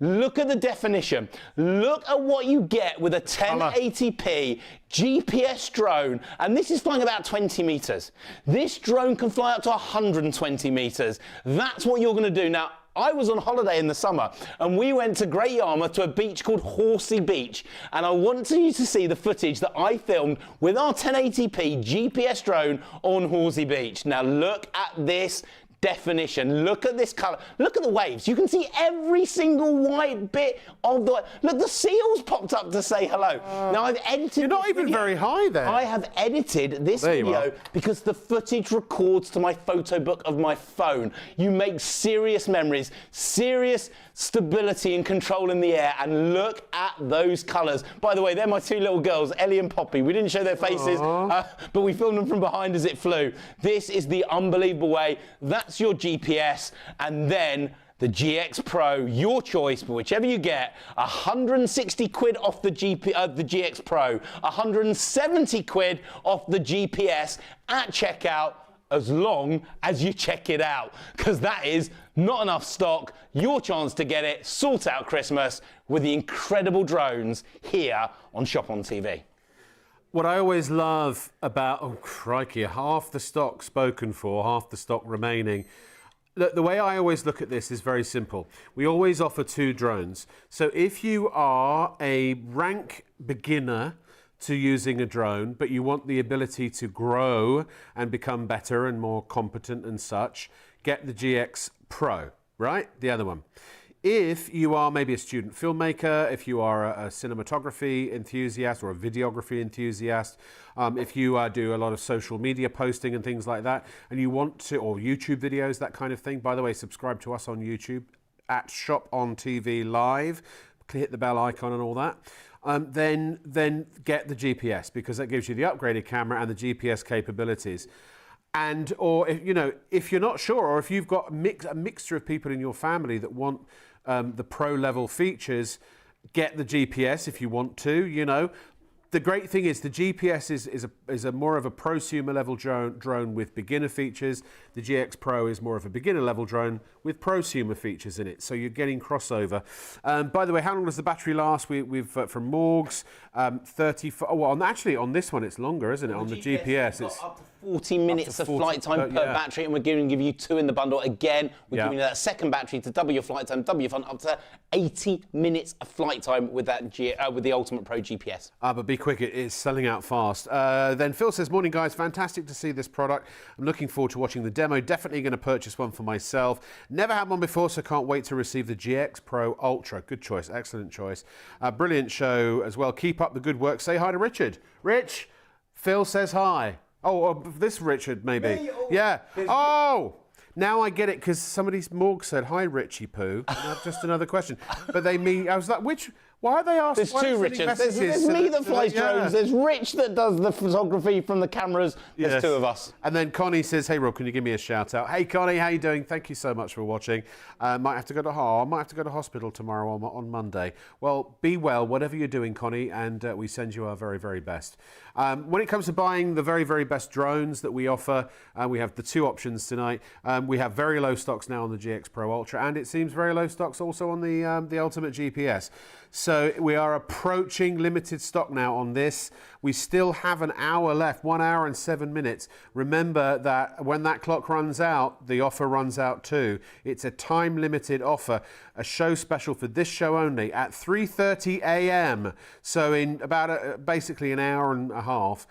Look at the definition. Look at what you get with a 1080p GPS drone. And this is flying about 20 meters. This drone can fly up to 120 meters. That's what you're going to do. Now, I was on holiday in the summer and we went to Great Yarmouth to a beach called Horsey Beach. And I want you to see the footage that I filmed with our 1080p GPS drone on Horsey Beach. Now, look at this definition. Look at this color. Look at the waves. You can see every single white bit of the... Look, the seals popped up to say hello. Now, I've edited... You're not even very high there. I have edited this video because the footage records to my photo book of my phone. You make serious memories, serious stability and control in the air, and look at those colors. By the way, they're my 2 little girls, Ellie and Poppy. We didn't show their faces, but we filmed them from behind as it flew. This is the unbelievable way. That's your GPS, and then the GX Pro, your choice, but whichever you get, 160 quid off the GX Pro, 170 quid off the GPS at checkout, as long as you check it out, because that is not enough stock. Your chance to get it, sort out Christmas with the incredible drones here on Shop on TV. What I always love about, oh crikey, half the stock spoken for, half the stock remaining. The way I always look at this is very simple. We always offer 2 drones. So if you are a rank beginner to using a drone, but you want the ability to grow and become better and more competent and such, get the GX Pro, right? The other one. If you are maybe a student filmmaker, if you are a cinematography enthusiast or a videography enthusiast, if you do a lot of social media posting and things like that, and you want to, or YouTube videos, that kind of thing. By the way, subscribe to us on YouTube at Shop on TV Live. Hit the bell icon and all that. Then get the GPS, because that gives you the upgraded camera and the GPS capabilities. And or if you're not sure, or if you've got a mixture of people in your family that want the pro level features, get the GPS if you want to. The great thing is the GPS is a more of a prosumer level drone with beginner features. The GX Pro is more of a beginner level drone with prosumer features in it. So you're getting crossover. By the way, how long does the battery last? We've from Morgs 30. Well, actually on this one it's longer, isn't it? On the GPS, it's up to 40 minutes of flight time per battery, and we're going to give you 2 in the bundle. Again, we're giving you that second battery to double your flight time, double your fun, up to 80 minutes of flight time with that with the Ultimate Pro GPS. But be quick, it is selling out fast. Then Phil says, morning guys, fantastic to see this product. I'm looking forward to watching the demo. Definitely going to purchase one for myself. Never had one before, so can't wait to receive the GX Pro Ultra. Good choice, excellent choice. Brilliant show as well. Keep up the good work. Say hi to Richard. Rich, Phil says hi. Oh, this Richard, maybe. Me? Oh, yeah. Oh! Now I get it, because somebody's Morg said, hi, Richie Poo. And I have just another question. But they mean, I was like, why are they asking? There's two Richards. There's me that flies drones. There's Rich that does the photography from the cameras. There's two of us. And then Connie says, hey, Rob, can you give me a shout out? Hey, Connie, how you doing? Thank you so much for watching. I might have to go to hospital tomorrow on Monday. Well, be well, whatever you're doing, Connie, and we send you our very, very best. When it comes to buying the very, very best drones that we offer, we have the 2 options tonight. We have very low stocks now on the GX Pro Ultra, and it seems very low stocks also on the Ultimate GPS. So we are approaching limited stock now on this. We still have an hour left, 1 hour and 7 minutes. Remember that when that clock runs out, the offer runs out too. It's a time-limited offer, a show special for this show only at 3:30 a.m. So in about basically an hour and a half,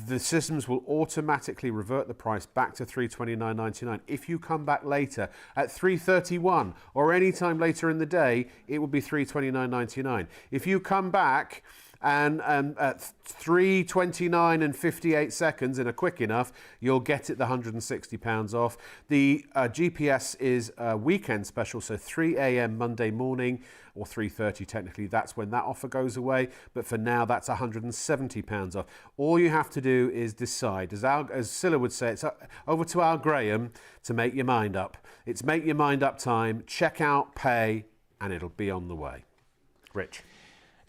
the systems will automatically revert the price back to $329.99. If you come back later at 3:31 or any time later in the day, it will be $329.99. If you come back and at 3:29 and 58 seconds in a quick enough, you'll get it the £160 off. The GPS is a weekend special, so 3 a.m. Monday morning, or 3:30 technically, that's when that offer goes away. But for now, that's £170 off. All you have to do is decide. As Scylla would say, it's over to Al Graham to make your mind up. It's make your mind up time, check out, pay, and it'll be on the way. Rich.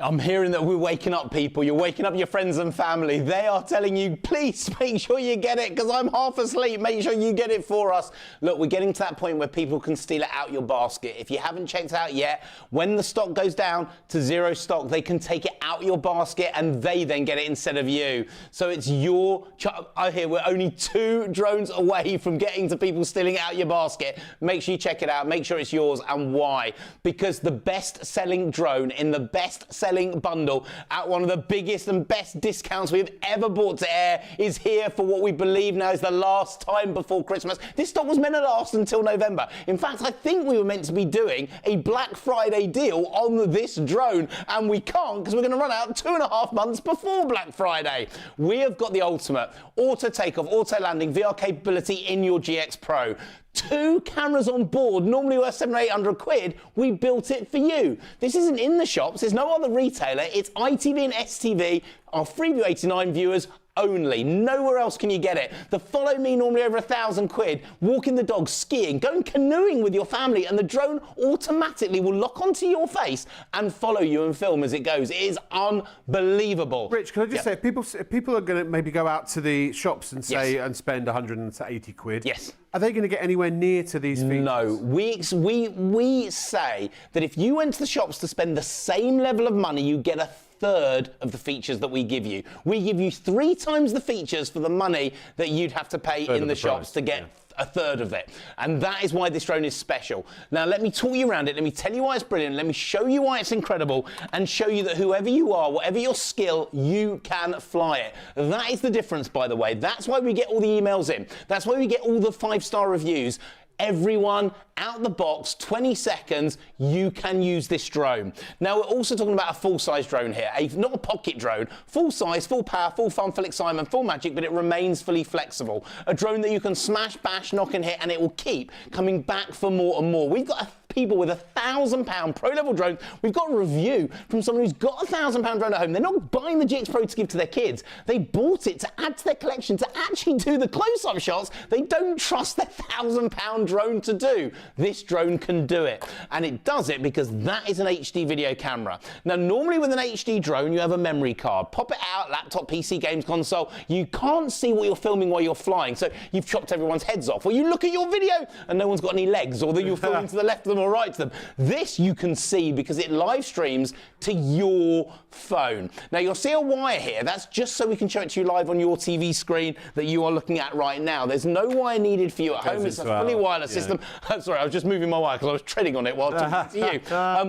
I'm hearing that we're waking up people. You're waking up your friends and family. They are telling you, please make sure you get it because I'm half asleep. Make sure you get it for us. Look, we're getting to that point where people can steal it out your basket. If you haven't checked out yet, when the stock goes down to 0 stock, they can take it out your basket and they then get it instead of you. So it's your... I hear we're only 2 drones away from getting to people stealing it out your basket. Make sure you check it out. Make sure it's yours. And why? Because the best-selling drone in the best-selling bundle at one of the biggest and best discounts we've ever brought to air is here for what we believe now is the last time before Christmas. This stock was meant to last until November. In fact, I think we were meant to be doing a Black Friday deal on this drone, and we can't because we're going to run out 2.5 months before Black Friday. We have got the ultimate auto takeoff, auto landing, VR capability in your GX Pro. 2 cameras on board, normally worth 700 or 800 quid. We built it for you. This isn't in the shops. There's no other retailer. It's ITV and STV, our Freeview 89 viewers only. Nowhere else can you get it. The Follow Me, normally over 1,000 quid. Walking the dog, skiing, going canoeing with your family, and the drone automatically will lock onto your face and follow you and film as it goes. It is unbelievable. Rich, can I just say, if people are going to maybe go out to the shops and say and spend 180 quid. Yes. Are they going to get anywhere near to these features? No. We say that if you went to the shops to spend the same level of money, you get a third of the features that we give you. We give you 3 times the features for the money that you'd have to pay in the shops to get a third of it. And that is why this drone is special. Now, let me talk you around it. Let me tell you why it's brilliant. Let me show you why it's incredible and show you that whoever you are, whatever your skill, you can fly it. That is the difference, by the way. That's why we get all the emails in. That's why we get all the 5-star reviews. everyone out the box, 20 seconds, you can use this drone. Now, we're also talking about a full-size drone here, not a pocket drone, full size, full power, full fun, full excitement, full magic, but it remains fully flexible. A drone that you can smash, bash, knock and hit, and it will keep coming back for more and more. We've got people with £1,000 pro-level drones. We've got a review from someone who's got a £1,000 drone at home. They're not buying the GX Pro to give to their kids. They bought it to add to their collection, to actually do the close-up shots they don't trust their £1,000 drone to do. This drone can do it, and it does it because that is an HD video camera. Now, normally with an HD drone, you have a memory card. Pop it out, laptop, PC, games console. You can't see what you're filming while you're flying, so you've chopped everyone's heads off. Or you look at your video and no one's got any legs, or that you're filming to the left of them or right to them. This you can see because it live streams to your phone. Now, you'll see a wire here. That's just so we can show it to you live on your TV screen that you are looking at right now. There's no wire needed for you at home. It's a fully wireless system. Sorry, I was just moving my wire because I was treading on it while talking to you.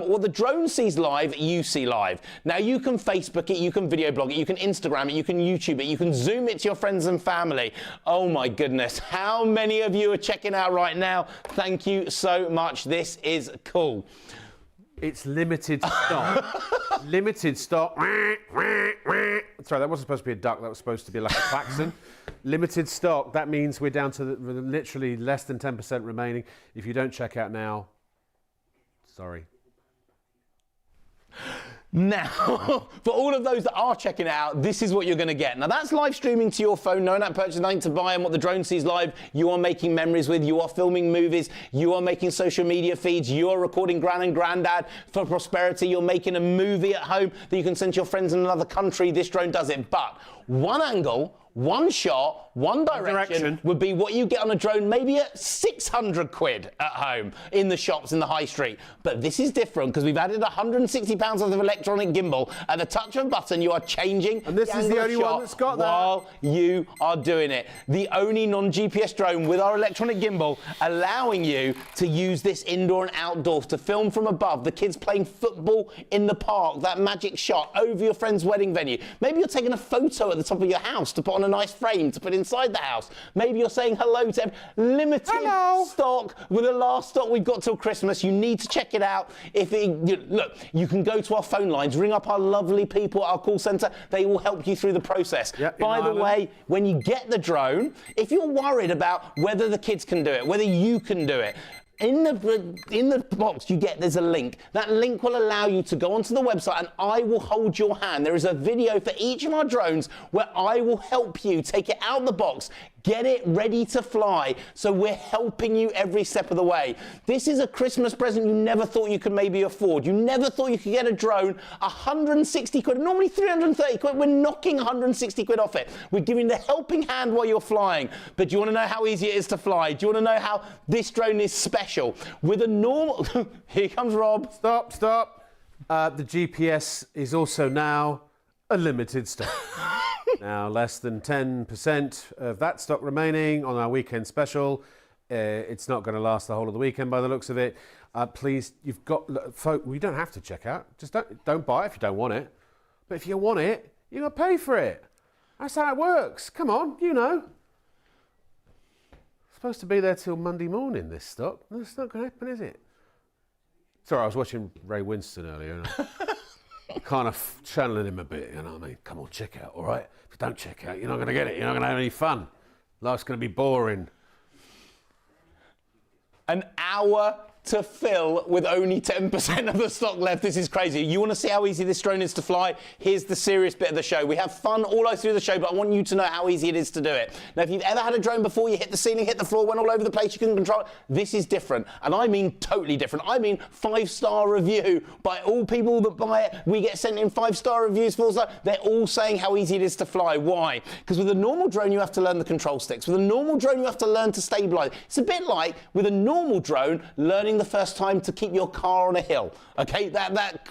What the drone sees live, you see live. Now, you can Facebook it, you can video blog it, you can Instagram it, you can YouTube it, you can Zoom it to your friends and family. Oh my goodness, how many of you are checking out right now? Thank you so much. This is cool. It's limited stock. Limited stock. Sorry, that wasn't supposed to be a duck. That was supposed to be like a klaxon. Limited stock. That means we're down to literally less than 10% remaining. If you don't check out now, sorry. Now, for all of those that are checking it out, this is what you're going to get. Now, that's live streaming to your phone. No one purchase nothing to buy, and what the drone sees live, you are making memories with. You are filming movies. You are making social media feeds. You are recording Gran and Grandad for prosperity. You're making a movie at home that you can send to your friends in another country. This drone does it. But one angle, one shot, one direction would be what you get on a drone, maybe at 600 quid at home in the shops in the high street. But this is different because we've added £160 worth of electronic gimbal. At the touch of a button, you are changing and this is the only one that's got that while you are doing it. The only non-GPS drone with our electronic gimbal, allowing you to use this indoor and outdoors to film from above, the kids playing football in the park, that magic shot over your friend's wedding venue. Maybe you're taking a photo at the top of your house to put on a nice frame to put inside the house. Maybe you're saying hello to limited stock with the last stock we've got till Christmas. You need to check it out. Look, you can go to our phone lines, ring up our lovely people at our call centre. They will help you through the process. Yep, by the way, when you get the drone, if you're worried about whether the kids can do it, whether you can do it, in the box you get, there's a link. That link will allow you to go onto the website and I will hold your hand. There is a video for each of our drones where I will help you take it out of the box, get it ready to fly. So we're helping you every step of the way. This is a Christmas present you never thought you could maybe afford. You never thought you could get a drone, 160 quid, normally 330 quid. We're knocking 160 quid off it. We're giving the helping hand while you're flying. But do you want to know how easy it is to fly? Do you want to know how this drone is special? With a normal, here comes Rob. Stop. The GPS is also now a limited stock. Now, less than 10% of that stock remaining on our weekend special. It's not going to last the whole of the weekend by the looks of it. Please, you've got, folk, we don't have to check out. Just don't buy it if you don't want it. But if you want it, you're going to pay for it. That's how it works. Come on, you know. Supposed to be there till Monday morning, this stock. That's not going to happen, is it? Sorry, I was watching Ray Winston earlier. And kind of channeling him a bit, you know what I mean? Come on, check out, all right? If you don't check out, you're not going to get it. You're not going to have any fun. Life's going to be boring. An hour to fill with only 10% of the stock left. This is crazy. You want to see how easy this drone is to fly? Here's the serious bit of the show. We have fun all the way through the show, but I want you to know how easy it is to do it. Now, if you've ever had a drone before, you hit the ceiling, hit the floor, went all over the place, you couldn't control it, this is different. And I mean totally different. I mean 5-star review by all people that buy it. We get sent in 5-star reviews, 4-star. They're all saying how easy it is to fly. Why? Because with a normal drone, you have to learn the control sticks. With a normal drone, you have to learn to stabilize. It's a bit like with a normal drone, learning the first time to keep your car on a hill. Okay, that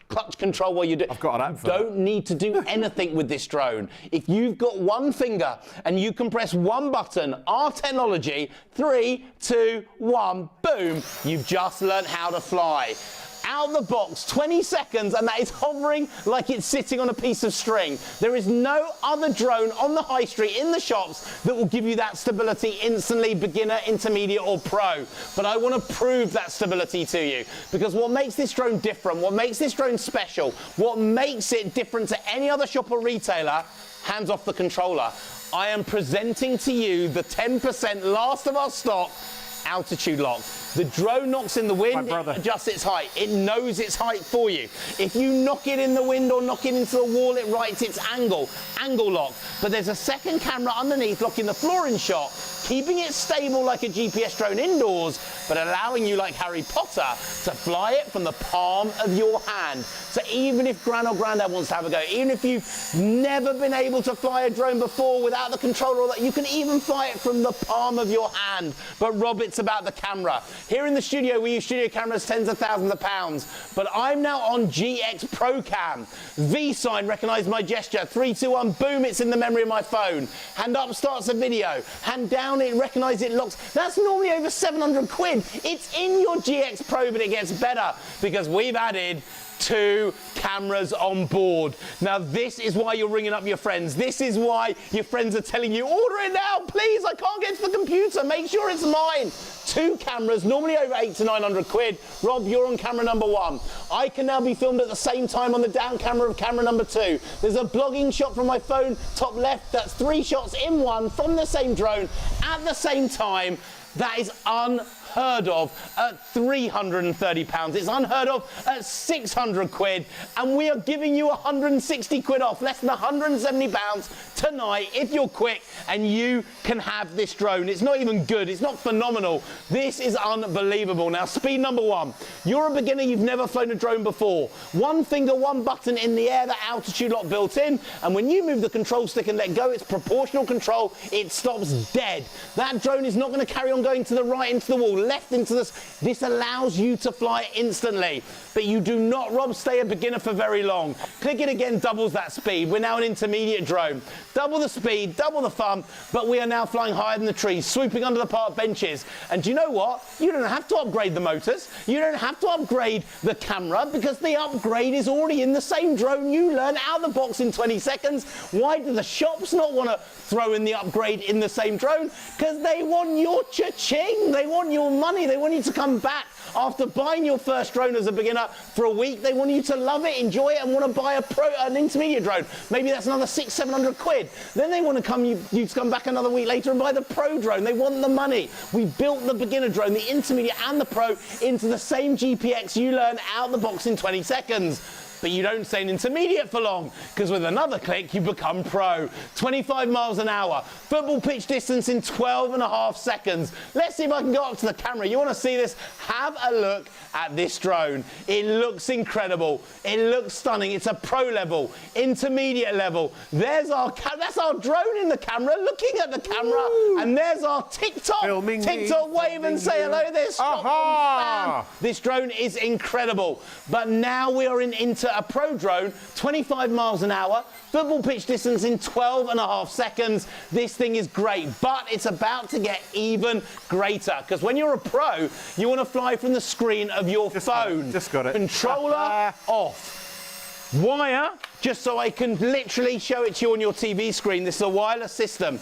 clutch control while you do. I've got an app for Don't need to do anything with this drone. If you've got one finger and you can press one button, our technology, 3, 2, 1, boom, you've just learned how to fly. out the box, 20 seconds, and that is hovering like it's sitting on a piece of string. There is no other drone on the high street in the shops that will give you that stability instantly, beginner, intermediate, or pro. But I want to prove that stability to you, because what makes this drone different, what makes this drone special, what makes it different to any other shop or retailer, hands off the controller. I am presenting to you the 10% last of our stock altitude lock. The drone knocks in the wind, it adjusts its height. It knows its height for you. If you knock it in the wind or knock it into the wall, it writes its angle lock. But there's a second camera underneath locking the floor in shot, keeping it stable like a GPS drone indoors, but allowing you, like Harry Potter, to fly it from the palm of your hand. So even if Gran or Grandad wants to have a go, even if you've never been able to fly a drone before without the controller, or that, you can even fly it from the palm of your hand. But Rob, it's about the camera. Here in the studio, we use studio cameras tens of thousands of pounds, but I'm now on GX Pro Cam. V sign, recognize my gesture. 3, 2, 1, boom, it's in the memory of my phone. Hand up starts a video. Hand down, it recognizes it locks. That's normally over 700 quid. It's in your GX Pro, but it gets better because we've added 2 cameras on board. Now this is why you're ringing up your friends. This is why your friends are telling you, order it now, please, I can't get to the computer, make sure it's mine. 2 cameras, normally over 800 to 900 quid. Rob, you're on camera number 1. I can now be filmed at the same time on the down camera of camera number 2. There's a blogging shot from my phone, top left, that's 3 shots in one from the same drone at the same time. That is unheard of at £330. It's unheard of at 600 quid. And we are giving you 160 quid off, less than £170 tonight if you're quick, and you can have this drone. It's not even good. It's not phenomenal. This is unbelievable. Now, speed number 1. You're a beginner. You've never flown a drone before. 1 finger, 1 button in the air, that altitude lock built in. And when you move the control stick and let go, it's proportional control. It stops dead. That drone is not going to carry on going to the right into the wall, left into this. This allows you to fly instantly, but you do not, Rob, stay a beginner for very long. Click it again, doubles that speed. We're now an intermediate drone. Double the speed, double the fun, but we are now flying higher than the trees, swooping under the park benches. And do you know what? You don't have to upgrade the motors. You don't have to upgrade the camera, because the upgrade is already in the same drone. You learn out of the box in 20 seconds. Why do the shops not want to throw in the upgrade in the same drone? Because they want your cha-ching. They want your money. They want you to come back after buying your first drone as a beginner for a week. They want you to love it, enjoy it, and want to buy an intermediate drone. Maybe that's another 600-700 quid. Then they want to you to come back another week later and buy the pro drone. They want the money. We built the beginner drone, the intermediate and the pro into the same GPX. You learn out the box in 20 seconds. But you don't stay an intermediate for long, because with another click, you become pro. 25 miles an hour, football pitch distance in 12.5 seconds. Let's see if I can go up to the camera. You want to see this? Have a look at this drone. It looks incredible. It looks stunning. It's a pro level, intermediate level. That's our drone in the camera, looking at the camera. Woo. And there's our TikTok. Filming TikTok wave and say hello there. Aha! This drone is incredible. But now we are into a pro drone, 25 miles an hour, football pitch distance in 12.5 seconds. This thing is great, but it's about to get even greater, because when you're a pro, you want to fly from the screen of your phone. Just got it. Controller off. Wire, just so I can literally show it to you on your TV screen. This is a wireless system.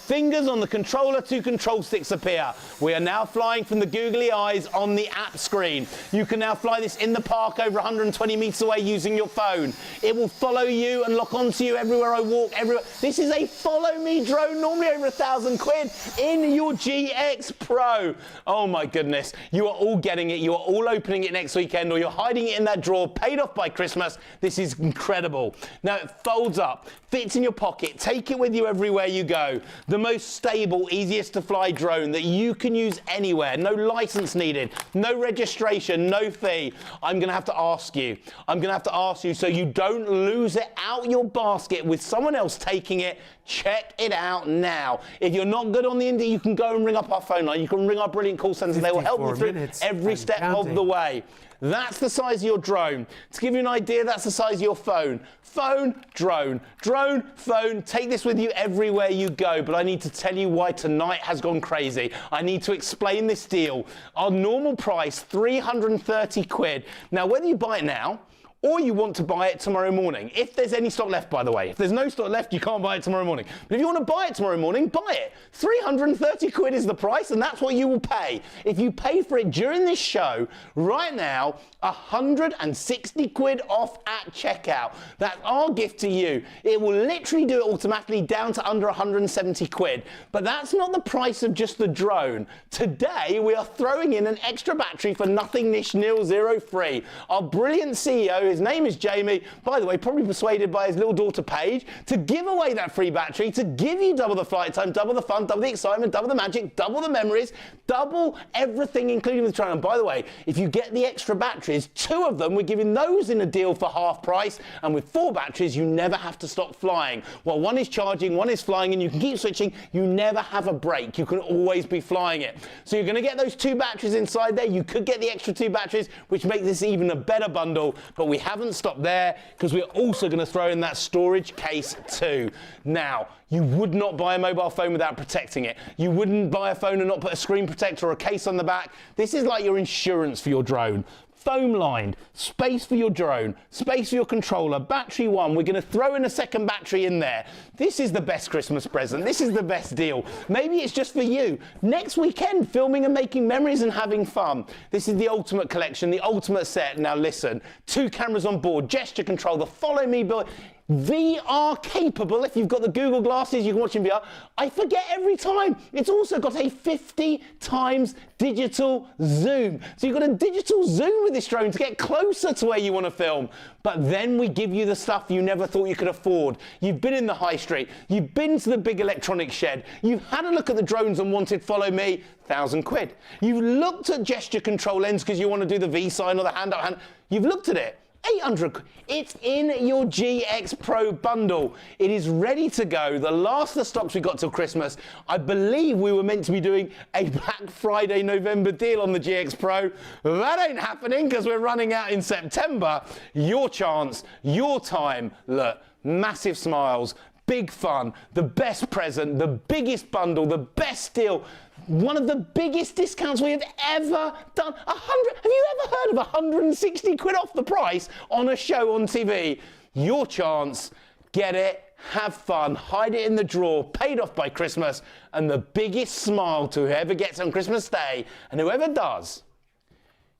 Fingers on the controller, 2 control sticks appear. We are now flying from the googly eyes on the app screen. You can now fly this in the park over 120 meters away using your phone. It will follow you and lock onto you everywhere I walk, everywhere. This is a follow me drone, normally over 1,000 quid, in your GX Pro. Oh my goodness. You are all getting it. You are all opening it next weekend, or you're hiding it in that drawer, paid off by Christmas. This is incredible. Now it folds up, fits in your pocket. Take it with you everywhere you go. The most stable, easiest to fly drone that you can use anywhere. No license needed, no registration, no fee. I'm gonna have to ask you. I'm gonna have to ask you so you don't lose it out your basket with someone else taking it. Check it out now. If you're not good on the internet, you can go and ring up our phone line. You can ring our brilliant call centre. They will help you through every step of the way. That's the size of your drone. To give you an idea, that's the size of your phone. Phone, drone, drone, phone. Take this with you everywhere you go, but I need to tell you why tonight has gone crazy. I need to explain this deal. Our normal price, 330 quid. Now, whether you buy it now, or you want to buy it tomorrow morning. If there's any stock left, by the way. If there's no stock left, you can't buy it tomorrow morning. But if you want to buy it tomorrow morning, buy it. 330 quid is the price, and that's what you will pay. If you pay for it during this show, right now, 160 quid off at checkout. That's our gift to you. It will literally do it automatically down to under 170 quid. But that's not the price of just the drone. Today, we are throwing in an extra battery for nothing niche nil 0 free. Our brilliant CEO, his name is Jamie, by the way, probably persuaded by his little daughter Paige, to give away that free battery, to give you double the flight time, double the fun, double the excitement, double the magic, double the memories, double everything, including with the drone. And by the way, if you get the extra batteries, 2 of them, we're giving those in a deal for half price, and with 4 batteries, you never have to stop flying. While one is charging, one is flying, and you can keep switching, you never have a break. You can always be flying it. So you're going to get those 2 batteries inside there. You could get the extra 2 batteries, which makes this even a better bundle, but we haven't stopped there because we're also going to throw in that storage case too. Now, you would not buy a mobile phone without protecting it. You wouldn't buy a phone and not put a screen protector or a case on the back. This is like your insurance for your drone. Foam lined, space for your drone, space for your controller, battery 1. We're going to throw in a second battery in there. This is the best Christmas present. This is the best deal. Maybe it's just for you. Next weekend, filming and making memories and having fun. This is the ultimate collection, the ultimate set. Now listen, 2 cameras on board, gesture control, the follow me build. VR capable. If you've got the Google glasses, you can watch in VR. I forget every time. It's also got a 50 times digital zoom. So you've got a digital zoom with this drone to get closer to where you want to film. But then we give you the stuff you never thought you could afford. You've been in the high street. You've been to the big electronic shed. You've had a look at the drones and wanted follow me, 1,000 quid. You've looked at gesture control lens because you want to do the V sign or the hand up hand. You've looked at it. 800. It's in your GX Pro bundle. It is ready to go. The last of the stocks we got till Christmas. I believe we were meant to be doing a Black Friday November deal on the GX Pro. That ain't happening because we're running out in September. Your chance, your time. Look, massive smiles, big fun, the best present, the biggest bundle, the best deal. One of the biggest discounts we have ever done. Have you ever heard of 160 quid off the price on a show on TV? Your chance, get it, have fun, hide it in the drawer, paid off by Christmas, and the biggest smile to whoever gets on Christmas Day, and whoever does,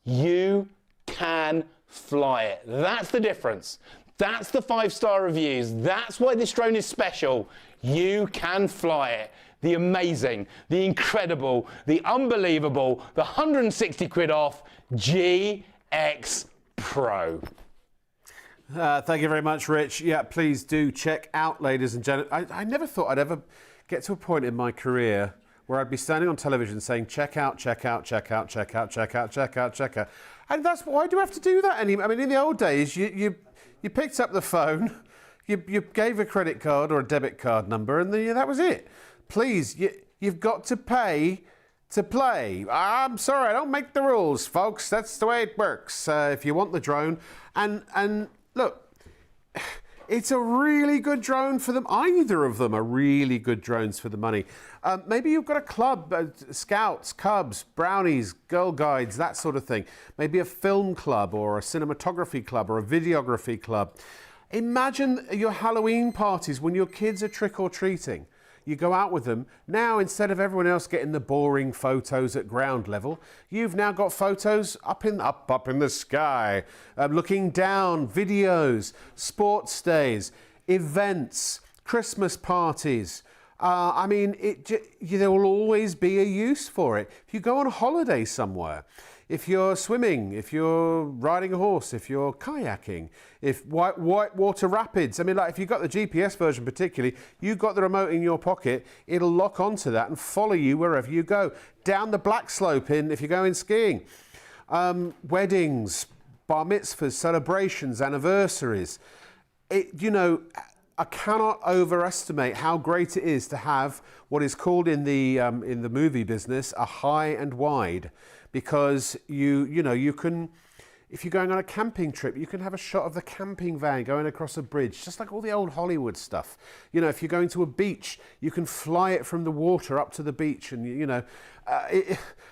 you can fly it. That's the difference. That's the 5-star reviews. That's why this drone is special. You can fly it. The amazing, the incredible, the unbelievable, the 160 quid off GX Pro. Thank you very much, Rich. Yeah, please do check out, ladies and gentlemen. I never thought I'd ever get to a point in my career where I'd be standing on television saying, check out, check out, check out, check out, check out, check out, check out. And that's why do you have to do that anymore? I mean, in the old days, you picked up the phone, you gave a credit card or a debit card number, and that was it. Please, you've got to pay to play. I'm sorry, I don't make the rules, folks. That's the way it works. If you want the drone, and look, it's a really good drone for them. Either of them are really good drones for the money. Maybe you've got a club, Scouts, Cubs, Brownies, Girl Guides, that sort of thing. Maybe a film club or a cinematography club or a videography club. Imagine your Halloween parties when your kids are trick-or-treating. You go out with them. Now, instead of everyone else getting the boring photos at ground level, you've now got photos up in the sky, looking down, videos, sports days, events, Christmas parties. I mean, there will always be a use for it. If you go on a holiday somewhere, if you're swimming, if you're riding a horse, if you're kayaking, if whitewater rapids, I mean, like if you've got the GPS version particularly, you've got the remote in your pocket, it'll lock onto that and follow you wherever you go. Down the black slope if you're going skiing. Weddings, bar mitzvahs, celebrations, anniversaries. I cannot overestimate how great it is to have what is called in the movie business a high and wide, because you can If you're going on a camping trip, you can have a shot of the camping van going across a bridge, just like all the old Hollywood stuff. You know, if you're going to a beach, you can fly it from the water up to the beach. And, you know,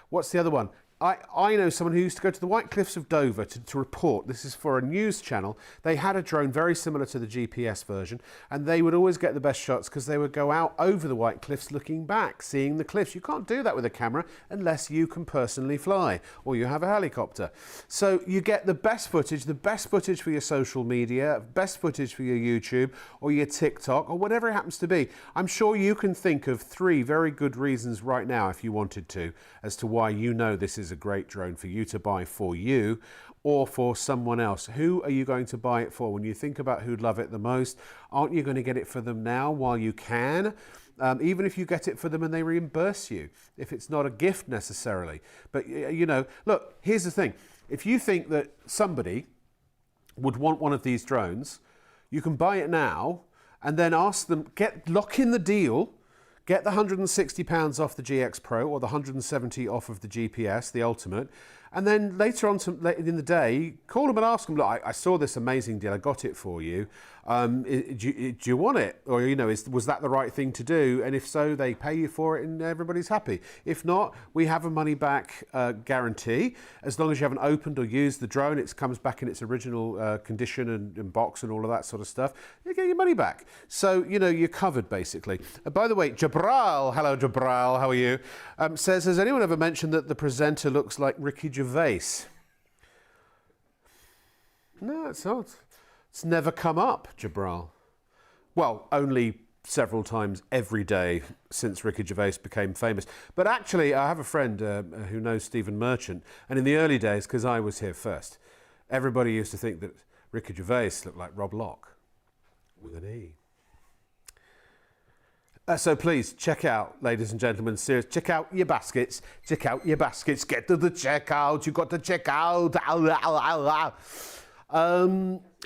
what's the other one? I know someone who used to go to the White Cliffs of Dover to report. This is for a news channel. They had a drone very similar to the GPS version, and they would always get the best shots because they would go out over the White Cliffs looking back, seeing the cliffs. You can't do that with a camera unless you can personally fly or you have a helicopter. So you get the best footage for your social media, best footage for your YouTube or your TikTok or whatever it happens to be. I'm sure you can think of 3 very good reasons right now, if you wanted to, as to why you know this is a great drone for you to buy for you or for someone else. Who are you going to buy it for? When you think about who'd love it the most, aren't you going to get it for them now while you can? Even if you get it for them and they reimburse you, if it's not a gift necessarily. But, you know, look, here's the thing. If you think that somebody would want one of these drones, you can buy it now and then ask them, lock in the deal. Get the £160 off the GX Pro or the $170 off of the GPS, the Ultimate, and then later on in the day, call them and ask them, look, I saw this amazing deal, I got it for you. Do you want it? Or, you know, was that the right thing to do? And if so, they pay you for it and everybody's happy. If not, we have a money back guarantee. As long as you haven't opened or used the drone, it comes back in its original condition and box and all of that sort of stuff. You get your money back. So, you know, you're covered basically. By the way, Jabral, hello Jabral, how are you? Says, has anyone ever mentioned that the presenter looks like Ricky Gervais? No, it's not. It's never come up, Jabral. Well, only several times every day since Ricky Gervais became famous. But actually, I have a friend who knows Stephen Merchant, and in the early days, because I was here first, everybody used to think that Ricky Gervais looked like Rob Locke with an E. So please, check out, ladies and gentlemen, serious, check out your baskets, get to the checkout, you've got to check out.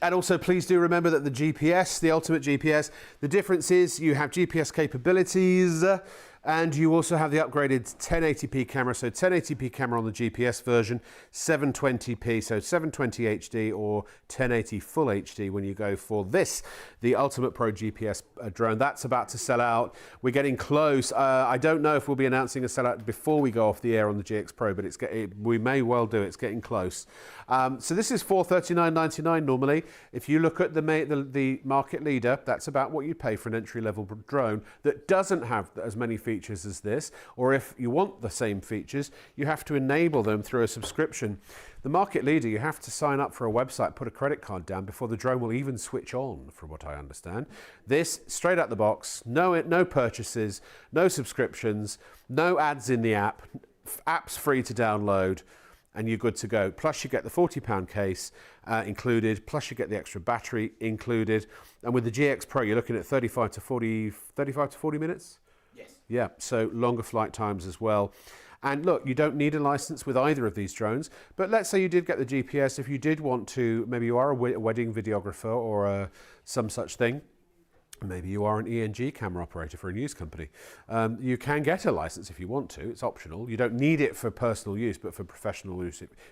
And also, please do remember that the GPS, the Ultimate GPS, the difference is you have GPS capabilities and you also have the upgraded 1080p camera. So 1080p camera on the GPS version, 720p, so 720 HD or 1080 full HD when you go for this, the Ultimate Pro GPS drone. That's about to sell out. We're getting close. I don't know if we'll be announcing a sellout before we go off the air on the GX Pro, but we may well do. It's getting close. So this is $439.99 normally. If you look at the market leader, that's about what you pay for an entry-level drone that doesn't have as many features as this, or if you want the same features, you have to enable them through a subscription. The market leader, you have to sign up for a website, put a credit card down before the drone will even switch on, from what I understand. This, straight out the box, no purchases, no subscriptions, no ads in the app, app's free to download, and you're good to go. Plus you get the £40 case included, plus you get the extra battery included. And with the GX Pro, you're looking at 35 to 40 minutes? Yes. Yeah, so longer flight times as well. And look, you don't need a license with either of these drones, but let's say you did get the GPS, if you did want to, maybe you are a wedding videographer or some such thing, maybe you are an ENG camera operator for a news company. You can get a license if you want to. It's optional. You don't need it for personal use, but for professional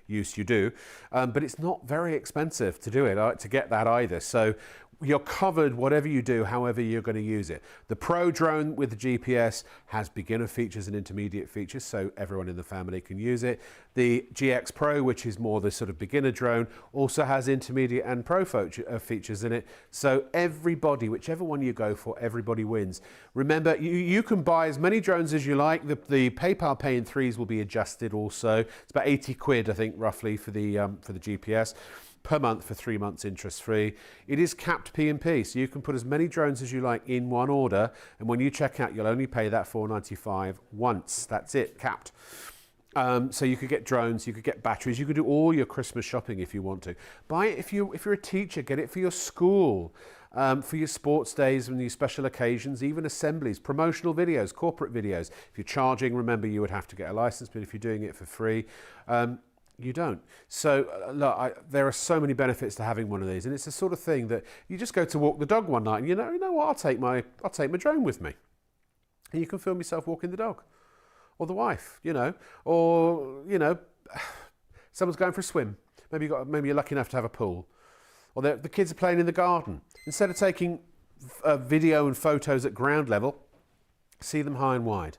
use you do. But it's not very expensive to do it, to get that either. So you're covered whatever you do, however you're going to use it. The Pro drone with the GPS has beginner features and intermediate features, so everyone in the family can use it. The GX Pro, which is more the sort of beginner drone, also has intermediate and Pro features in it. So everybody, whichever one you go for, everybody wins. Remember, you can buy as many drones as you like. The PayPal Pay in 3s will be adjusted also. It's about 80 quid, I think, roughly for the GPS. Per month for 3 months interest-free. It is capped P&P, so you can put as many drones as you like in one order, and when you check out, you'll only pay that $495 once. That's it, capped. So you could get drones, you could get batteries, you could do all your Christmas shopping if you want to. Buy it if you're a teacher, get it for your school, for your sports days and your special occasions, even assemblies, promotional videos, corporate videos. If you're charging, remember you would have to get a license, but if you're doing it for free, you don't. So look, there are so many benefits to having one of these, and it's the sort of thing that you just go to walk the dog one night, and you know what? I'll take my drone with me, and you can film yourself walking the dog, or the wife, or someone's going for a swim. Maybe you're lucky enough to have a pool, or the kids are playing in the garden. Instead of taking video and photos at ground level, see them high and wide.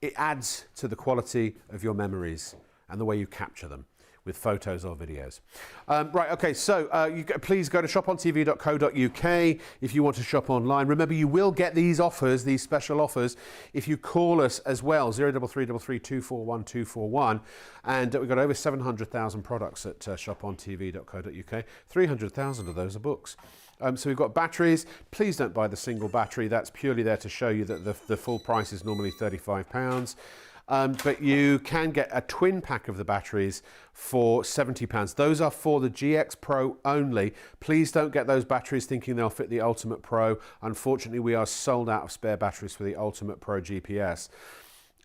It adds to the quality of your memories and the way you capture them with photos or videos. Right, okay, so please go to shopontv.co.uk if you want to shop online. Remember, you will get these offers, these special offers, if you call us as well, 03333 241 241. And we've got over 700,000 products at shopontv.co.uk. 300,000 of those are books. So we've got batteries. Please don't buy the single battery. That's purely there to show you that the full price is normally £35. But you can get a twin pack of the batteries for £70. Those are for the GX Pro only. Please don't get those batteries thinking they'll fit the Ultimate Pro. Unfortunately, we are sold out of spare batteries for the Ultimate Pro GPS.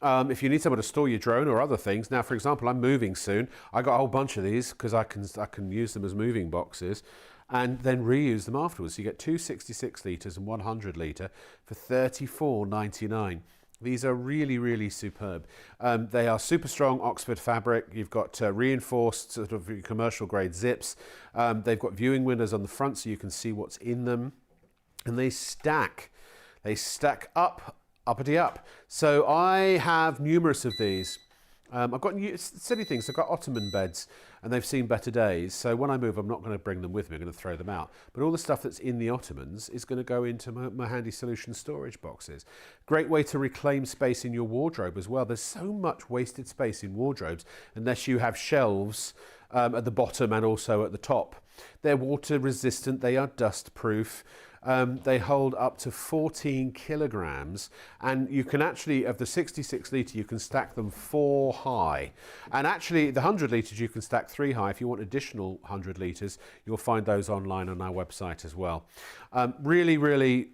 If you need somewhere to store your drone or other things, now, for example, I'm moving soon. I got a whole bunch of these because I can use them as moving boxes and then reuse them afterwards. So you get two 66 litres and 100 litre for $34.99. These are really, really superb. They are super strong Oxford fabric. You've got reinforced sort of commercial grade zips. They've got viewing windows on the front so you can see what's in them. And they stack. They stack uppity up. So I have numerous of these. I've got silly things. I've got ottoman beds and they've seen better days. So when I move, I'm not going to bring them with me. I'm going to throw them out. But all the stuff that's in the ottomans is going to go into my Handy Solution storage boxes. Great way to reclaim space in your wardrobe as well. There's so much wasted space in wardrobes unless you have shelves at the bottom and also at the top. They're water resistant. They are dust proof. They hold up to 14 kilograms, and you can actually, of the 66 litre, you can stack them 4 high. And actually, the 100 litres, you can stack 3 high. If you want additional 100 litres, you'll find those online on our website as well. Really, really,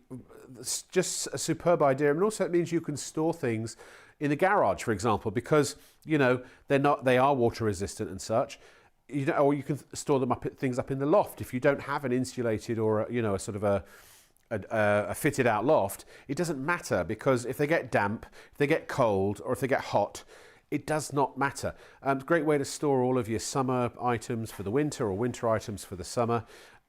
just a superb idea. And also, it means you can store things in the garage, for example, because, you know, they are water resistant and such. Or you can store them things up in the loft. If you don't have an insulated or a sort of a fitted out loft, it doesn't matter, because if they get damp, if they get cold, or if they get hot, it does not matter. It's a great way to store all of your summer items for the winter or winter items for the summer.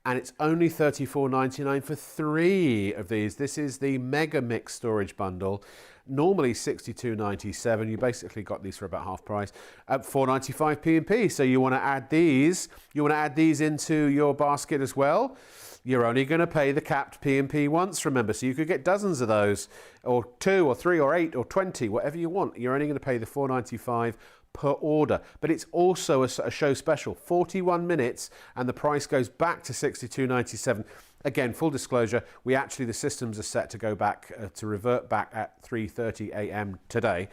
And it's only $34.99 for 3 of these. This is the Mega Mix storage bundle. Normally $62.97. You basically got these for about half price at $4.95 P&P. So you want to add these. You want to add these into your basket as well. You're only going to pay the capped P&P once, remember. So you could get dozens of those, or 2 or 3 or 8 or 20, whatever you want. You're only going to pay the $4.95 per order. But it's also a show special, 41 minutes, and the price goes back to $62.97. Again, full disclosure, the systems are set to go back, to revert back at 3:30 a.m. today,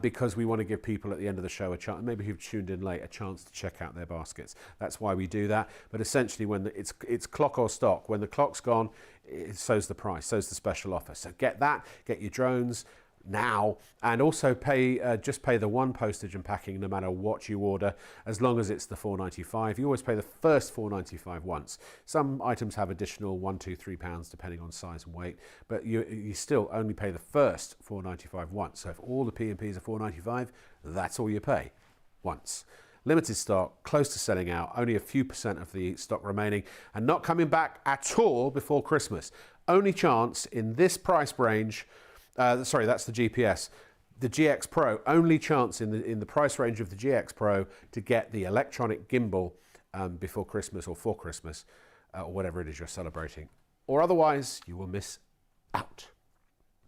because we want to give people at the end of the show a chance, maybe who've tuned in late, a chance to check out their baskets. That's why we do that. But essentially, when it's clock or stock. When the clock's gone, so's the price, so's the special offer. So get that, get your drones now, and also just pay the 1 postage and packing no matter what you order, as long as it's the $4.95. You always pay the first $4.95 once. Some items have additional £1, £2, £3 depending on size and weight, but you still only pay the first $4.95 once. So if all the P&Ps are $4.95, that's all you pay once. Limited stock, close to selling out, only a few % of the stock remaining, and not coming back at all before Christmas. Only chance in this price range. Sorry, that's the GPS. The GX Pro, only chance in the price range of the GX Pro to get the electronic gimbal before Christmas or for Christmas, or whatever it is you're celebrating. Or otherwise, you will miss out.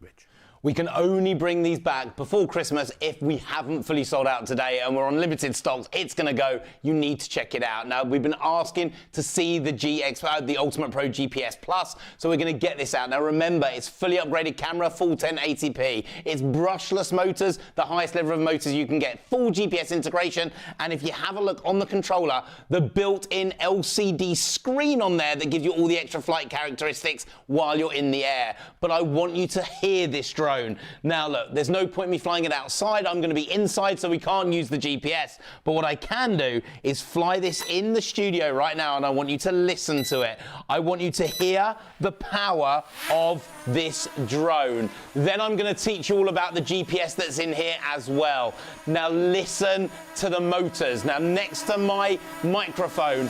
Rich. We can only bring these back before Christmas if we haven't fully sold out today, and we're on limited stocks. It's going to go. You need to check it out. Now, we've been asking to see the the Ultimate Pro GPS Plus, so we're going to get this out. Now, remember, it's fully upgraded camera, full 1080p. It's brushless motors, the highest level of motors you can get, full GPS integration, and if you have a look on the controller, the built-in LCD screen on there that gives you all the extra flight characteristics while you're in the air. But I want you to hear this drone. drone. Now look, there's no point me flying it outside. I'm going to be inside, so we can't use the GPS. But what I can do is fly this in the studio right now, and I want you to listen to it. I want you to hear the power of this drone. Then I'm going to teach you all about the GPS that's in here as well. Now listen to the motors. Now next to my microphone,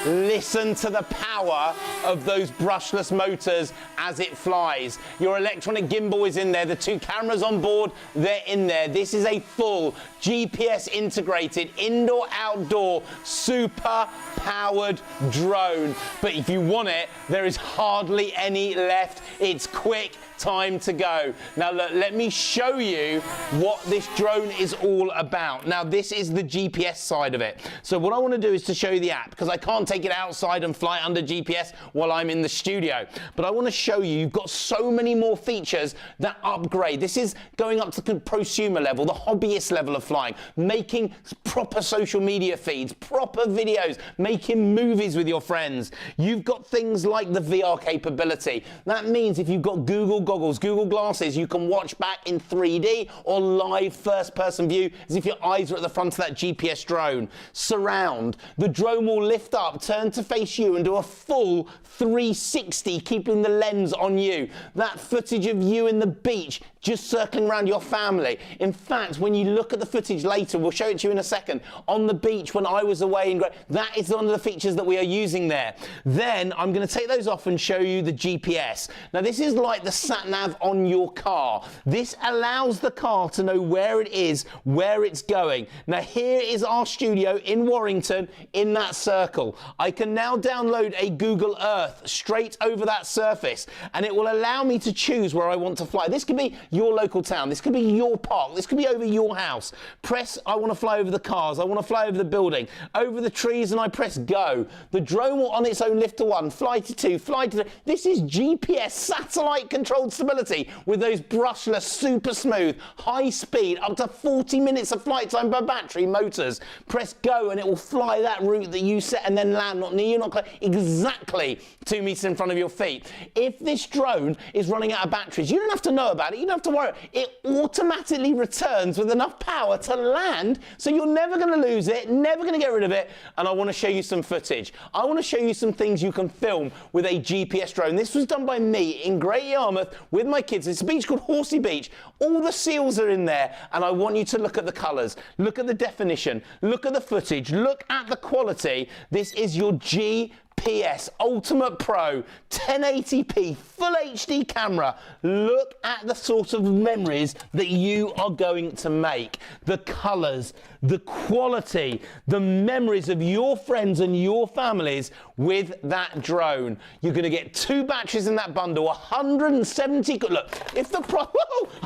listen to the power of those brushless motors as it flies. Your electronic gimbal is in there. The 2 cameras on board, they're in there. This is a full GPS integrated indoor-outdoor super powered drone. But if you want it, there is hardly any left. It's quick time to go. Now look, let me show you what this drone is all about. Now this is the GPS side of it. So what I want to do is to show you the app, because I can't take it outside and fly under GPS while I'm in the studio. But I want to show you, you've got so many more features that upgrade. This is going up to the prosumer level, the hobbyist level of flying, making proper social media feeds, proper videos, making movies with your friends. You've got things like the VR capability. That means if you've got Google goggles, Google glasses, you can watch back in 3D or live first-person view as if your eyes are at the front of that GPS drone. Surround. The drone will lift up, turn to face you and do a full 360, keeping the lens on you. That footage of you in the beach, just circling around your family. In fact, when you look at the footage later, we'll show it to you in a second, on the beach when I was away in that is one of the features that we are using there. Then I'm going to take those off and show you the GPS. Now this is like the sat-nav on your car. This allows the car to know where it is, where it's going. Now here is our studio in Warrington in that circle. I can now download a Google Earth straight over that surface, and it will allow me to choose where I want to fly. This could be your local town, this could be your park, this could be over your house. Press I want to fly over the cars, I want to fly over the building, over the trees, and I press go. The drone will on its own lift to 1, fly to 2, fly to 3. This is GPS satellite controlled stability with those brushless, super smooth, high speed, up to 40 minutes of flight time by battery motors. Press go and it will fly that route that you set and then land not near you, not close, exactly 2 meters in front of your feet. If this drone is running out of batteries, you don't have to know about it, you don't have to worry. It automatically returns with enough power to land, so you're never going to lose it, never going to get rid of it. And I want to show you some footage. I want to show you some things you can film with a GPS drone. This was done by me in Great Yarmouth with my kids. It's a beach called Horsey Beach. All the seals are in there, and I want you to look at the colours, look at the definition, look at the footage, look at the quality. This is your GPS Ultimate Pro 1080p Full HD camera. Look at the sort of memories that you are going to make. The colours, the quality, the memories of your friends and your families with that drone. You're going to get 2 batteries in that bundle, 170. Look, if the price,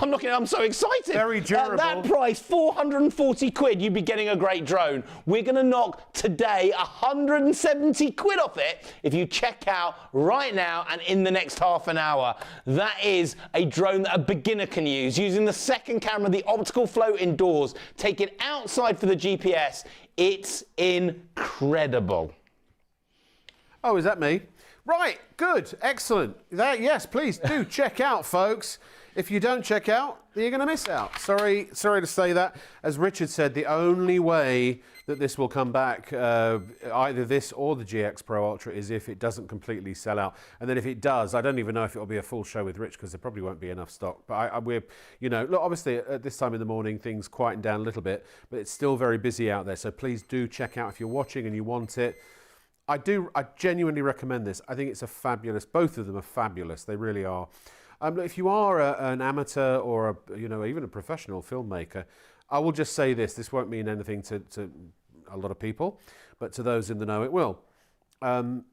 I'm so excited. Very durable. At that price, 440 quid, you'd be getting a great drone. We're going to knock today 170 quid off it if you check out right now and in the next half an hour. That is a drone that a beginner can use, using the second camera, the optical float indoors. Take it outside for the GPS. It's incredible. Oh, is that me? Right, good, excellent. Yes, please do check out, folks. If you don't check out, you're going to miss out. Sorry to say that. As Richard said, the only way that this will come back, either this or the GX Pro Ultra, is if it doesn't completely sell out. And then if it does, I don't even know if it'll be a full show with Rich, because there probably won't be enough stock. But we're, look, obviously at this time in the morning, things quieten down a little bit, but it's still very busy out there. So please do check out if you're watching and you want it. I genuinely recommend this. I think it's a fabulous, both of them are fabulous. They really are. If you are an amateur or even a professional filmmaker, I will just say this won't mean anything to a lot of people, but to those in the know it will.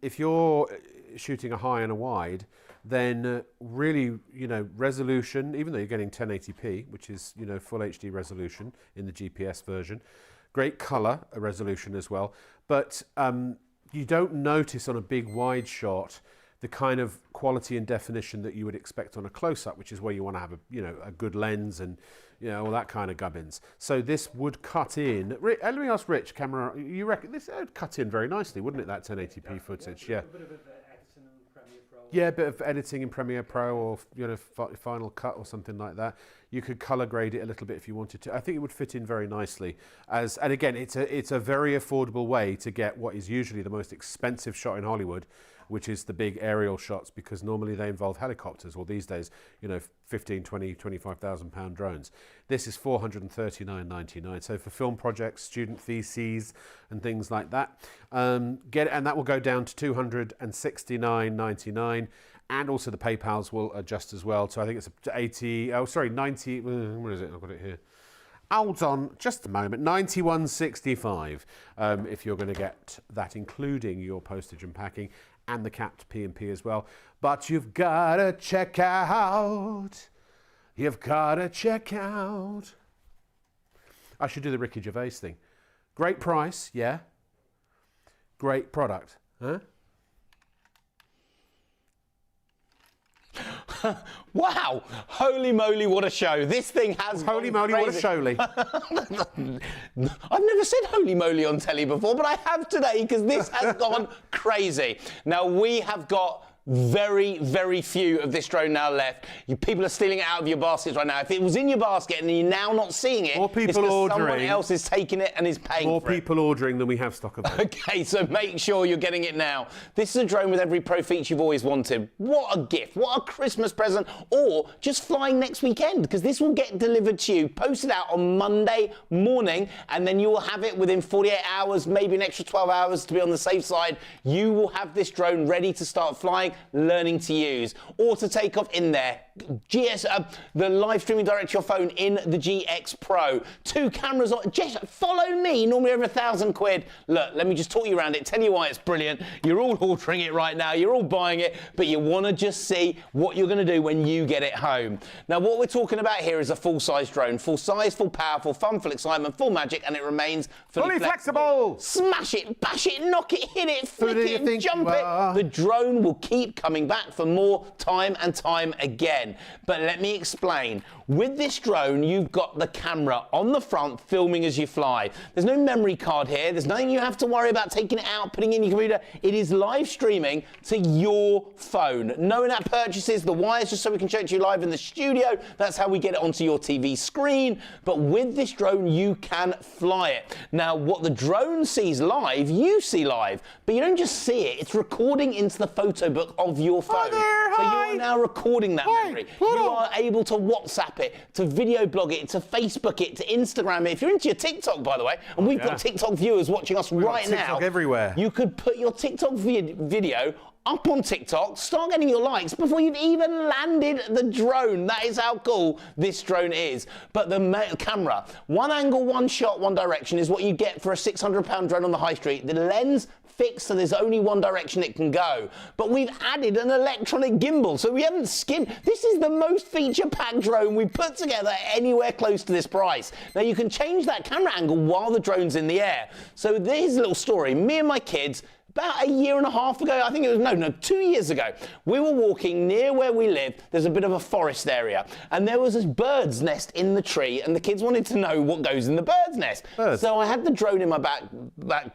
If you're shooting a high and a wide, then really, resolution, even though you're getting 1080p, which is, full HD resolution in the GPS version, great color resolution as well, but you don't notice on a big wide shot the kind of quality and definition that you would expect on a close-up, which is where you want to have a good lens and all that kind of gubbins. So this would cut in. Let me ask Rich, camera, you reckon this would cut in very nicely, wouldn't it, that 1080p footage? Yeah. A bit of an excellent Premiere Pro Yeah, a bit of editing in Premiere Pro or Final Cut or something like that. You could color grade it a little bit if you wanted to. I think it would fit in very nicely. And again, it's a very affordable way to get what is usually the most expensive shot in Hollywood, which is the big aerial shots, because normally they involve helicopters, or these days, 15, 20, 25,000 pound drones. This is $439.99. So for film projects, student theses and things like that, and that will go down to $269.99. And also the PayPals will adjust as well. So I think it's 90, what is it? I've got it here. Hold on, just a moment, $91.65 if you're going to get that, including your postage and packing and the capped P&P as well. But you've got to check out. You've got to check out. I should do the Ricky Gervais thing. Great price, yeah. Great product, huh? Wow! Holy moly, what a show. This thing has Holy moly, what a showly. I've never said holy moly on telly before, but I have today because this has gone crazy. Now, we have got very, very few of this drone now left. People are stealing it out of your baskets right now. If it was in your basket and you're now not seeing it, more people ordering, someone else is taking it and is paying for it. More people ordering than we have stock of it. Okay, so make sure you're getting it now. This is a drone with every pro feature you've always wanted. What a gift, what a Christmas present, or just flying next weekend, because this will get delivered to you, posted out on Monday morning, and then you will have it within 48 hours, maybe an extra 12 hours to be on the safe side. You will have this drone ready to start flying, learning to use, or to take off in there. The live streaming direct to your phone in the GX Pro. 2 cameras on. Just follow me. Normally over £1,000. Look, let me just talk you around it. Tell you why it's brilliant. You're all ordering it right now. You're all buying it, but you want to just see what you're going to do when you get it home. Now, what we're talking about here is a full-size drone. Full size, full power, full fun, full excitement, full magic, and it remains fully flexible. Smash it, bash it, knock it, hit it, flick it, and jump it. The drone will keep coming back for more time and time again. But let me explain. With this drone, you've got the camera on the front filming as you fly. There's no memory card here. There's nothing you have to worry about taking it out, putting it in your computer. It is live streaming to your phone. No in-app purchases, the wires just so we can show it to you live in the studio. That's how we get it onto your TV screen. But with this drone, you can fly it. Now, what the drone sees live, you see live. But you don't just see it. It's recording into the photo book of your phone. Hi there, so hi. you are now recording that memory. You are able to WhatsApp it, to video blog it, to Facebook it, to Instagram it. If you're into your TikTok, by the way, and we've got TikTok viewers watching us right now. TikTok everywhere. You could put your TikTok video up on TikTok, start getting your likes before you've even landed the drone. That is how cool this drone is. But the camera, one angle, one shot, one direction is what you get for a £600 drone on the high street. The lens fixed so there's only one direction it can go. But we've added an electronic gimbal, so we haven't skimmed. This is the most feature-packed drone we've put together anywhere close to this price. Now you can change that camera angle while the drone's in the air. So there's a little story. Me and my kids, about a year and a half ago, I think it was, 2 years ago, we were walking near where we live. There's a bit of a forest area, and there was this bird's nest in the tree, and the kids wanted to know what goes in the bird's nest. So I had the drone in my back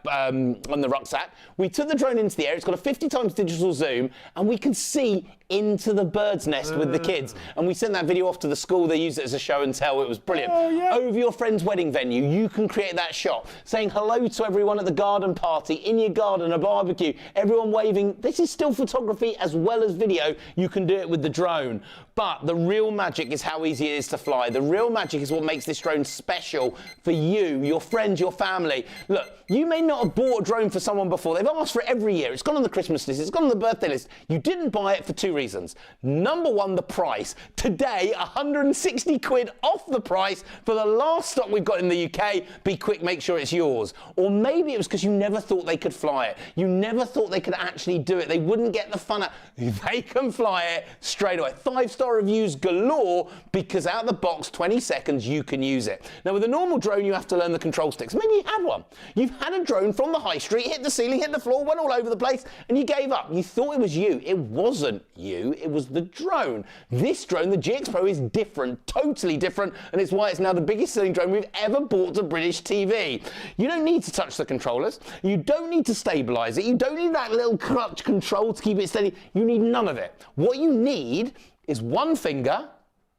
on the rucksack. We took the drone into the air. It's got a 50 times digital zoom, and we can see into the bird's nest with the kids. And we sent that video off to the school. They used it as a show and tell. It was brilliant. Over your friend's wedding venue, you can create that shot, saying hello to everyone at the garden party, in your garden, a barbecue, everyone waving. This is still photography as well as video. You can do it with the drone. But the real magic is how easy it is to fly. The real magic is what makes this drone special for you, your friends, your family. Look, you may not have bought a drone for someone before. They've asked for it every year. It's gone on the Christmas list. It's gone on the birthday list. You didn't buy it for 2 reasons. Number one, the price. Today, 160 quid off the price for the last stock we've got in the UK. Be quick, make sure it's yours. Or maybe it was because you never thought they could fly it. You never thought they could actually do it. They wouldn't get the fun out. They can fly it straight away. 5-star reviews galore, because out of the box, 20 seconds, you can use it. Now, with a normal drone, you have to learn the control sticks. Maybe you had one. You've had a drone from the high street, hit the ceiling, hit the floor, went all over the place, and you gave up. You thought it was you. It wasn't you. you, it was the drone. This drone, the GX Pro, is different, totally different, and it's why it's now the biggest selling drone we've ever bought to British TV. You don't need to touch the controllers, you don't need to stabilize it, you don't need that little clutch control to keep it steady, you need none of it. What you need is one finger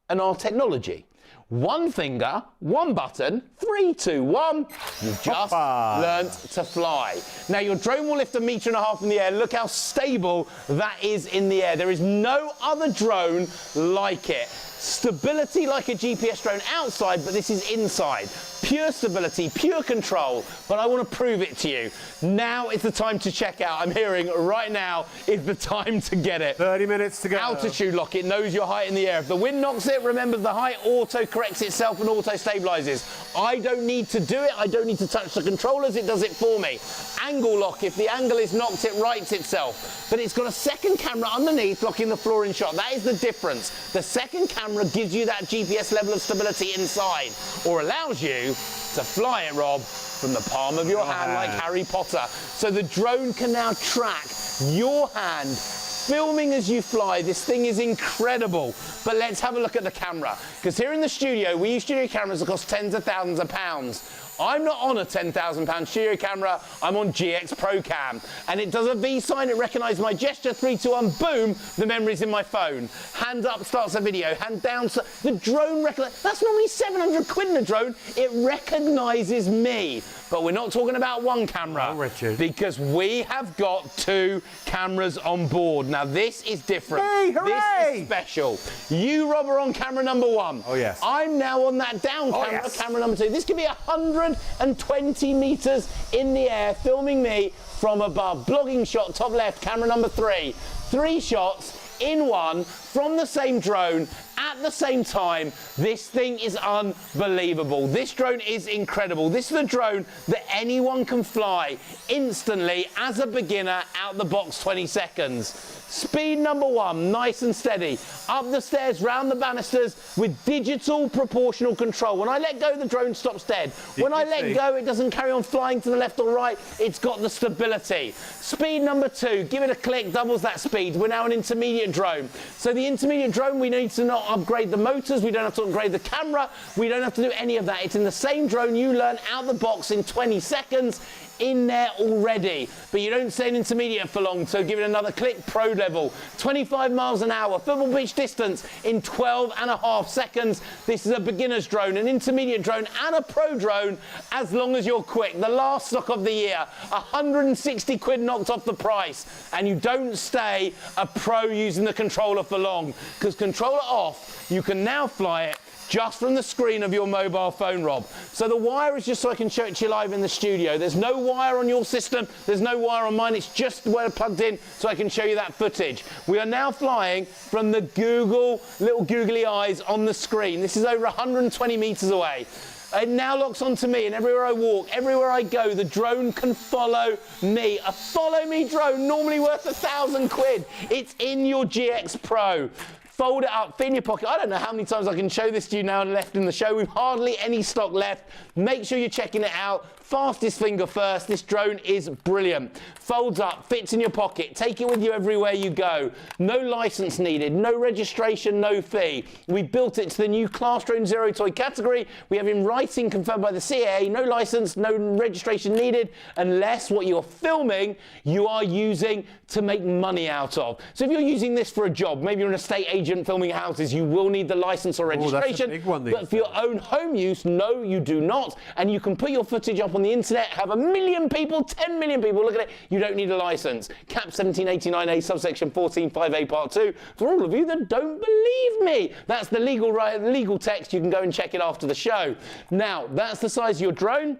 and our technology. One finger, one button, 3, 2, 1. You've just learnt to fly. Now your drone will lift 1.5 meters in the air. Look how stable that is in the air. There is no other drone like it. Stability like a GPS drone outside, but this is inside. Pure stability, pure control, but I want to prove it to you. Now is the time to check out. I'm hearing right now is the time to get it. 30 minutes to go. Altitude lock, it knows your height in the air. If the wind knocks it, remember the height auto corrects itself and auto stabilizes. I don't need to do it, I don't need to touch the controllers, it does it for me. Angle lock, if the angle is knocked, it rights itself. But it's got a second camera underneath locking the floor in shot. That is the difference. The second camera gives you that GPS level of stability inside, or allows you to fly it, Rob, from the palm of your hand like Harry Potter. So the drone can now track your hand, filming as you fly. This thing is incredible. But let's have a look at the camera, because here in the studio, we use studio cameras that cost tens of thousands of pounds. I'm not on a £10,000 studio camera, I'm on GX Pro Cam. And it does a V sign, it recognises my gesture, 3, 2, 1, boom, the memory's in my phone. Hand up starts a video, hand down, the drone recognises, that's normally 700 quid in a drone, it recognises me. But we're not talking about one camera, Richard, because we have got 2 cameras on board. Now this is different. Hey, hooray! This is special. You, Rob, are on camera number 1. Oh yes. I'm now on that down camera, camera number 2. This could be 120 meters in the air, filming me from above. Blogging shot, top left, camera number 3. 3 shots in one from the same drone at the same time. This thing is unbelievable. This drone is incredible. This is a drone that anyone can fly instantly as a beginner out the box, 20 seconds. Speed number 1, nice and steady. Up the stairs, round the banisters with digital proportional control. When I let go, the drone stops dead. When I let go, it doesn't carry on flying to the left or right. It's got the stability. Speed number 2, give it a click, doubles that speed. We're now an intermediate drone. So the intermediate drone, we need to not upgrade the motors, we don't have to upgrade the camera, we don't have to do any of that. It's in the same drone you learn out the box in 20 seconds. In there already, but you don't stay in intermediate for long, so give it another click. Pro level, 25 miles an hour, football pitch distance in 12.5 seconds. This is a beginner's drone, an intermediate drone, and a pro drone, as long as you're quick. The last stock of the year, 160 quid knocked off the price, and you don't stay a pro using the controller for long, because controller off, you can now fly it just from the screen of your mobile phone, Rob. So the wire is just so I can show it to you live in the studio. There's no wire on your system, there's no wire on mine, it's just where plugged in so I can show you that footage. We are now flying from the little googly eyes on the screen. This is over 120 meters away. It now locks onto me, and everywhere I walk, everywhere I go, the drone can follow me. A follow me drone, normally worth 1,000 quid. It's in your GX Pro. Fold it up, fit in your pocket. I don't know how many times I can show this to you now and left in the show. We've hardly any stock left. Make sure you're checking it out. Fastest finger first. This drone is brilliant. Folds up, fits in your pocket. Take it with you everywhere you go. No license needed, no registration, no fee. We built it to the new Class Drone Zero Toy category. We have in writing confirmed by the CAA, no license, no registration needed, unless what you're filming you are using to make money out of. So if you're using this for a job, maybe you're an estate agent filming houses, you will need the license or registration. That's a big one, but for your own home use, no, you do not. And you can put your footage up on the internet, have 1 million people, 10 million people look at it. You don't need a license. Cap 1789A, subsection 14.5A, part 2. For all of you that don't believe me, that's the legal text. You can go and check it after the show. Now, that's the size of your drone.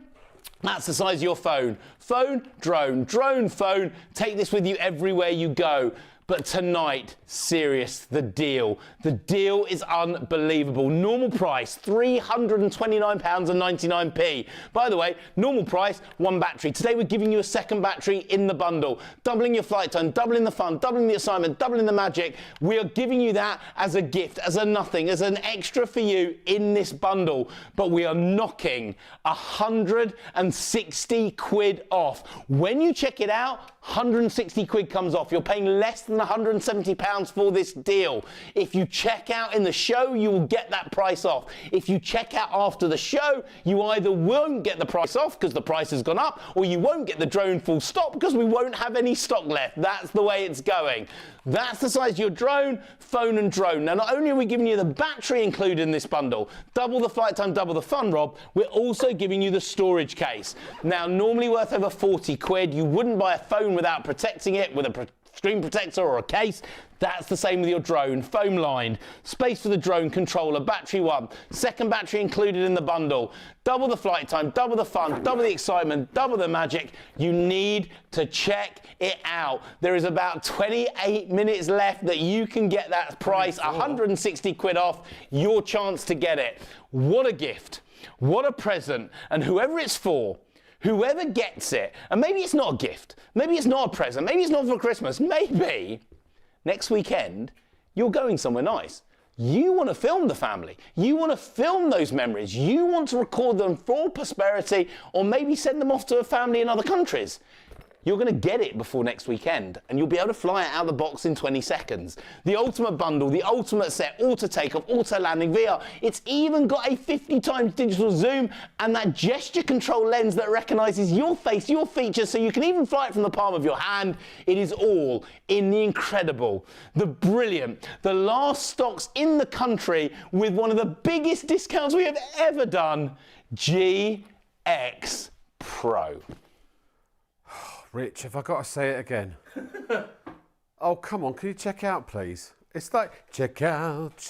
That's the size of your phone. Phone, drone, drone, phone. Take this with you everywhere you go. But tonight, serious, the deal. The deal is unbelievable. Normal price, £329.99. By the way, normal price, 1 battery. Today we're giving you a second battery in the bundle. Doubling your flight time, doubling the fun, doubling the assignment, doubling the magic. We are giving you that as a gift, as a nothing, as an extra for you in this bundle. But we are knocking 160 quid off. When you check it out, 160 quid comes off. You're paying less than than £170 for this deal. If you check out in the show, you will get that price off. If you check out after the show, you either won't get the price off because the price has gone up, or you won't get the drone full stop because we won't have any stock left. That's the way it's going. That's the size of your drone, phone and drone. Now, not only are we giving you the battery included in this bundle, double the flight time, double the fun, Rob, we're also giving you the storage case. Now, normally worth over 40 quid. You wouldn't buy a phone without protecting it with a screen protector or a case. That's the same with your drone, foam lined, space for the drone controller, battery one, second battery included in the bundle, double the flight time, double the fun, double the excitement, double the magic. You need to check it out. There is about 28 minutes left that you can get that price, 160 quid off, your chance to get it. What a gift, what a present, and whoever it's for, whoever gets it, and maybe it's not a gift, maybe it's not a present, maybe it's not for Christmas, maybe next weekend you're going somewhere nice. You want to film the family. You want to film those memories. You want to record them for posterity, or maybe send them off to a family in other countries. You're going to get it before next weekend, and you'll be able to fly it out of the box in 20 seconds. The ultimate bundle, the ultimate set, auto takeoff, auto landing, VR. It's even got a 50 times digital zoom and that gesture control lens that recognizes your face, your features, so you can even fly it from the palm of your hand. It is all in the incredible, the brilliant, the last stocks in the country with one of the biggest discounts we have ever done, GX Pro. Rich, have I got to say it again? Oh, come on, can you check out, please? It's like, check out,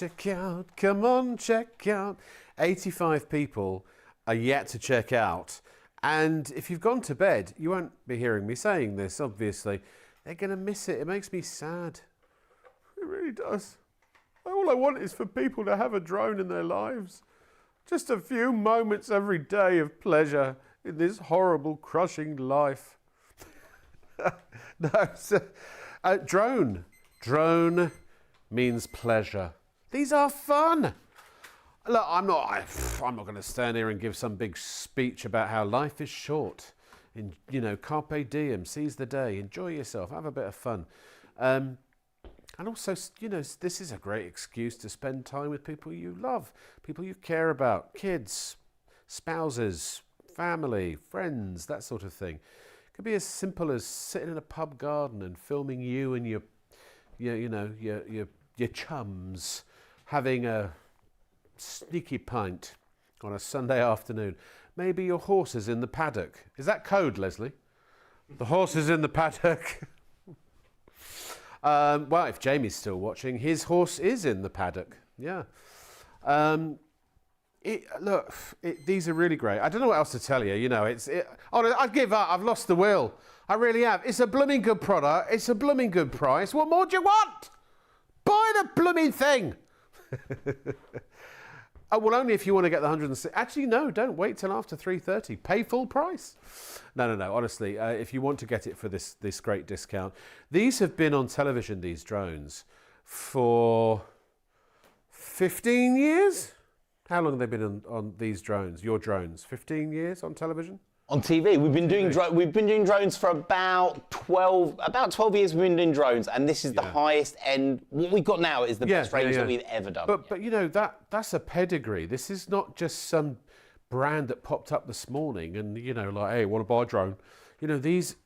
come on, check out. 85 people are yet to check out. And if you've gone to bed, you won't be hearing me saying this, obviously. They're going to miss it. It makes me sad. It really does. All I want is for people to have a drone in their lives. Just a few moments every day of pleasure in this horrible, crushing life. No, drone. Drone means pleasure. These are fun. Look, I'm not going to stand here and give some big speech about how life is short. You know, carpe diem, seize the day, enjoy yourself, have a bit of fun. And also, you know, this is a great excuse to spend time with people you love, people you care about, kids, spouses, family, friends, that sort of thing. Could be as simple as sitting in a pub garden and filming you and your chums having a sneaky pint on a Sunday afternoon. Maybe your horse is in the paddock. Is that code, Leslie? The horse is in the paddock. Well, if Jamie's still watching, his horse is in the paddock. Yeah. These are really great. I don't know what else to tell you. You know, I'd give up. I've lost the will. I really have. It's a blooming good product. It's a blooming good price. What more do you want? Buy the blooming thing. Oh, well, only if you want to get the 106. Actually, no, don't wait till after 3:30. Pay full price. No. Honestly, if you want to get it for this great discount, these have been on television, these drones, for 15 years. How long have they been on these drones? Your drones? 15 years on television? On TV, we've been doing drones for about 12 years. We've been doing drones, and this is the highest end. What we've got now is the best range that we've ever done. But you know, that's a pedigree. This is not just some brand that popped up this morning and, you know, like, hey, want to buy a drone? You know, these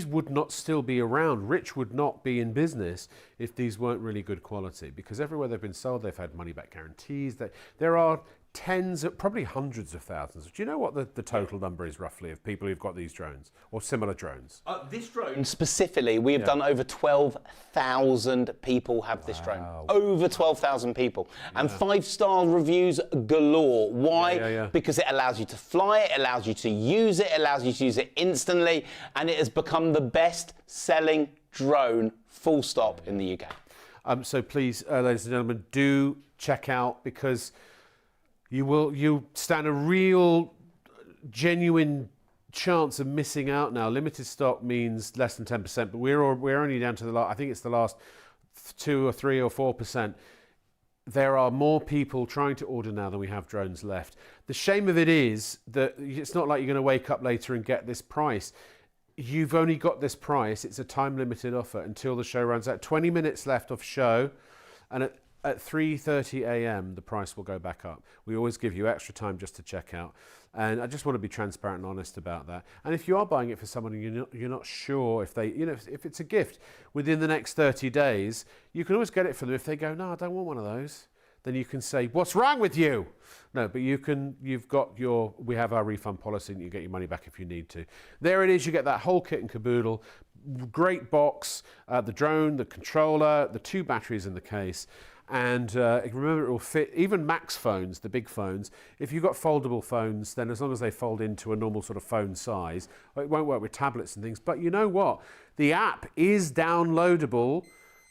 would not still be around. Rich would not be in business if these weren't really good quality, because everywhere they've been sold, they've had money back guarantees. There are tens, probably hundreds of thousands. Do you know what the total number is roughly of people who've got these drones or similar drones? This drone specifically, we have done over 12,000 people have this drone. Over 12,000 people. And 5-star reviews galore. Why? Because it allows you to fly it, allows you to use it, allows you to use it instantly, and it has become the best-selling drone, full stop, in the UK. So please, ladies and gentlemen, do check out, because you stand a real, genuine chance of missing out now. Limited stock means less than 10%, but we're only down to I think it's the last 2 or 3 or 4%. There are more people trying to order now than we have drones left. The shame of it is that it's not like you're going to wake up later and get this price. you've only got this price. It's a time-limited offer until the show runs out. 20 minutes left of show, and at 3:30 a.m. the price will go back up. We always give you extra time just to check out, and I just want to be transparent and honest about that. And if you are buying it for someone and you're not sure if they, if it's a gift within the next 30 days, you can always get it for them. If they go, no, I don't want one of those, then you can say, what's wrong with you? No, but we have our refund policy and you get your money back if you need to. There it is, you get that whole kit and caboodle. Great box, the drone, the controller, the 2 batteries in the case. And remember, it will fit even Max phones, the big phones. If you've got foldable phones, then as long as they fold into a normal sort of phone size, it won't work with tablets and things. But you know what? The app is downloadable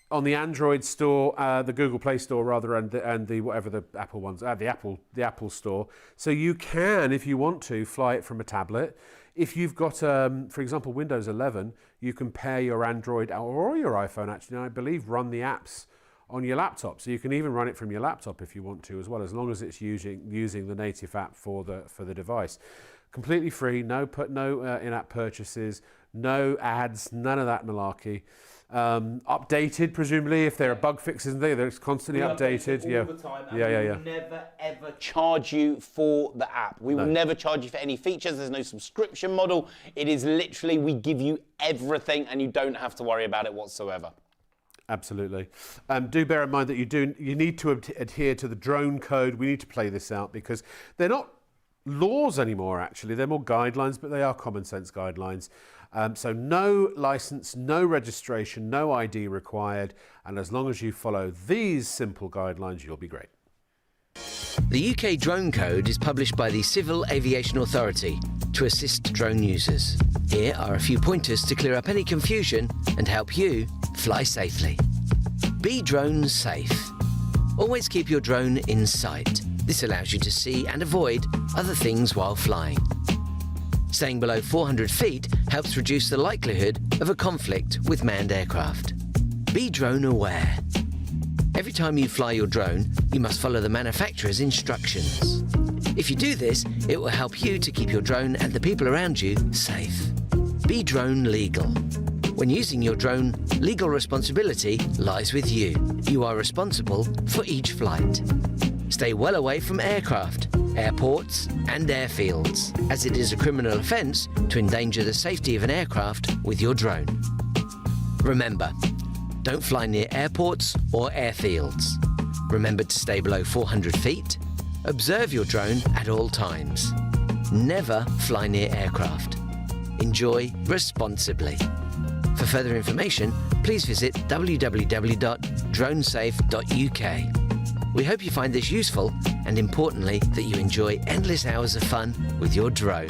on the Android store, the Google Play Store rather, and the whatever the Apple ones, the Apple Store. So you can, if you want to, fly it from a tablet. If you've got, for example, Windows 11, you can pair your Android or your iPhone, actually, and I believe run the apps on your laptop. So you can even run it from your laptop if you want to as well, as long as it's using the native app for the device. Completely free, no in-app purchases, no ads, none of that malarkey. Updated, presumably, if there are bug fixes, they're constantly updated. All the time, and we will never ever charge you for the app. We will never charge you for any features. There's no subscription model. It is literally, we give you everything and you don't have to worry about it whatsoever. Absolutely. Do bear in mind that you need to adhere to the drone code. We need to play this out because they're not laws anymore, actually. They're more guidelines, but they are common sense guidelines. So no license, no registration, no ID required. And as long as you follow these simple guidelines, you'll be great. The UK Drone Code is published by the Civil Aviation Authority to assist drone users. Here are a few pointers to clear up any confusion and help you fly safely. Be drone safe. Always keep your drone in sight. This allows you to see and avoid other things while flying. Staying below 400 feet helps reduce the likelihood of a conflict with manned aircraft. Be drone aware. Every time you fly your drone, you must follow the manufacturer's instructions. If you do this, it will help you to keep your drone and the people around you safe. Be drone legal. When using your drone, legal responsibility lies with you. You are responsible for each flight. Stay well away from aircraft, airports and airfields, as it is a criminal offence to endanger the safety of an aircraft with your drone. Remember, don't fly near airports or airfields. Remember to stay below 400 feet. Observe your drone at all times. Never fly near aircraft. Enjoy responsibly. For further information, please visit www.dronesafe.uk. We hope you find this useful and, importantly, that you enjoy endless hours of fun with your drone.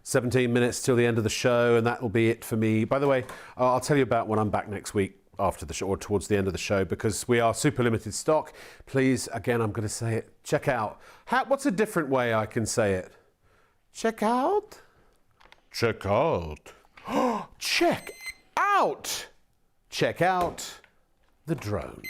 17 minutes till the end of the show, and that will be it for me. By the way, I'll tell you about when I'm back next week after the show or towards the end of the show, because we are super limited stock. Please, again, I'm going to say it. Check out. What's a different way I can say it? Check out. Check out. Check out. Check out the drone.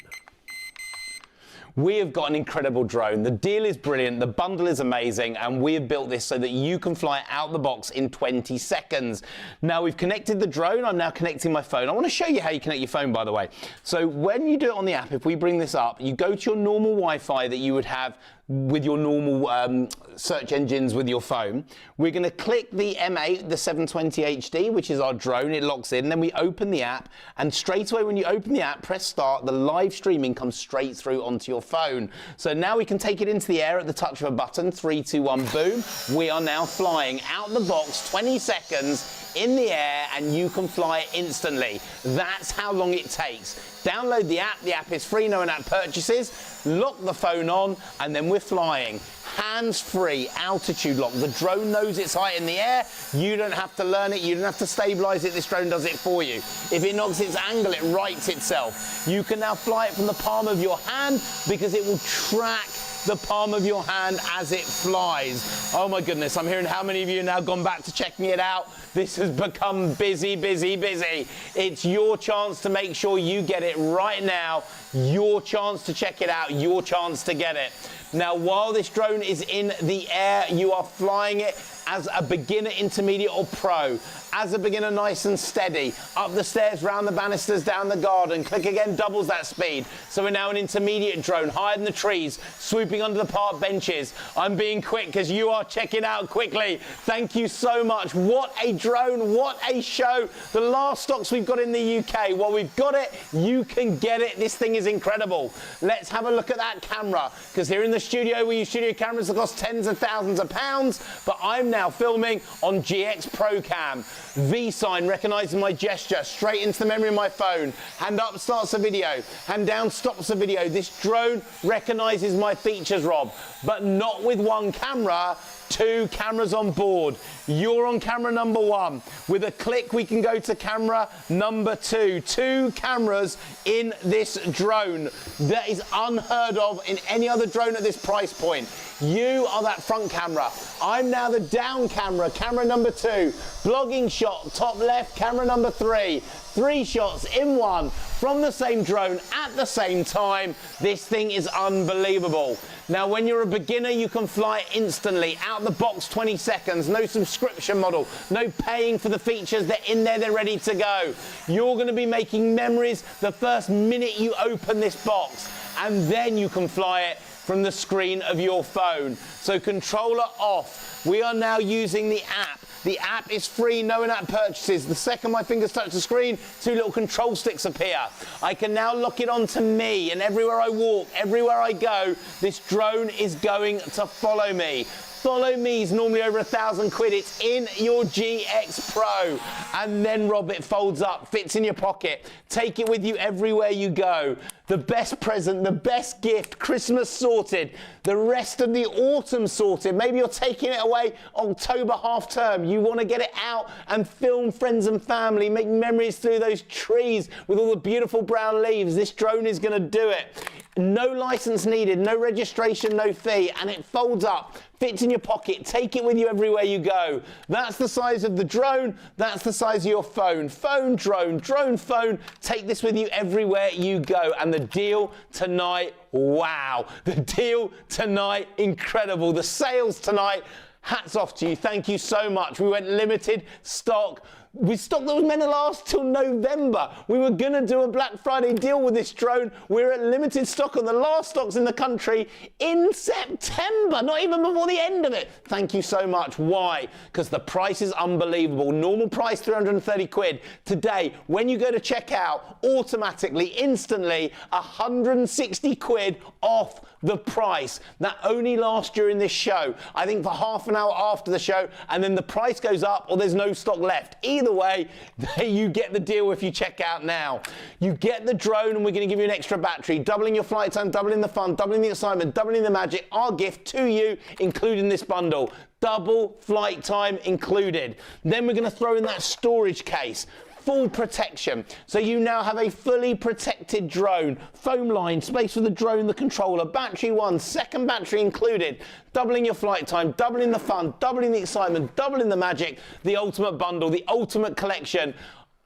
We have got an incredible drone. The deal is brilliant, the bundle is amazing, and we have built this so that you can fly out the box in 20 seconds. Now we've connected the drone, I'm now connecting my phone. I want to show you how you connect your phone, by the way. So when you do it on the app, if we bring this up, you go to your normal Wi-Fi that you would have with your normal search engines with your phone. We're going to click the M8, the 720 HD, which is our drone. It locks in. Then we open the app, and straight away when you open the app, press start, the live streaming comes straight through onto your phone. So now we can take it into the air at the touch of a button. 3, 2, 1, boom. We are now flying out the box, 20 seconds in the air, and you can fly instantly. That's how long it takes. Download the app. The app is free, no in-app purchases. Lock the phone on, and then we're flying. Hands-free, altitude lock. The drone knows its height in the air. You don't have to learn it. You don't have to stabilize it. This drone does it for you. If it knocks its angle, it rights itself. You can now fly it from the palm of your hand because it will track the palm of your hand as it flies. Oh my goodness, I'm hearing how many of you have now gone back to checking it out. This has become busy, busy, busy. It's your chance to make sure you get it right now. Your chance to check it out, your chance to get it. Now, while this drone is in the air, you are flying it as a beginner, intermediate or pro. As a beginner, nice and steady. Up the stairs, round the banisters, down the garden. Click again doubles that speed. So we're now an intermediate drone, higher than the trees, swooping under the park benches. I'm being quick because you are checking out quickly. Thank you so much. What a drone, what a show. The last stocks we've got in the UK. Well, we've got it, you can get it. This thing is incredible. Let's have a look at that camera, because here in the studio we use studio cameras that cost tens of thousands of pounds, but I'm now filming on GX Pro Cam. V sign recognizes my gesture straight into the memory of my phone. Hand up starts the video, hand down stops the video. This drone recognizes my features, Rob, but not with one camera, 2 cameras on board. You're on camera number 1. With a click we can go to camera number 2. 2 cameras in this drone. That is unheard of in any other drone at this price point. You are that front camera. I'm now the down camera, camera number 2. Vlogging shot, top left, camera number 3. 3 shots in one from the same drone at the same time. This thing is unbelievable. Now, when you're a beginner, you can fly it instantly, out the box 20 seconds, no subscription model, no paying for the features. They're in there, they're ready to go. You're going to be making memories the first minute you open this box, and then you can fly it from the screen of your phone. So controller off. We are now using the app. The app is free, no in-app purchases. The second my fingers touch the screen, 2 little control sticks appear. I can now lock it onto me, and everywhere I walk, everywhere I go, this drone is going to follow me. Follow Me is normally over £1,000. It's in your GX Pro. And then, Rob, it folds up, fits in your pocket. Take it with you everywhere you go. The best present, the best gift, Christmas sorted, the rest of the autumn sorted. Maybe you're taking it away October half term. You want to get it out and film friends and family, make memories through those trees with all the beautiful brown leaves. This drone is going to do it. No license needed, no registration, no fee, and it folds up, fits in your pocket. Take it with you everywhere you go. That's the size of the drone. That's the size of your phone. Phone, drone, drone, phone. Take this with you everywhere you go. And the deal tonight, wow. The deal tonight, incredible. The sales tonight, hats off to you. Thank you so much. We went limited stock. We stock that was meant to last till November. We were going to do a Black Friday deal with this drone. We're at limited stock on the last stocks in the country in September, not even before the end of it. Thank you so much. Why? Because the price is unbelievable. Normal price, 330 quid. Today, when you go to checkout, automatically, instantly, 160 quid off the price. That only lasts during this show. I think for half an hour after the show, and then the price goes up or there's no stock left. Either way, you get the deal if you check out now. You get the drone, and we're going to give you an extra battery, doubling your flight time, doubling the fun, doubling the excitement, doubling the magic. Our gift to you, including this bundle. Double flight time included. Then we're going to throw in that storage case. Full protection. So you now have a fully protected drone. Foam line, space for the drone, the controller, battery 1, second battery included. Doubling your flight time, doubling the fun, doubling the excitement, doubling the magic. The ultimate bundle, the ultimate collection.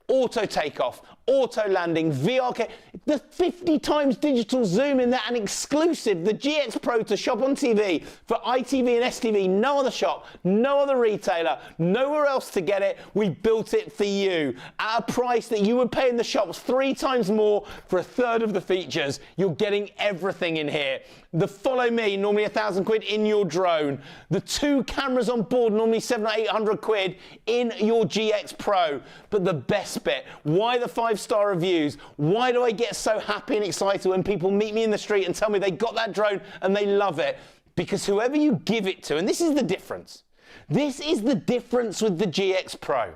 Auto takeoff, auto landing, VR, the 50 times digital zoom in that, and exclusive, the GX Pro to shop on TV for ITV and STV. No other shop, no other retailer, nowhere else to get it. We built it for you at a price that you would pay in the shops 3 times more for a third of the features. You're getting everything in here. The Follow Me, normally 1,000 quid in your drone. The 2 cameras on board, normally 700 or 800 quid in your GX Pro. But the best bit, why the 5-star reviews? Why do I get so happy and excited when people meet me in the street and tell me they got that drone and they love it? Because whoever you give it to, and this is the difference. This is the difference with the GX Pro.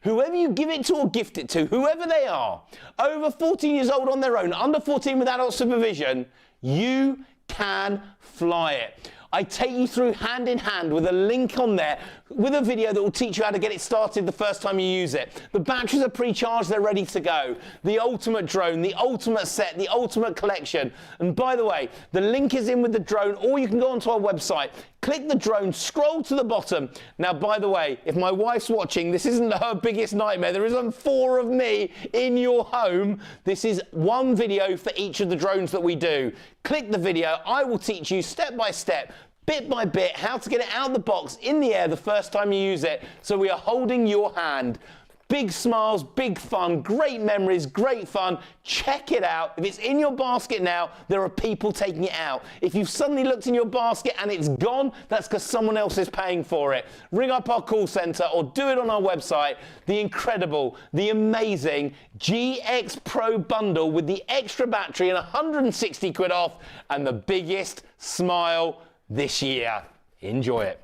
Whoever you give it to or gift it to, whoever they are, over 14 years old on their own, under 14 with adult supervision, you can fly it. I take you through hand in hand with a link on there with a video that will teach you how to get it started the first time you use it. The batteries are pre-charged, they're ready to go. The ultimate drone, the ultimate set, the ultimate collection. And by the way, the link is in with the drone, or you can go onto our website, click the drone, scroll to the bottom. Now, by the way, if my wife's watching, this isn't her biggest nightmare. There isn't 4 of me in your home. This is 1 video for each of the drones that we do. Click the video. I will teach you step by step, bit by bit, how to get it out of the box in the air the first time you use it. So we are holding your hand. Big smiles, big fun, great memories, great fun. Check it out. If it's in your basket now, there are people taking it out. If you've suddenly looked in your basket and it's gone, that's because someone else is paying for it. Ring up our call center or do it on our website. The incredible, the amazing GX Pro bundle with the extra battery and 160 quid off and the biggest smile this year. Enjoy it.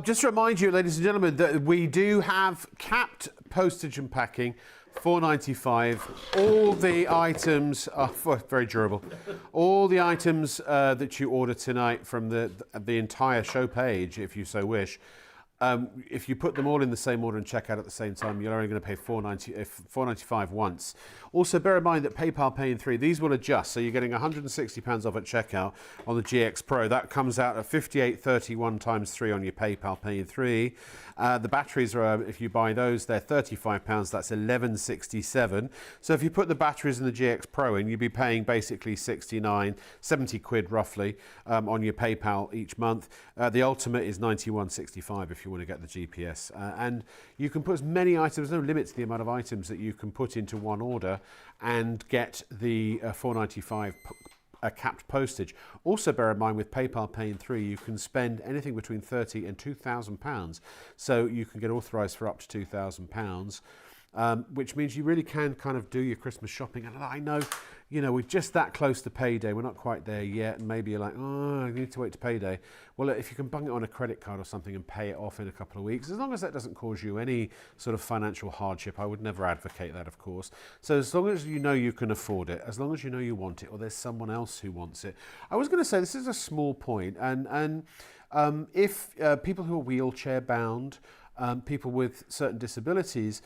Just to remind you, ladies and gentlemen, that we do have capped postage and packing, £4.95. All the items are very durable. All the items that you order tonight from the entire show page, if you so wish, if you put them all in the same order and check out at the same time, you're only going to pay £4.95 once. Also, bear in mind that PayPal Pay in 3, these will adjust, so you're getting £160 off at checkout on the GX Pro. That comes out at $58.31 times 3 on your PayPal Pay in 3. The batteries are, if you buy those, they're £35. That's $11.67. So if you put the batteries in the GX Pro in, you'd be paying basically 70 quid roughly on your PayPal each month. The Ultimate is £91.65 if you want to get the GPS. And you can put as many items, there's no limit to the amount of items that you can put into one order and get the $4.95 capped postage. Also bear in mind with PayPal Pay in 3 you can spend anything between £30 and £2,000, so you can get authorised for up to £2,000, which means you really can kind of do your Christmas shopping. And I know, you know, we're just that close to payday, we're not quite there yet, and maybe you're like, oh, I need to wait to payday. Well, if you can bung it on a credit card or something and pay it off in a couple of weeks, as long as that doesn't cause you any sort of financial hardship, I would never advocate that, of course. So as long as you know you can afford it, as long as you know you want it, or there's someone else who wants it. I was going to say, this is a small point, and if people who are wheelchair bound, people with certain disabilities,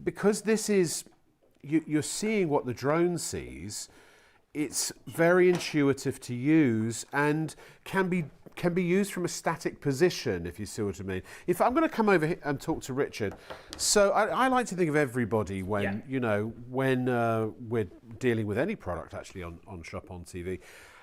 because this is, you're seeing what the drone sees, it's very intuitive to use and can be used from a static position, if you see what I mean. If I'm going to come over here and talk to Richard, so I like to think of everybody when, you know, when we're dealing with any product actually on Shop on TV.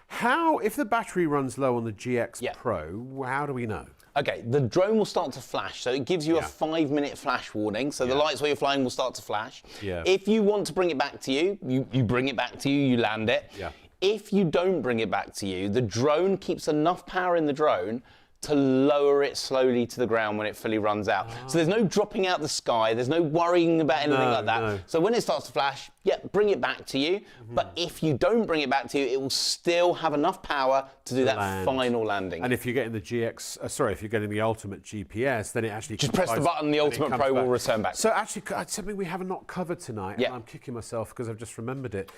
How, if the battery runs low on the GX Pro, how do we know? Okay, the drone will start to flash, so it gives you a 5-minute flash warning, so the lights where you're flying will start to flash. If you want to bring it back to you, you bring it back to you, you land it. If you don't bring it back to you, the drone keeps enough power in the drone to lower it slowly to the ground when it fully runs out. So there's no dropping out the sky, there's no worrying about anything like that. So when it starts to flash, bring it back to you. But if you don't bring it back to you, it will still have enough power to do that final landing. And if you're getting the GX, if you're getting the Ultimate GPS, then it actually just press the button, the Ultimate Pro will return back. So actually, something we have not covered tonight, and I'm kicking myself because I've just remembered it.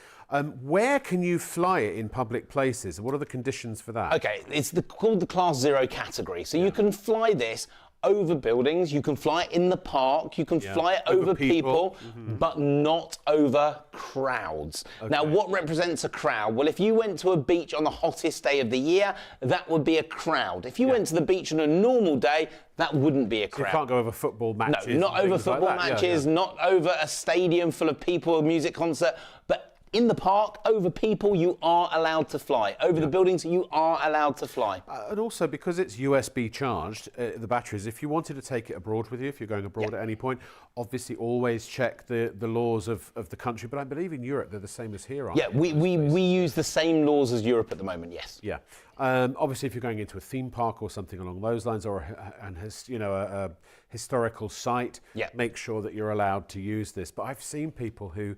Where can you fly it in public places? What are the conditions for that? Okay, it's called the Class 0 category. So you can fly this over buildings, you can fly it in the park, you can fly it over people, but not over crowds. Now, what represents a crowd? Well, if you went to a beach on the hottest day of the year, that would be a crowd. If you went to the beach on a normal day, that wouldn't be a crowd. So you can't go over football matches? No, not over football matches, not over a stadium full of people, a music concert, but in the park, over people, you are allowed to fly. Over the buildings, you are allowed to fly. And also, because it's USB charged, the batteries, if you wanted to take it abroad with you, if you're going abroad at any point, obviously always check the laws of the country. But I believe in Europe, they're the same as here, aren't they? We use the same laws as Europe at the moment, yes. Yeah. Obviously, if you're going into a theme park or something along those lines, or a historical site, make sure that you're allowed to use this. But I've seen people who,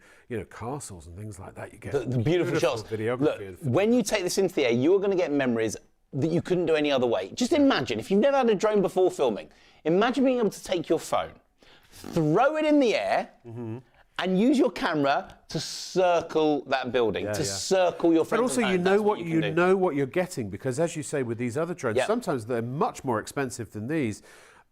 castles and things like that, you get the beautiful shots. Videography. Look, when you take this into the air, you're going to get memories that you couldn't do any other way. Just imagine, if you've never had a drone before filming, imagine being able to take your phone, throw it in the air, and use your camera to circle that building, circle your friends. But also, you know what you're getting, because as you say with these other drones, sometimes they're much more expensive than these.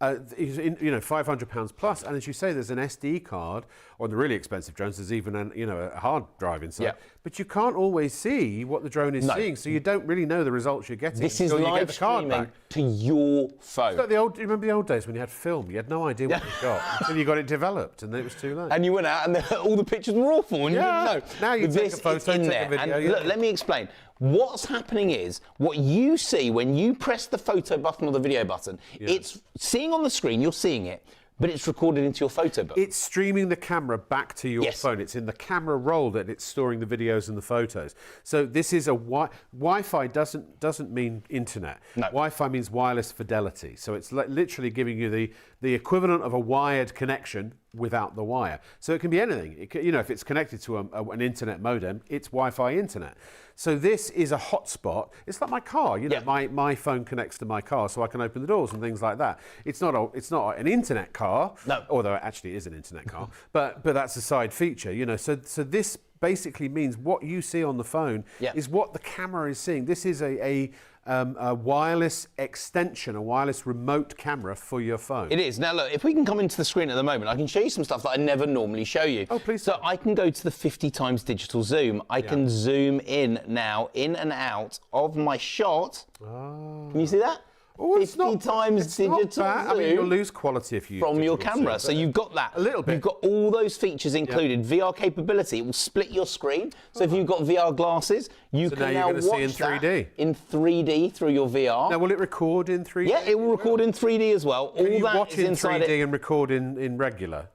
£500 plus, and as you say, there's an SD card. On the really expensive drones, there's even a hard drive inside. But you can't always see what the drone is seeing, so you don't really know the results you're getting. This is live streaming to your phone. It's like you remember the old days when you had film? You had no idea what you got until you got it developed, and then it was too late. And you went out, and all the pictures were awful, and you didn't know. Now you take a photo, take a video. And look, let me explain. What's happening is, what you see when you press the photo button or the video button, it's seeing on the screen, you're seeing it, but it's recorded into your photo book. It's streaming the camera back to your phone. It's in the camera roll that it's storing the videos and the photos. So this is a Wi-Fi doesn't mean internet. No. Wi-Fi means wireless fidelity. So it's literally giving you the equivalent of a wired connection without the wire. So it can be anything. It can, if it's connected to an internet modem, it's Wi-Fi internet. So this is a hotspot. It's like my car. My phone connects to my car, so I can open the doors and things like that. It's not an internet car. No. Although it actually is an internet car. but that's a side feature. So this basically means what you see on the phone is what the camera is seeing. This is a wireless extension, a wireless remote camera for your phone. It is. Now look, if we can come into the screen at the moment, I can show you some stuff that I never normally show you. Oh, please. So I can go to the 50 times digital zoom. I can zoom in now, in and out of my shot. Oh. Can you see that? Oh, 50 times digital zoom. I mean, you'll lose quality if you from your camera. So you've got that. A little bit. You've got all those features included. VR capability. It will split your screen. So if you've got VR glasses, you can now watch see in 3D. In 3D through your VR. Now, will it record in 3D? Yeah, it will record in 3D as well. Can you all that watch is in inside 3D and record in regular?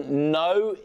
No,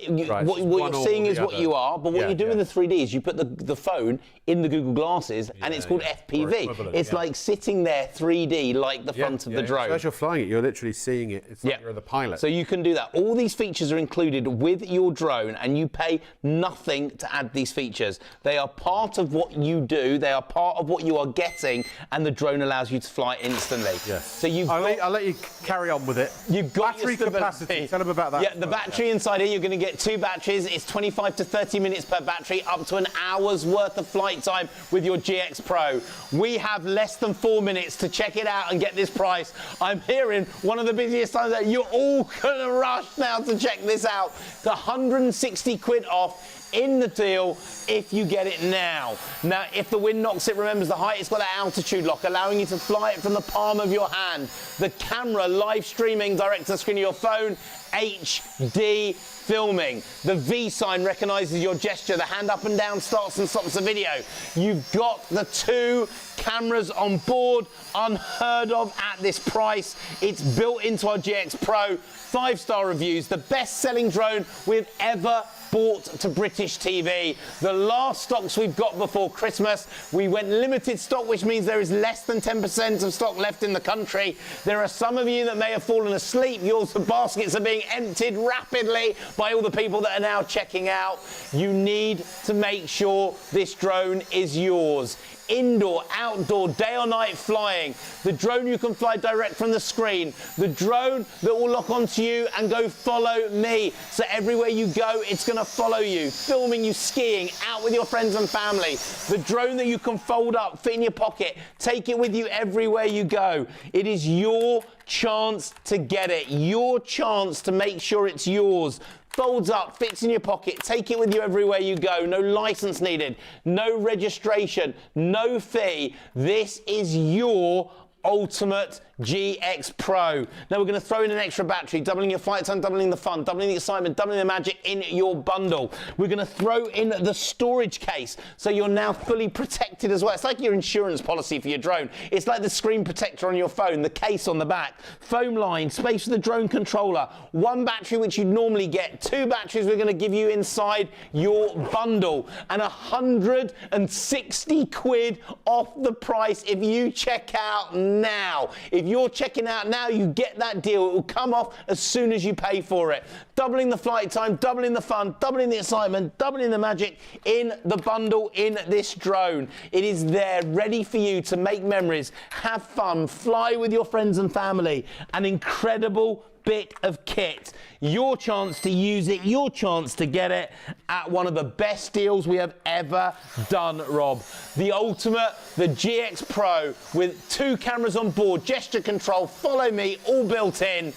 what you're seeing is what you are, but what you do in the 3D is you put the phone in the Google glasses and it's called FPV. It's like sitting there 3D like the front of the drone. So as you're flying it, you're literally seeing it. It's like you're the pilot. So you can do that. All these features are included with your drone and you pay nothing to add these features. They are part of what you do, they are part of what you are getting, and the drone allows you to fly instantly. Yes. So I'll let you carry on with it. You've got battery capacity. Tell them about that. Yeah, the battery inside here, you're going to get 2 batteries. It's 25 to 30 minutes per battery, up to an hour's worth of flight time with your GX Pro. We have less than 4 minutes to check it out and get this price. I'm hearing one of the busiest times that you're all going to rush now to check this out. The 160 quid off in the deal if you get it now. Now, if the wind knocks it, remembers the height, it's got an altitude lock, allowing you to fly it from the palm of your hand. The camera live streaming direct to the screen of your phone, HD filming. The V sign recognizes your gesture. The hand up and down starts and stops the video. You've got the 2 cameras on board, unheard of at this price. It's built into our GX Pro. 5-star reviews, the best-selling drone we've ever bought to British TV. The last stocks we've got before Christmas, we went limited stock, which means there is less than 10% of stock left in the country. There are some of you that may have fallen asleep. Your baskets are being emptied rapidly by all the people that are now checking out. You need to make sure this drone is yours. Indoor, outdoor, day or night flying. The drone you can fly direct from the screen. The drone that will lock onto you and go follow me. So everywhere you go, it's going to follow you, filming you skiing, out with your friends and family. The drone that you can fold up, fit in your pocket, take it with you everywhere you go. It is your chance to get it, your chance to make sure it's yours. Folds up, fits in your pocket, take it with you everywhere you go. No license needed, no registration, no fee. This is your ultimate GX Pro. Now we're going to throw in an extra battery, doubling your flight time, doubling the fun, doubling the excitement, doubling the magic in your bundle. We're going to throw in the storage case, so you're now fully protected as well. It's like your insurance policy for your drone. It's like the screen protector on your phone, the case on the back, foam line, space for the drone controller, 1 battery which you'd normally get, 2 batteries we're going to give you inside your bundle, and 160 quid off the price if you check out now. If you're checking out now, you get that deal. It will come off as soon as you pay for it. Doubling the flight time, doubling the fun, doubling the excitement, doubling the magic in the bundle in this drone. It is there ready for you to make memories, have fun, fly with your friends and family. An incredible bit of kit. Your chance to use it, your chance to get it at one of the best deals we have ever done, Rob. The ultimate, the GX Pro, with 2 cameras on board, gesture control, follow me, all built in,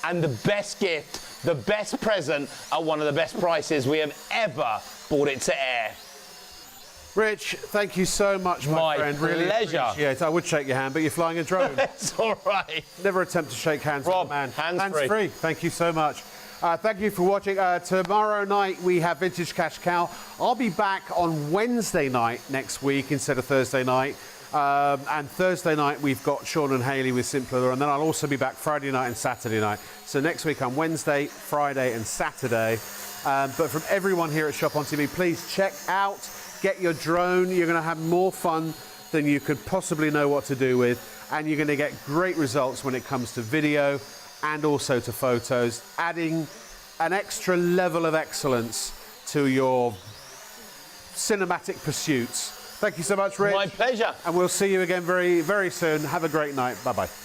and the best gift, the best present at one of the best prices we have ever brought it to air. Rich, thank you so much, my friend. Really pleasure. appreciate it. I would shake your hand, but you're flying a drone. It's all right. Never attempt to shake hands Rob, with a man. hands free. Thank you so much. Thank you for watching. Tomorrow night we have Vintage Cash Cow. I'll be back on Wednesday night next week instead of Thursday night. And Thursday night we've got Sean and Hayley with Simpler, and then I'll also be back Friday night and Saturday night. So next week I'm Wednesday, Friday and Saturday. But from everyone here at Shop On TV, please check out, get your drone. You're going to have more fun than you could possibly know what to do with, and you're going to get great results when it comes to video and also to photos, adding an extra level of excellence to your cinematic pursuits. Thank you so much, Rich. My pleasure. And we'll see you again very, very soon. Have a great night. Bye-bye.